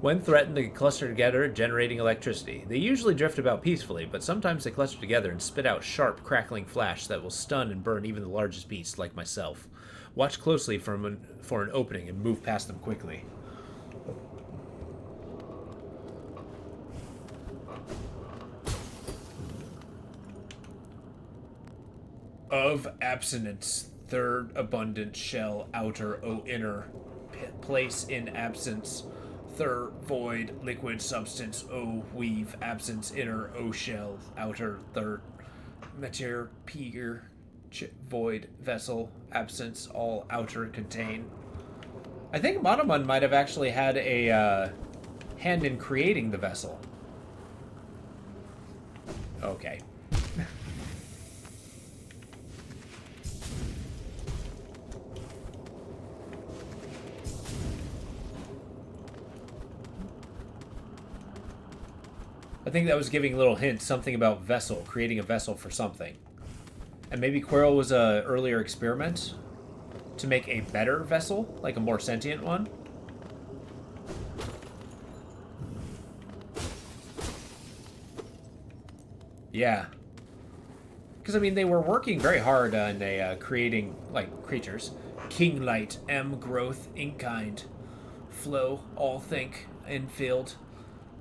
When threatened, they cluster together, generating electricity. They usually drift about peacefully, but sometimes they cluster together and spit out sharp, crackling flash that will stun and burn even the largest beasts, like myself. Watch closely for an opening and move past them quickly. Of abstinence, third abundant shell, outer, o inner, place in absence, third void, liquid substance, o weave, absence, inner, o shell, outer, third, mater, peer, void, vessel, absence, all outer contain. I think Monomon might have actually had a hand in creating the vessel. Okay. I think that was giving little hints, something about vessel, creating a vessel for something. And maybe Quirrell was a earlier experiment to make a better vessel, like a more sentient one. Yeah. Because, I mean, they were working very hard on creating, like, creatures. King Light, M Growth, Inkkind, Flow, All Think, Infield,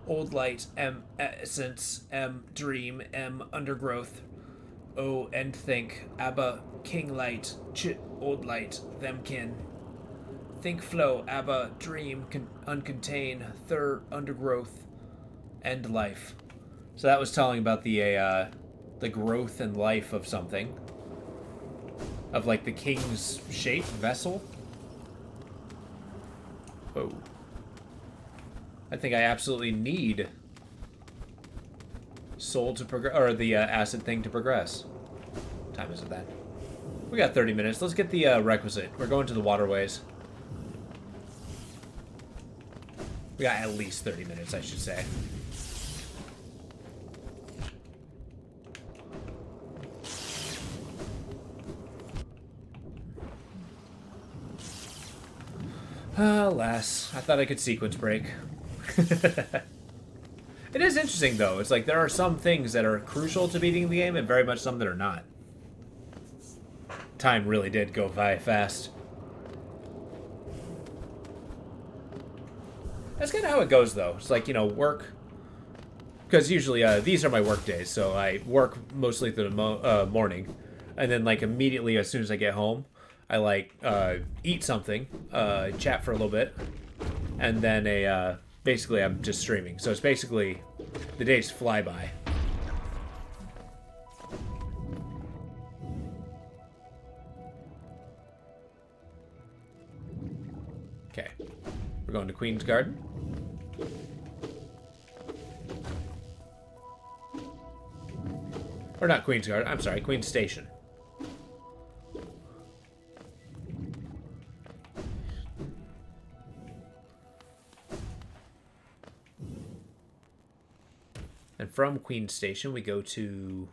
Old Light, M Essence, M Dream, M Undergrowth, O End Think, Abba, King Light, Old Light, Themkin, Think Flow, Abba, Dream, Uncontain, Third Undergrowth, End Life. So that was telling about the growth and life of something. Of, like, the king's shape, vessel. Whoa. I think I absolutely need soul to progress, or the acid thing to progress. What time is it then? We got 30 minutes. Let's get the requisite. We're going to the waterways. We got at least 30 minutes, I should say. Alas, I thought I could sequence break. It is interesting, though. It's like there are some things that are crucial to beating the game and very much some that are not. Time really did go by fast. That's kind of how it goes, though. It's like, you know, work... Because usually these are my work days, so I work mostly through the morning. And then, like, immediately as soon as I get home, I, like, eat something, chat for a little bit, and then basically I'm just streaming. So it's basically, the days fly by. Okay. We're going to Queen's Garden. Or not Queen's Garden, I'm sorry, Queen's Station. And from Queen Station, we go to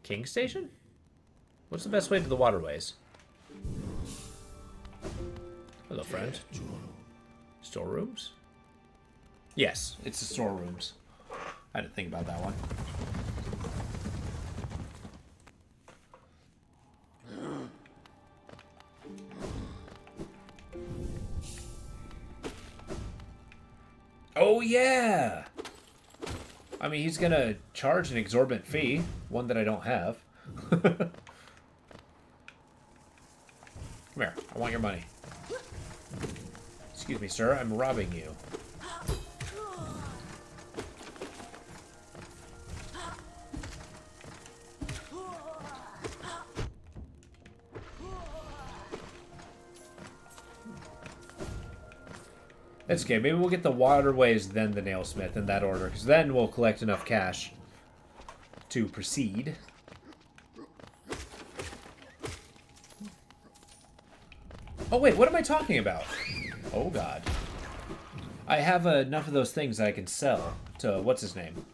King Station? What's the best way to the waterways? Hello, friend. Storerooms? Yes, it's the storerooms. I didn't think about that one. Oh, yeah! I mean, he's gonna charge an exorbitant fee, one that I don't have. Come here, I want your money. Excuse me, sir, I'm robbing you. That's okay. Maybe we'll get the waterways, then the nailsmith in that order, because then we'll collect enough cash to proceed. Oh wait, what am I talking about? Oh god. I have enough of those things that I can sell to what's his name?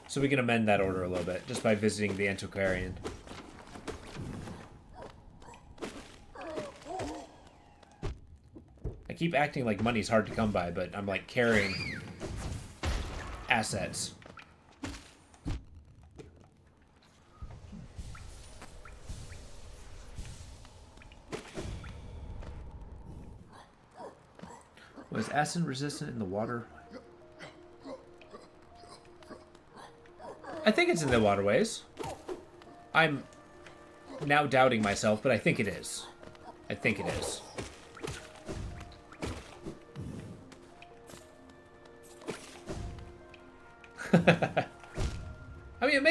So we can amend that order a little bit just by visiting the antiquarian. I keep acting like money's hard to come by, but I'm like carrying assets. Was acid resistant in the water? I think it's in the waterways. I'm now doubting myself, but I think it is. I think it is.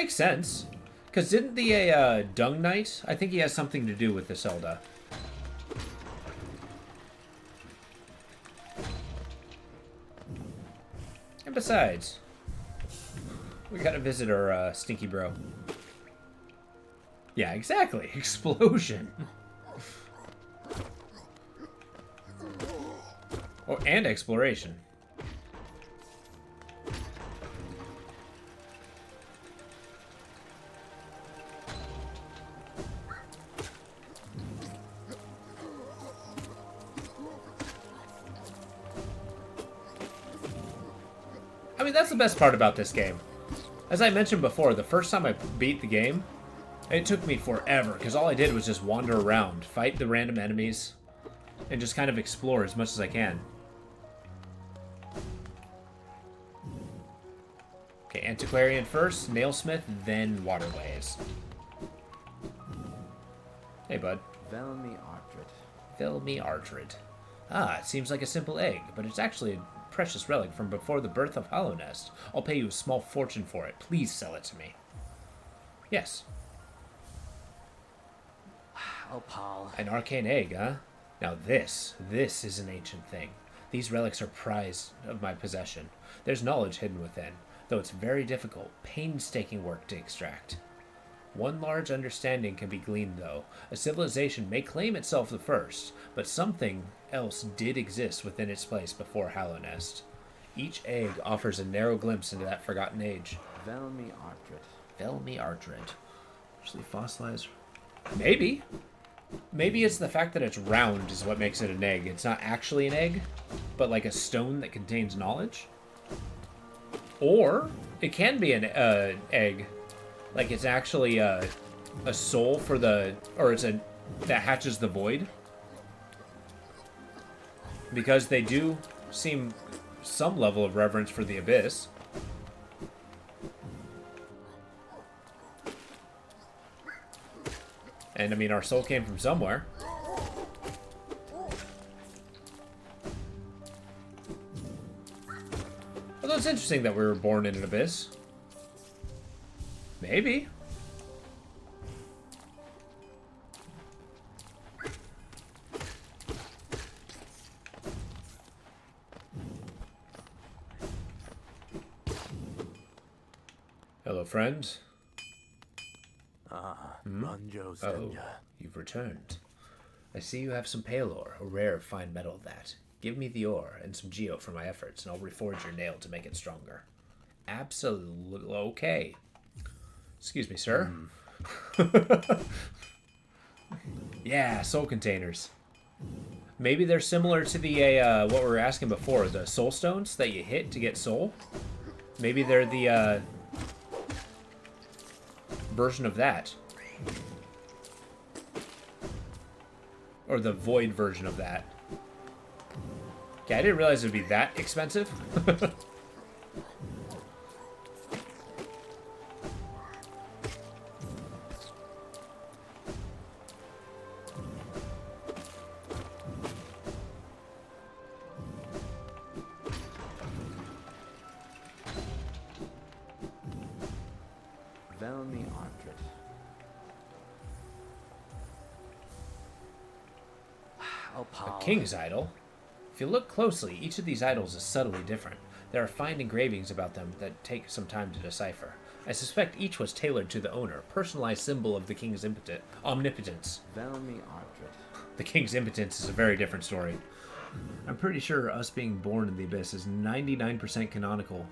makes sense. Because didn't the Dung Knight, I think he has something to do with the Zelda. And besides, we gotta visit our stinky bro. Yeah, exactly. Explosion. Oh, and exploration. I mean, that's the best part about this game. As I mentioned before, the first time I beat the game, it took me forever, because all I did was just wander around, fight the random enemies, and just kind of explore as much as I can. Okay, Antiquarian first, Nailsmith, then Waterways. Hey, bud. Velmi Ardred. Velmi Ardred. Ah, it seems like a simple egg, but it's actually a precious relic from before the birth of Hallownest. I'll pay you a small fortune for it. Please sell it to me. Yes. Oh, Paul. An arcane egg, huh? Now this is an ancient thing. These relics are prized of my possession. There's knowledge hidden within, though it's very difficult, painstaking work to extract. One large understanding can be gleaned, though. A civilization may claim itself the first, but something else did exist within its place before Hallownest. Each egg offers a narrow glimpse into that forgotten age. Velmi Ardred. Velmi Ardred. Actually fossilized. Maybe. Maybe it's the fact that it's round is what makes it an egg. It's not actually an egg, but like a stone that contains knowledge. Or it can be an egg. Like it's actually a soul for the, or it's a, that hatches the void. Because they do seem some level of reverence for the abyss. And I mean, our soul came from somewhere. Although it's interesting that we were born in an abyss. Maybe. Hello, friend. Ranjo Oh, Senja. you've returned. I see you have some pale ore, a rare fine metal of that. Give me the ore and some geo for my efforts, and I'll reforge your nail to make it stronger. Absolutely okay. Excuse me, sir. Yeah, soul containers. Maybe they're similar to the what we were asking before, the soul stones that you hit to get soul. Maybe they're the version of that. Or the void version of that. Okay, I didn't realize it would be that expensive. Velmi Ardred. Oh, Paul. A king's idol? If you look closely, each of these idols is subtly different. There are fine engravings about them that take some time to decipher. I suspect each was tailored to the owner, personalized symbol of the king's omnipotence. Velmi Ardred. The king's impotence is a very different story. I'm pretty sure us being born in the abyss is 99% canonical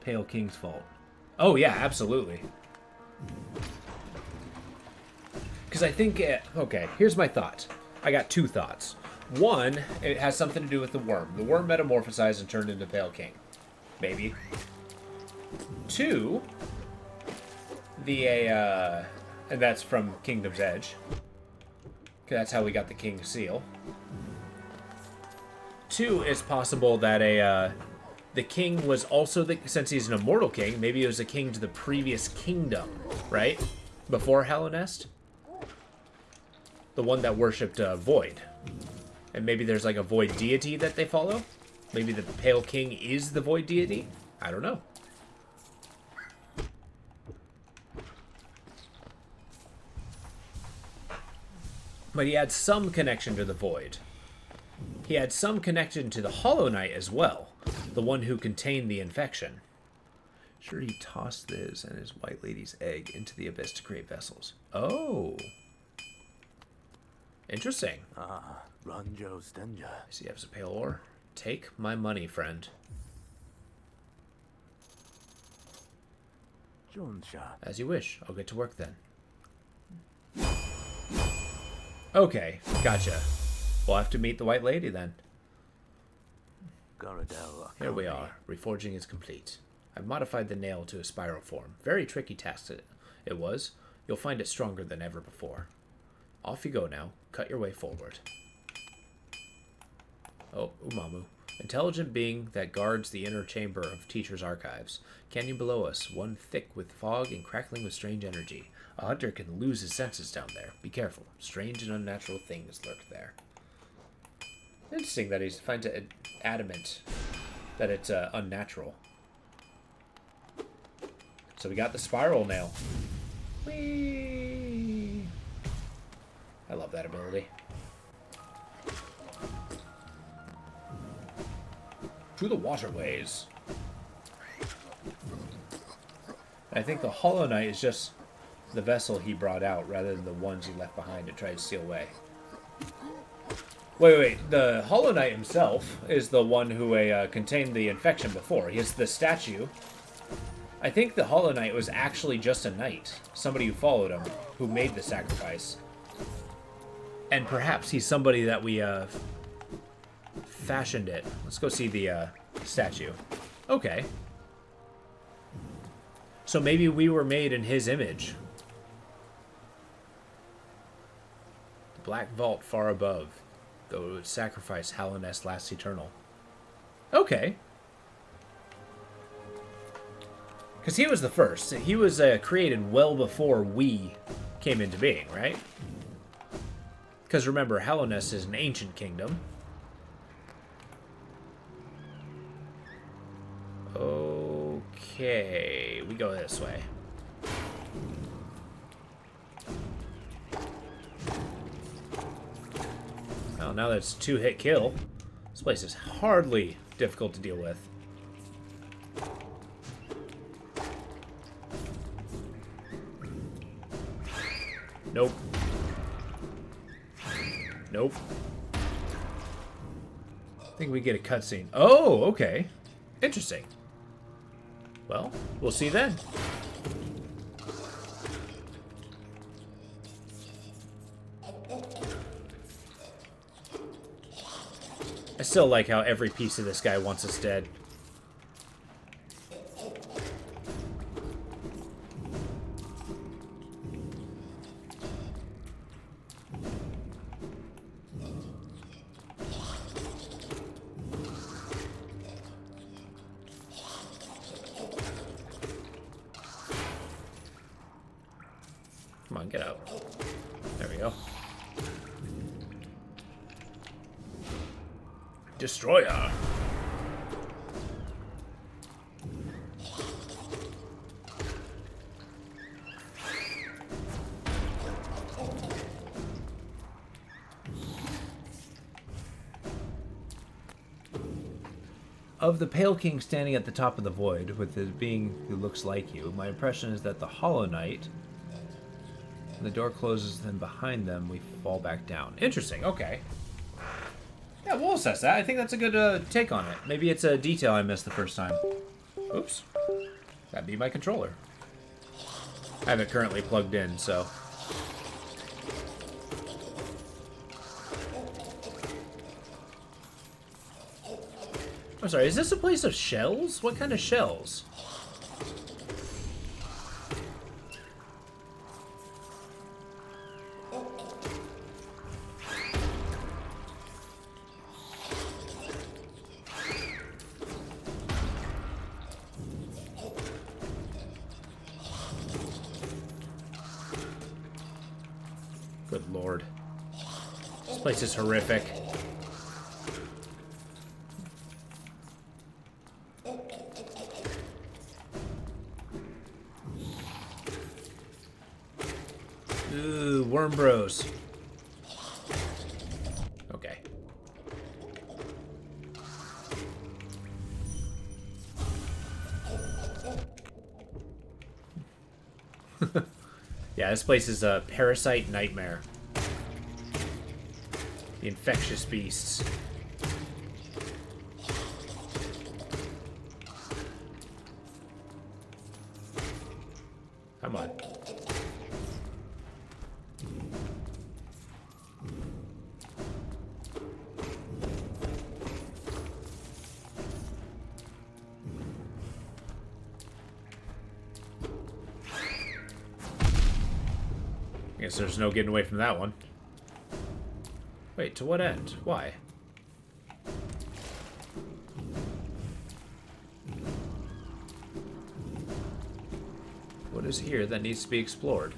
Pale King's fault. Oh yeah, absolutely. Because I think, okay, here's my thought. I got two thoughts. One, it has something to do with the worm. The worm metamorphosized and turned into Pale King. Maybe. Two, and that's from Kingdom's Edge. 'Cause that's how we got the King's Seal. Two, it's possible that the king was also since he's an immortal king, maybe he was a king to the previous kingdom, right? Before Hallownest? The one that worshipped Void. And maybe there's like a Void deity that they follow? Maybe the Pale King is the Void deity? I don't know. But he had some connection to the Void. He had some connection to the Hollow Knight as well, the one who contained the infection. Sure, he tossed his and his White Lady's egg into the abyss to create vessels. Oh. Interesting. Ah, Ranjo Stenja. I see you have some pale ore. Take my money, friend. Jonsha. As you wish. I'll get to work then. Okay, gotcha. We'll have to meet the White Lady then. Garadel. Here we are. Reforging is complete. I've modified the nail to a spiral form. Very tricky task it was. You'll find it stronger than ever before. Off you go now. Cut your way forward. Oh, Umamu. Intelligent being that guards the inner chamber of Teacher's archives. Canyon below us, one thick with fog and crackling with strange energy. A hunter can lose his senses down there. Be careful. Strange and unnatural things lurk there. Interesting that he finds it adamant that it's unnatural. So we got the spiral nail. Whee! I love that ability. To the waterways. I think the Hollow Knight is just the vessel he brought out rather than the ones he left behind to try to steal away. Wait. The Hollow Knight himself is the one who contained the infection before. He is the statue. I think the Hollow Knight was actually just a knight. Somebody who followed him, who made the sacrifice. And perhaps he's somebody that we fashioned it. Let's go see the statue. Okay. So maybe we were made in his image. The black vault far above. The sacrifice Hallownest lasts eternal. Okay. Because he was the first. He was created well before we came into being, right? Because remember, Hallownest is an ancient kingdom. Okay, we go this way. Well, now that it's a two-hit kill, this place is hardly difficult to deal with. Nope. Nope. I think we get a cutscene. Oh, okay. Interesting. Well, we'll see then. I still like how every piece of this guy wants us dead. Come on, get out. There we go. Destroyer. Of the Pale King standing at the top of the void, with the being who looks like you, my impression is that the Hollow Knight, when the door closes, then behind them we fall back down. Interesting, okay. Yeah, we'll assess that. I think that's a good take on it. Maybe it's a detail I missed the first time. Oops. That'd be my controller. I have it currently plugged in, so... I'm sorry, is this a place of shells? What kind of shells? Good lord. This place is horrific. Ooh, worm bros. Yeah, this place is a parasite nightmare. The infectious beasts. Come on. Guess there's no getting away from that one. Wait, to what end? Why? What is here that needs to be explored?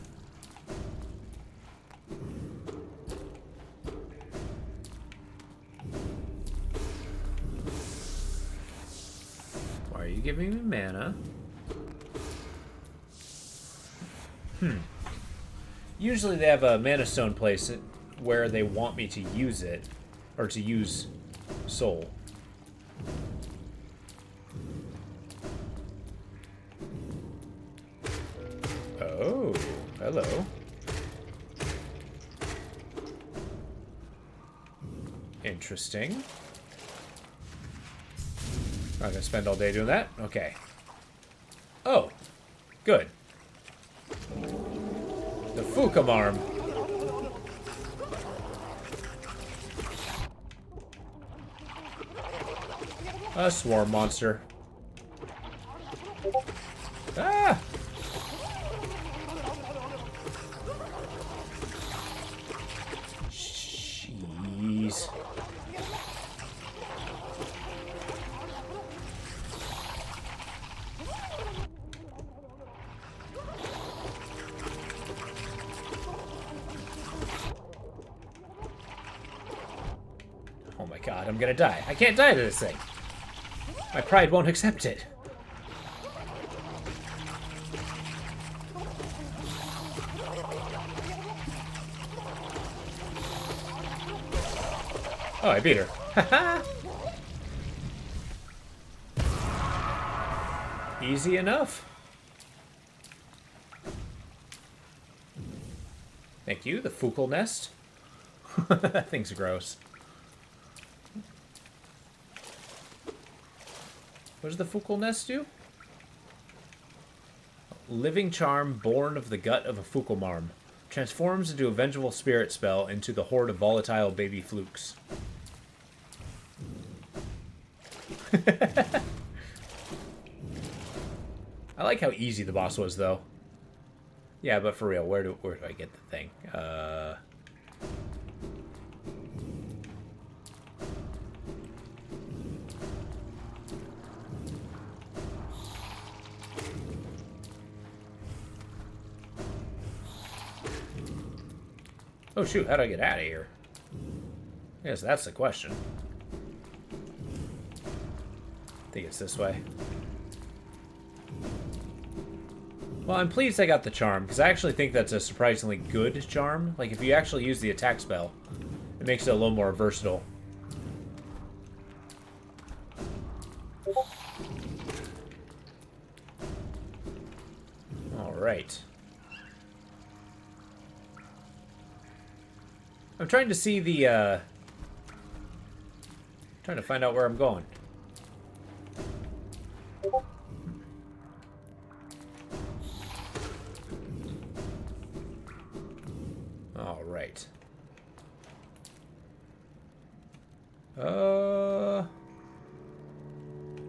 Why are you giving me mana? Usually they have a mana stone place where they want me to use it, or to use soul. Oh, hello. Interesting. Not gonna spend all day doing that? Okay. Oh, good. The Fukamarm. A swarm monster. Ah! Jeez. Oh my god, I'm gonna die. I can't die to this thing. My pride won't accept it. Oh, I beat her. Haha. Easy enough. Thank you, the Fukal nest. That thing's gross. What does the Fukal nest do? Living charm born of the gut of a Fukalmarm. Transforms into a vengeful spirit spell into the horde of volatile baby flukes. I like how easy the boss was, though. Yeah, but for real, where do I get the thing? Oh shoot, how do I get out of here? Yes, that's the question. I think it's this way. Well, I'm pleased I got the charm, because I actually think that's a surprisingly good charm. Like, if you actually use the attack spell, it makes it a little more versatile. Alright. I'm trying to see the, trying to find out where I'm going. All right.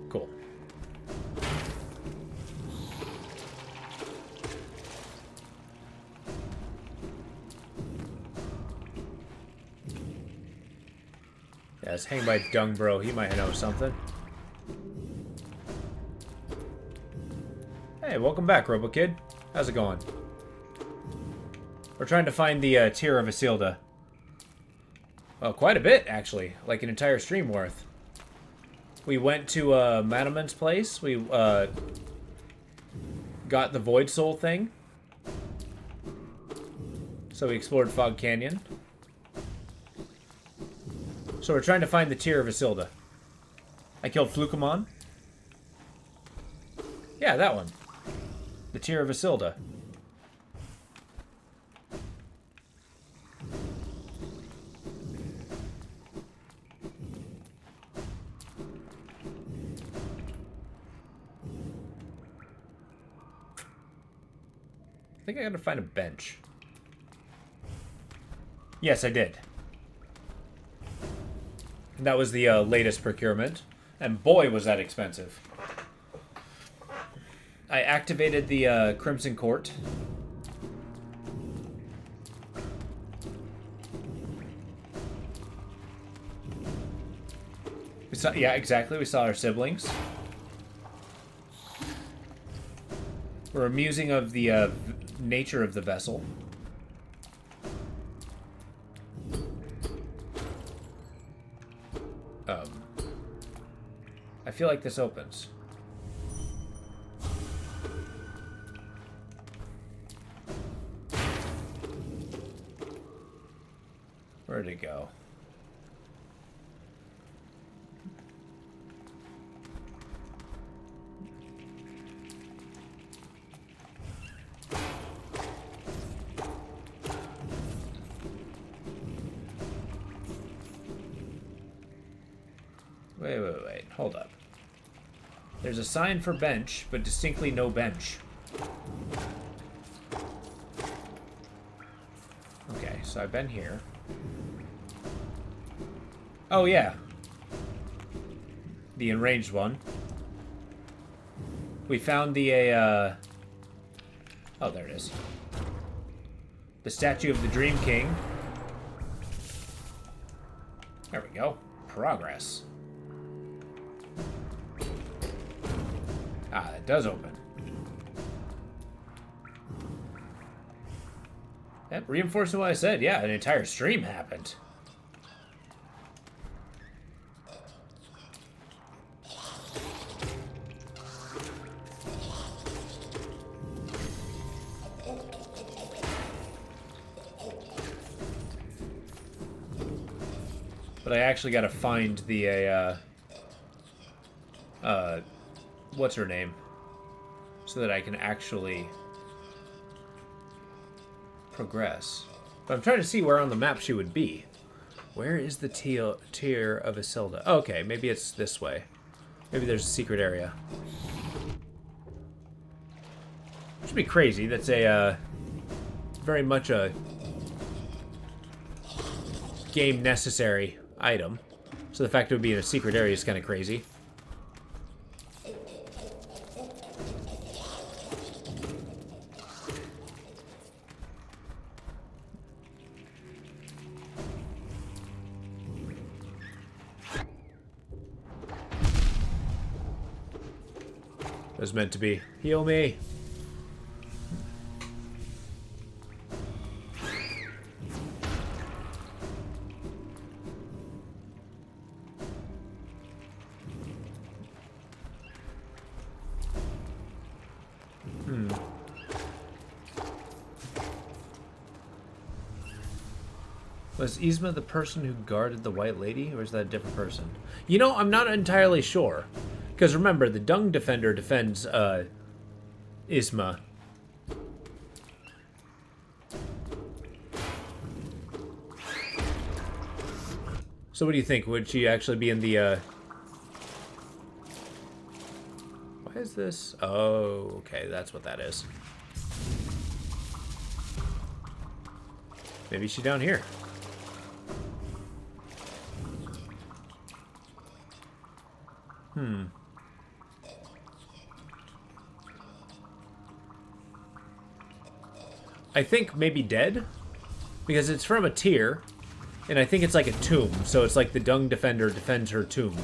Cool. Yeah, let's hang by Dung Bro. He might know something. Hey, welcome back, Robo Kid. How's it going? We're trying to find the Tear of Isilda. Well, quite a bit, actually. Like an entire stream worth. We went to Manaman's place. We got the Void Soul thing. So we explored Fog Canyon. So we're trying to find the Tear of Isilda. I killed Flukamon. Yeah, that one. The Tear of Isilda. I think I gotta find a bench. Yes, I did. That was the latest procurement. And boy, was that expensive. I activated the Crimson Court. We saw, yeah, exactly. We saw our siblings. We're musing of the nature of the vessel. I feel like this opens. Where'd it go? Wait. Hold up. There's a sign for bench, but distinctly no bench. Okay, so I've been here. Oh, yeah. The enraged one. We found the, oh, there it is. The statue of the Dream King. There we go. Progress. Ah, that does open. That reinforcing what I said. Yeah, an entire stream happened. But I actually got to find the what's her name, so that I can actually progress. But I'm trying to see where on the map she would be. Where is the tier of Isilda? Oh, okay, maybe it's this way. Maybe there's a secret area. Should be crazy. That's a very much a game necessary item. So the fact it would be in a secret area is kind of crazy. It was meant to be. Heal me. Was Yzma the person who guarded the White Lady, or is that a different person? You know, I'm not entirely sure. Because remember, the Dung Defender defends, Yzma. So what do you think? Would she actually be in the, Why is this? Oh, okay, that's what that is. Maybe she's down here. I think maybe dead, because it's from a tier, and I think it's like a tomb, so it's like the Dung Defender defends her tomb.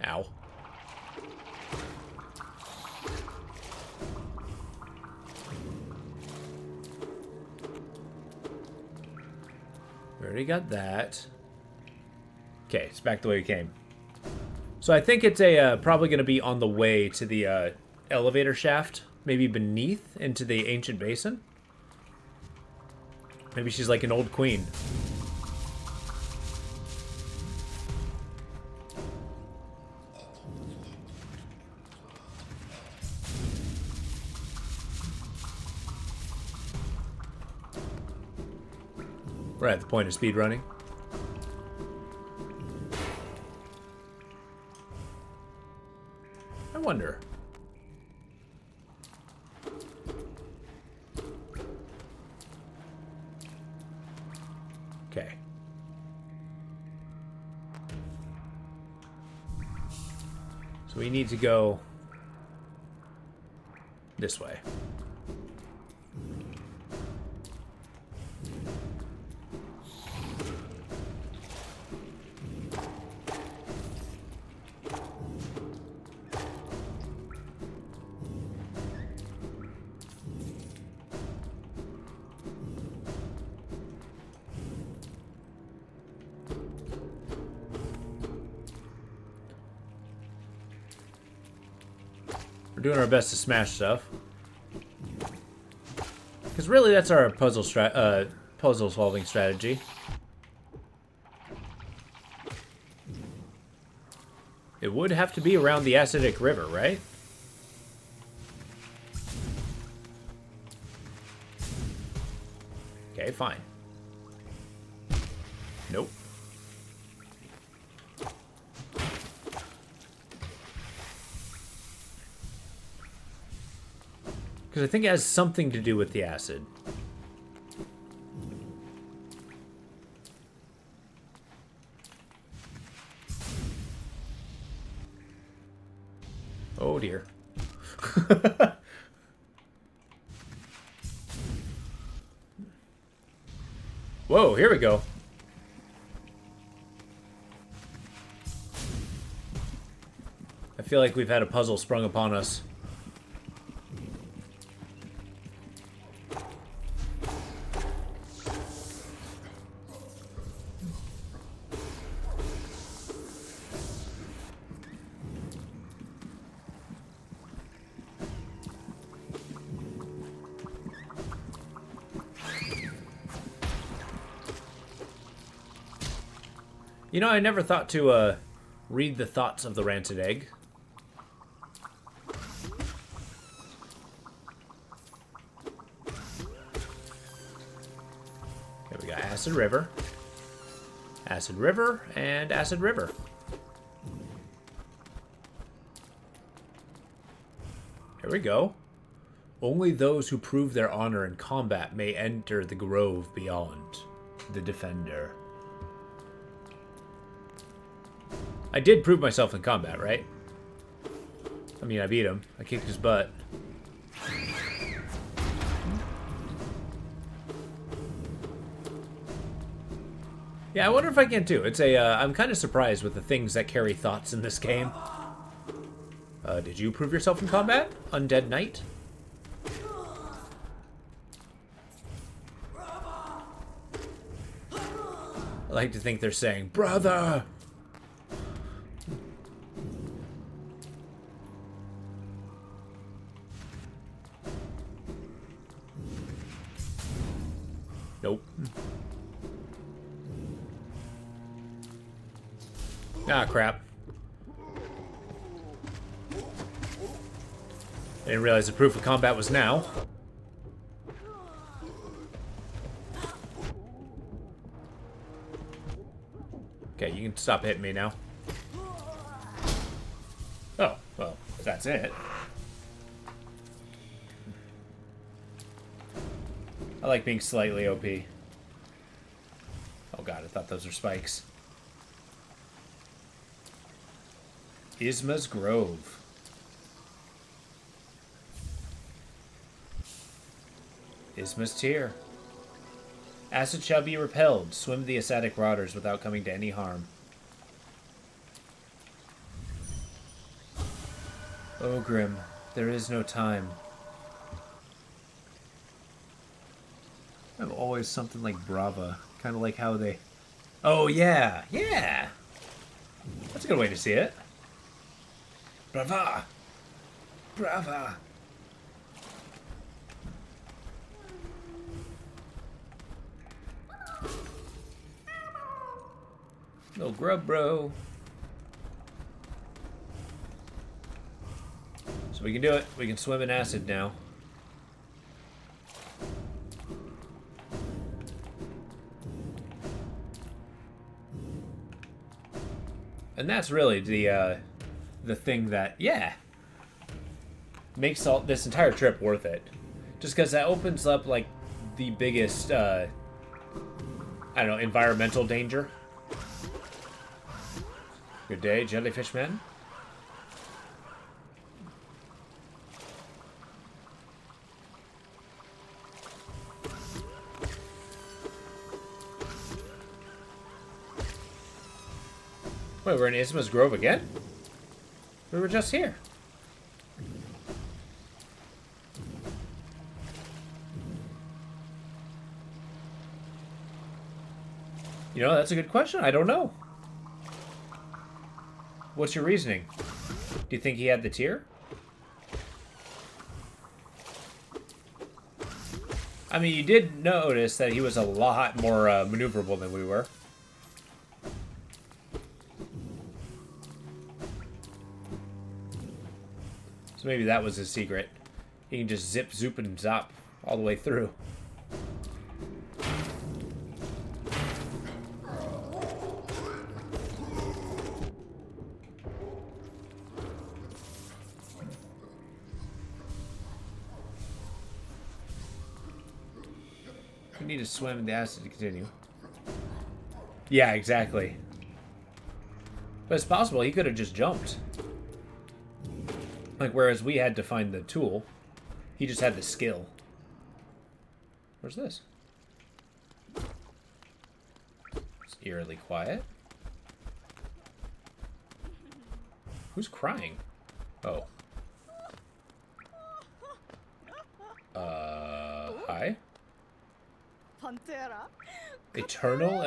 Ow. Already got that. Okay, it's back the way we came. So I think it's a probably going to be on the way to the elevator shaft, maybe beneath into the ancient basin. Maybe she's like an old queen. We're at the point of speed running. wonder. Okay. So we need to go this way. We're doing our best to smash stuff. Because really that's our puzzle solving strategy. It would have to be around the acidic river, right? Okay, fine. Nope. Because I think it has something to do with the acid. Oh dear. Whoa, here we go. I feel like we've had a puzzle sprung upon us. You know, I never thought to read the thoughts of the Rancid Egg. Okay, we got Acid River, and Acid River. Here we go. Only those who prove their honor in combat may enter the grove beyond. The Defender. I did prove myself in combat, right? I mean, I beat him. I kicked his butt. Yeah, I wonder if I can too. It's a, I'm kind of surprised with the things that carry thoughts in this game. Did you prove yourself in combat, Undead Knight? I like to think they're saying, brother! Nope. Ah, crap. I didn't realize the proof of combat was now. Okay, you can stop hitting me now. Oh, well, that's it. I like being slightly OP. Oh god, I thought those were spikes. Isma's Grove. Isma's Tear. Acid shall be repelled. Swim the ascetic waters without coming to any harm. Ogrim, there is no time. I have always something like Brava. Kind of like how they... Oh, yeah! Yeah! That's a good way to see it. Brava! Brava! Little grub bro. So we can do it. We can swim in acid now. And that's really the thing that, yeah, makes all this entire trip worth it. Just because that opens up, like, the biggest, I don't know, environmental danger. Good day, Jellyfish Man. Wait, we're in Isma's Grove again? We were just here. You know, that's a good question. I don't know. What's your reasoning? Do you think he had the tear? I mean, you did notice that he was a lot more maneuverable than we were. So maybe that was his secret. He can just zip, zoop, and zop all the way through. We need to swim in the acid to continue. Yeah, exactly. But it's possible he could have just jumped. Like, whereas we had to find the tool, he just had the skill. Where's this? It's eerily quiet. Who's crying? Oh. Hi? Pantera. Eternal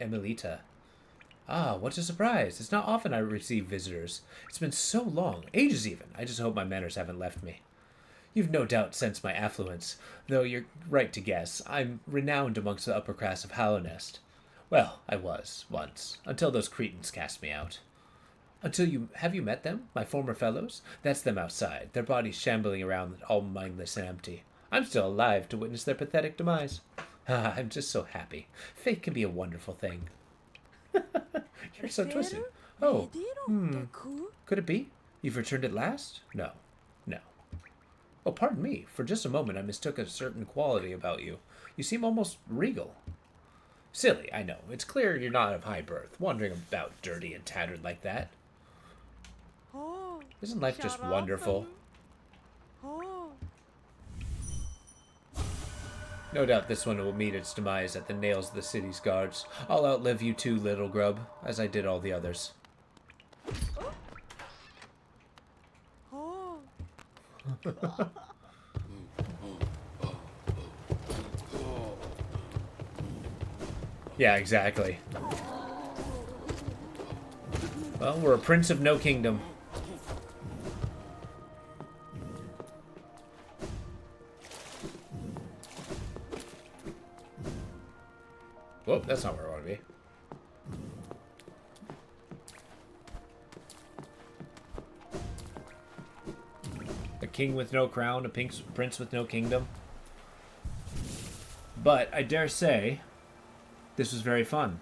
Emilita. Ah, what a surprise. It's not often I receive visitors. It's been so long, ages even. I just hope my manners haven't left me. You've no doubt sensed my affluence, though you're right to guess. I'm renowned amongst the upper class of Hallownest. Well, I was, once, until those cretins cast me out. Have you met them, my former fellows? That's them outside, their bodies shambling around all mindless and empty. I'm still alive to witness their pathetic demise. Ah, I'm just so happy. Fate can be a wonderful thing. You're so twisted. Oh, could it be? You've returned at last? No. No. Oh, pardon me. For just a moment I mistook a certain quality about you. You seem almost regal. Silly, I know. It's clear you're not of high birth, wandering about dirty and tattered like that. Isn't life just wonderful? No doubt this one will meet its demise at the nails of the city's guards. I'll outlive you too, little grub, as I did all the others. Yeah, exactly. Well, we're a prince of no kingdom. Whoa, that's not where I want to be. A king with no crown, a prince with no kingdom. But I dare say, this was very fun.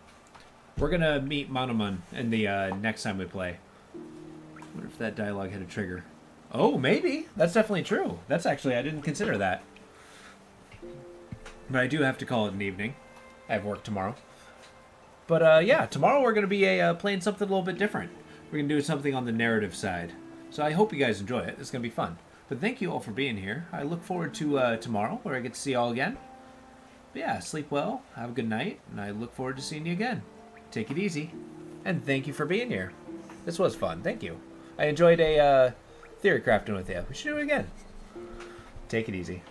We're gonna meet Monoman in the next time we play. I wonder if that dialogue had a trigger. Oh, maybe. That's definitely true. That's actually, I didn't consider that. But I do have to call it an evening. I have work tomorrow. But yeah, tomorrow we're going to be playing something a little bit different. We're going to do something on the narrative side. So I hope you guys enjoy it. It's going to be fun. But thank you all for being here. I look forward to tomorrow where I get to see you all again. But yeah, sleep well, have a good night, and I look forward to seeing you again. Take it easy. And thank you for being here. This was fun. Thank you. I enjoyed a theory crafting with you. We should do it again. Take it easy.